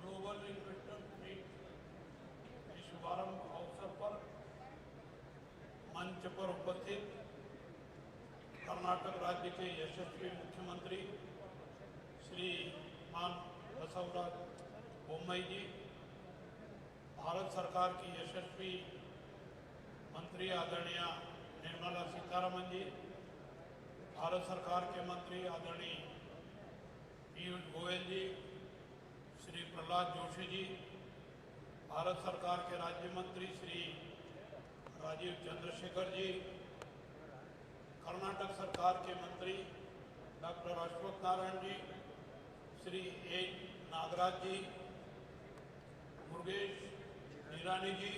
Global investor meet के शुभारंभ अवसर पर मंच पर उपस्थित कर्नाटक राज्य के यशस्वी मुख्यमंत्री श्री मान बसवराज बोम्मई जी, भारत सरकार की यशस्वी मंत्री आदरणीय निर्मला सीतारमण जी, भारत सरकार के मंत्री आदरणीय पीयूष गोयल जी, श्री प्रहलाद जोशी जी, भारत सरकार के राज्य मंत्री श्री राजीव चंद्रशेखर जी, कर्नाटक सरकार के मंत्री डॉक्टर अश्वत्थ नारायण जी, श्री ए नागराज जी, मुरुगेश निरानी जी,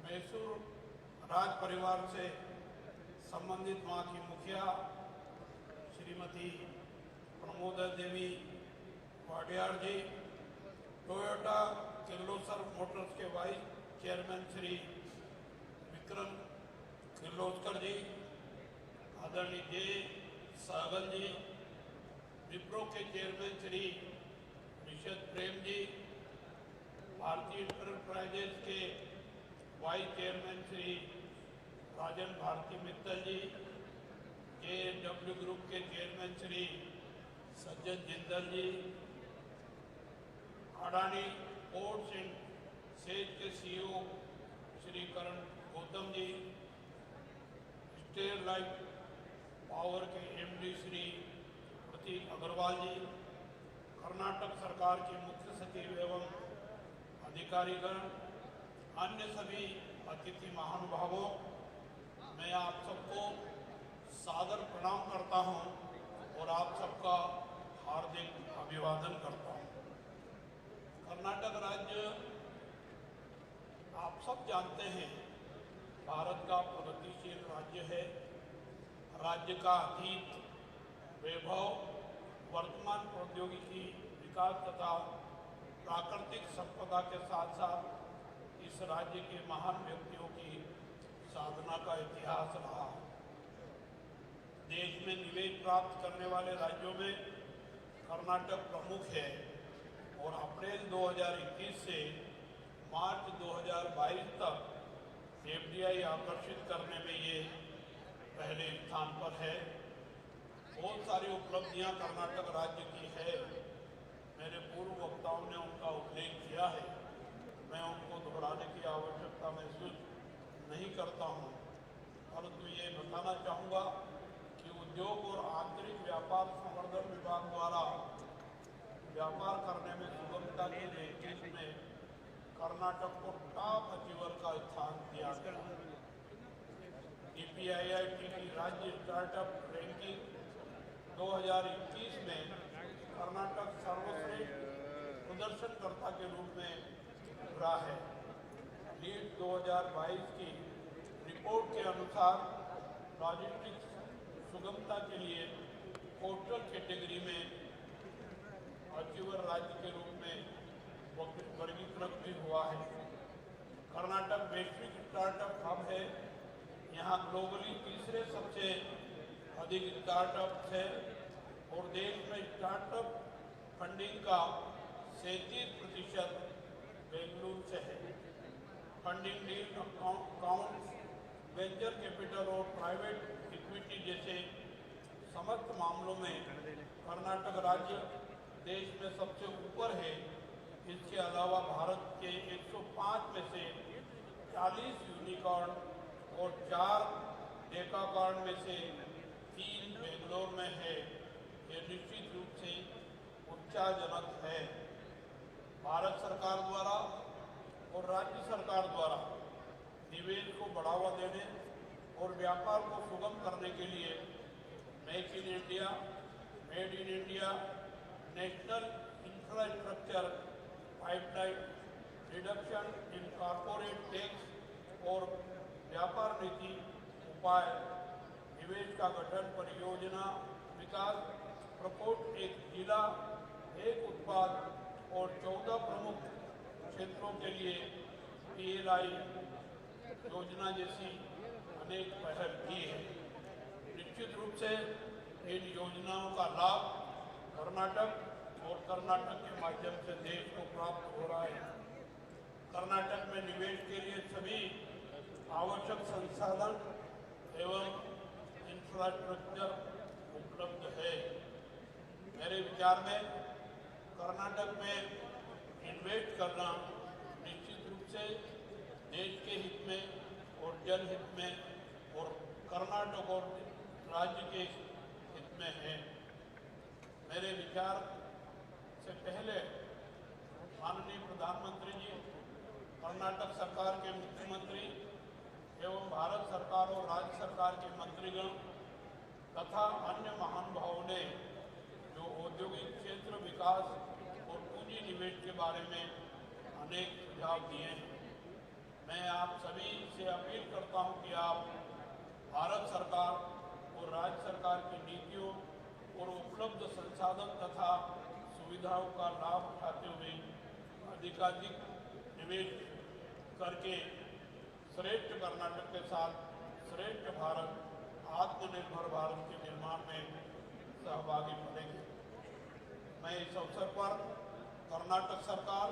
मैसूर राज परिवार से संबंधित वहाँ की मुखिया श्रीमती प्रमोदा देवी वाडियार जी, टोयोटा किर्लोस्कर मोटर्स के वाइस चेयरमैन श्री विक्रम किर्लोस्कर जी, आदरणीय जे सहगल जी, विप्रो के चेयरमैन श्री निषद प्रेम जी, भारतीय इंटरप्राइजेज के वाइस चेयरमैन श्री राजन भारती मित्तल जी, JW ग्रुप के chairman Shri Sajjan Jindal ji, Adani ports and says के CEO श्री करण गौतम जी, स्टेरलाइट पावर के MD श्री प्रतीक अग्रवाल जी, कर्नाटक सरकार के मुख्य सचिव एवं अधिकारीगण, अन्य सभी अतिथि महानुभावों, मैं आप सबको सादर प्रणाम करता हूं और आप सबका हार्दिक अभिवादन करता हूं। कर्नाटक राज्य आप सब जानते हैं भारत का प्रगतिशील राज्य है। राज्य का अतीत वैभव, वर्तमान प्रौद्योगिकी विकास तथा प्राकृतिक संपदा के साथ साथ इस राज्य के महान व्यक्तियों की साधना का इतिहास रहा। देश में निवेश प्राप्त करने वाले राज्यों में कर्नाटक प्रमुख है और अप्रैल 2021 से मार्च 2022 तक FDI आकर्षित करने में ये पहले स्थान पर है। बहुत सारी उपलब्धियां कर्नाटक राज्य की है। मेरे पूर्व वक्ताओं ने उनका उल्लेख किया है, मैं उनको दोहराने की आवश्यकता महसूस नहीं करता हूं, परंतु ये बताना चाहूँगा कि उद्योग और आंतरिक व्यापार संवर्धन विभाग द्वारा व्यापार करने में सुगमता के लिए में कर्नाटक को टॉप अचीवर का स्थान दिया गया। DPIIT की राज्य स्टार्टअप रैंकिंग 2021 में कर्नाटक सर्वश्रेष्ठ प्रदर्शनकर्ता के रूप में उभरा है। लीड 2022 की रिपोर्ट के अनुसार लॉजिस्टिक्स सुगमता के लिए कोस्टल कैटेगरी में अचीवर राज्य के रूप में वर्गीकृत भी हुआ है। कर्नाटक वैश्विक स्टार्टअप हब है। यहाँ ग्लोबली तीसरे सबसे अधिक स्टार्टअप है और देश में स्टार्टअप फंडिंग का 37% बेंगलुरु से है। Funding deal account venture capital और प्राइवेट इक्विटी जैसे समस्त मामलों में कर्नाटक राज्य देश में सबसे ऊपर है। इसके अलावा भारत के 105 में से 40 यूनिकॉर्न और 4 डेकाकॉर्न में से 3 बेंगलोर में है। ये निश्चित रूप से उत्साहजनक है। भारत सरकार द्वारा और राज्य सरकार द्वारा निवेश को बढ़ावा देने और व्यापार को सुगम करने के लिए make in India, made in India, national infrastructure pipeline, reduction in corporate tax और व्यापार नीति उपाय, निवेश का गठन, परियोजना विकास, प्रपोर्ट एक जिला एक उत्पाद और 14 प्रमुख क्षेत्रों के लिए PLI योजना जैसी अनेक पहल की है। निश्चित रूप से इन योजनाओं का लाभ कर्नाटक और कर्नाटक के माध्यम से देश को प्राप्त हो रहा है। कर्नाटक में निवेश के लिए सभी आवश्यक संसाधन एवं इंफ्रास्ट्रक्चर उपलब्ध है। मेरे विचार में कर्नाटक में इन्वेस्ट करना निश्चित रूप से देश के हित में और जनहित में और कर्नाटक और राज्य के हित में है। मेरे विचार से पहले माननीय प्रधानमंत्री जी, कर्नाटक सरकार के मुख्यमंत्री एवं भारत सरकार और राज्य सरकार के मंत्रीगण तथा अन्य महानुभावों ने जो औद्योगिक क्षेत्र विकास और पूंजी निवेश के बारे में अनेक सुझाव दिए हैं। मैं आप सभी से अपील करता हूं कि आप भारत सरकार और राज्य सरकार की नीतियों और उपलब्ध संसाधन तथा सुविधाओं का लाभ उठाते हुए अधिकाधिक निवेश करके श्रेष्ठ कर्नाटक के साथ श्रेष्ठ भारत, आत्मनिर्भर भारत के निर्माण में सहभागी बनेंगे। मैं इस अवसर पर कर्नाटक सरकार,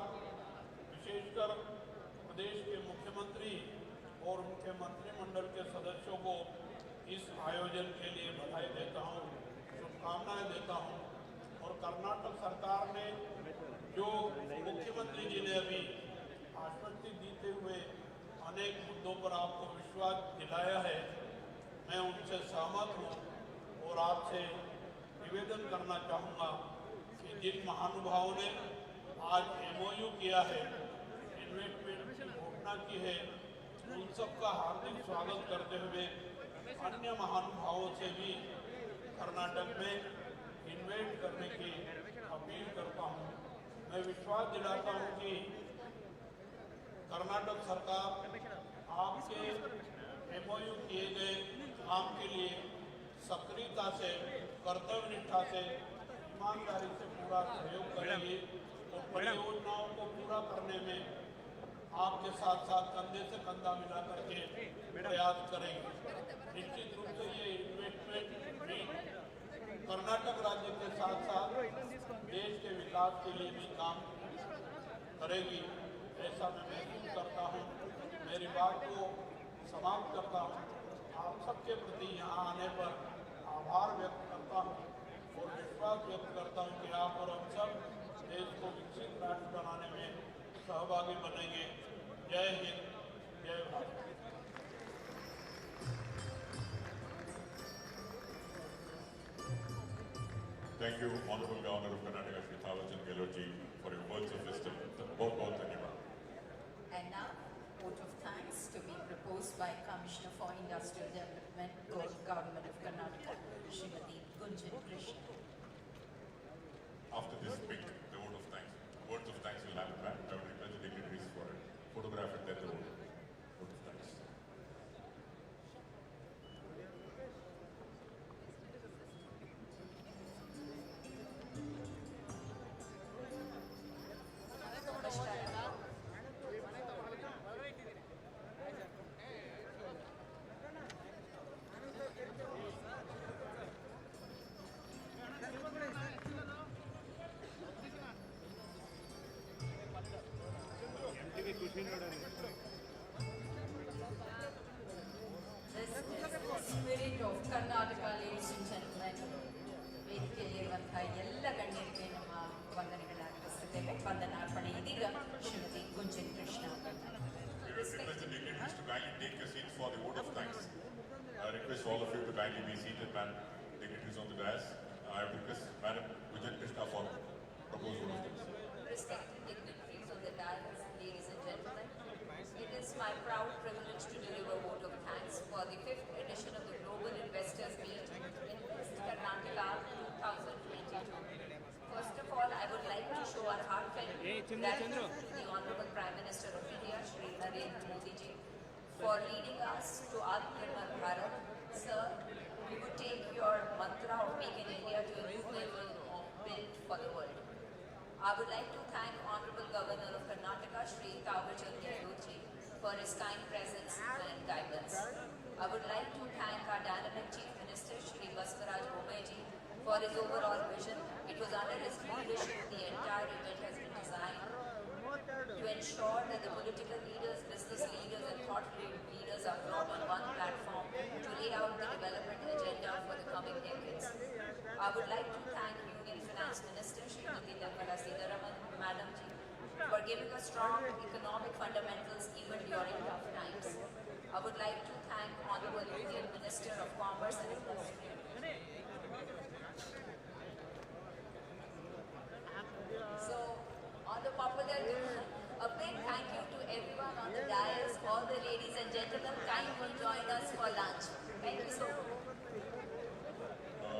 विशेषकर प्रदेश के मुख्यमंत्री और उनके मंत्रिमंडल के सदस्यों को इस आयोजन के लिए बधाई देता हूं, शुभकामनाएं देता हूं। और कर्नाटक सरकार ने जो मुख्यमंत्री जी ने अभी आश्वस्ति देते हुए अनेक मुद्दों पर आपको विश्वास दिलाया है, मैं उनसे सहमत हूं और आपसे निवेदन करना चाहूँगा कि जिन महानुभावों ने आज MOU किया है, इन्वेस्टमेंट की घोषणा की है, उन सबका हार्दिक स्वागत करते हुए अन्य महानुभावों से भी कर्नाटक में इन्वेस्ट करने की अपील करता हूँ। मैं विश्वास दिलाता हूँ कि कर्नाटक सरकार आपके MOU किए गए काम के लिए सक्रियता से, कर्तव्य निष्ठा से, ईमानदारी से पूरा सहयोग करेगी और परियोजनाओं को पूरा करने में आपके साथ साथ कंधे से कंधा मिला करके प्रयास करेंगे। निश्चित रूप से ये इन्वेस्टमेंट भी कर्नाटक राज्य के साथ साथ देश के विकास के लिए भी काम करेगी, ऐसा मैं महसूस करता हूँ। मेरी बात को समाप्त करता हूँ। आप सबके प्रति यहाँ आने पर आभार व्यक्त करता हूँ और विश्वास व्यक्त करता हूँ कि आप और हम सब देश को विकसित राष्ट्र बनाने में सहभागी बनेंगे। जय हिंद, जय Bharat. Thank you, Honorable Governor of Karnataka, Shri Thawarchand Gehlotji, for your words of wisdom. Both धन्यवाद. And now, vote of thanks to be proposed by Commissioner for Industrial Development, Government of Karnataka, Srimati Gunjan Krishna. After this speech, the vote of thanks. Words of thanks will happen back. I would request the dignitaries for a photograph and then the vote of thanks. This is the spirit of Karnataka, ladies and gentlemen. ವೇದಿಕೆಯಲ್ಲಿರುವಂತಹ ಎಲ್ಲ ಗಣ್ಯರಿಗೆ ನಮ್ಮ ವಂದನೆಗಳನ್ನ ಅರ್ಪಿಸುತ್ತೇವೆ. ವಂದನಾರ್ಪಣೆ ಇದೀಗ Shrimati Gunjan Krishna. We request the dignitaries to kindly take your seats for the vote of thanks. I request all of you to kindly be seated, madam. Dignitaries on the dais. I request Madam Gunjan Krishna for proposed vote of thanks. Respected dignitaries on the dais, ladies and gentlemen, it is my proud privilege to deliver vote of thanks for the 5th edition of the Global Investors Meet in West Karnataka 2022. First of all, I would like to show our heartfelt gratitude to the Honorable Prime Minister of India, Shri Narendra Modi ji, for leading us to Atmanirbhar Bharat. Sir, we would take your mantra of Make in India to a new level of build for the world. I would like to thank Honorable Governor of Karnataka, Shri Tawarchand Gehlotji, for his kind presence and guidance. I would like to thank our dynamic Chief Minister, Shri Baswaraj Bomaiji, for his overall vision. It was under his leadership the entire event has been designed to ensure that the political leaders, business leaders and thought leaders are brought on one platform to lay out the development agenda for the coming decades. I would like to thank Union Finance Minister Srimati Nirmala Sitharaman, Madam Ji, for giving us strong economic fundamentals even during tough times. I would like to thank Honorable Union Minister of Commerce and Industry. So, on the popular note, a big thank you to everyone on the dais, all the ladies and gentlemen, kindly join us for lunch. Thank you so much.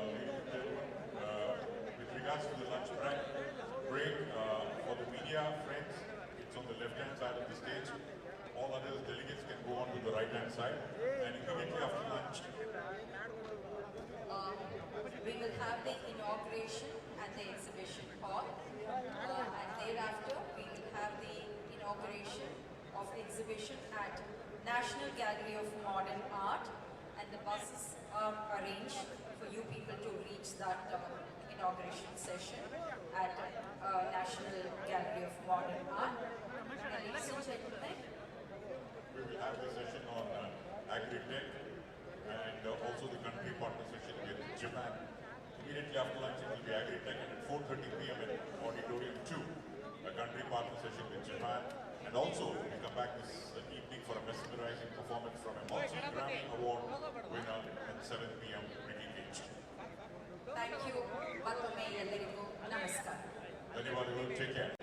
Ladies and gentlemen, with regards to the lunch break for the media friends, it's on the left-hand side of the stage. All other delegates can go on to the right-hand side, and immediately after lunch, we will have the inauguration at the exhibition hall, and thereafter we will have the inauguration of the exhibition at National Gallery of Modern Art, and the buses are arranged for you people to reach that inauguration session at National Gallery of Modern Art. Ladies and gentlemen, we will have the session on agri-tech and also the country partner session with Japan. Immediately after lunch it will be agri-tech, and at 4:30 p.m. in Auditorium 2, a country partner session with Japan. And also we come back this evening for a mesmerizing performance from a multi-Grammy Award winner at 7 p.m. Ricky Cage. thank you. ಮತ್ತೊಮ್ಮೆ ಎಲ್ಲರಿಗೂ ನಮಸ್ಕಾರ. Anyone will take care.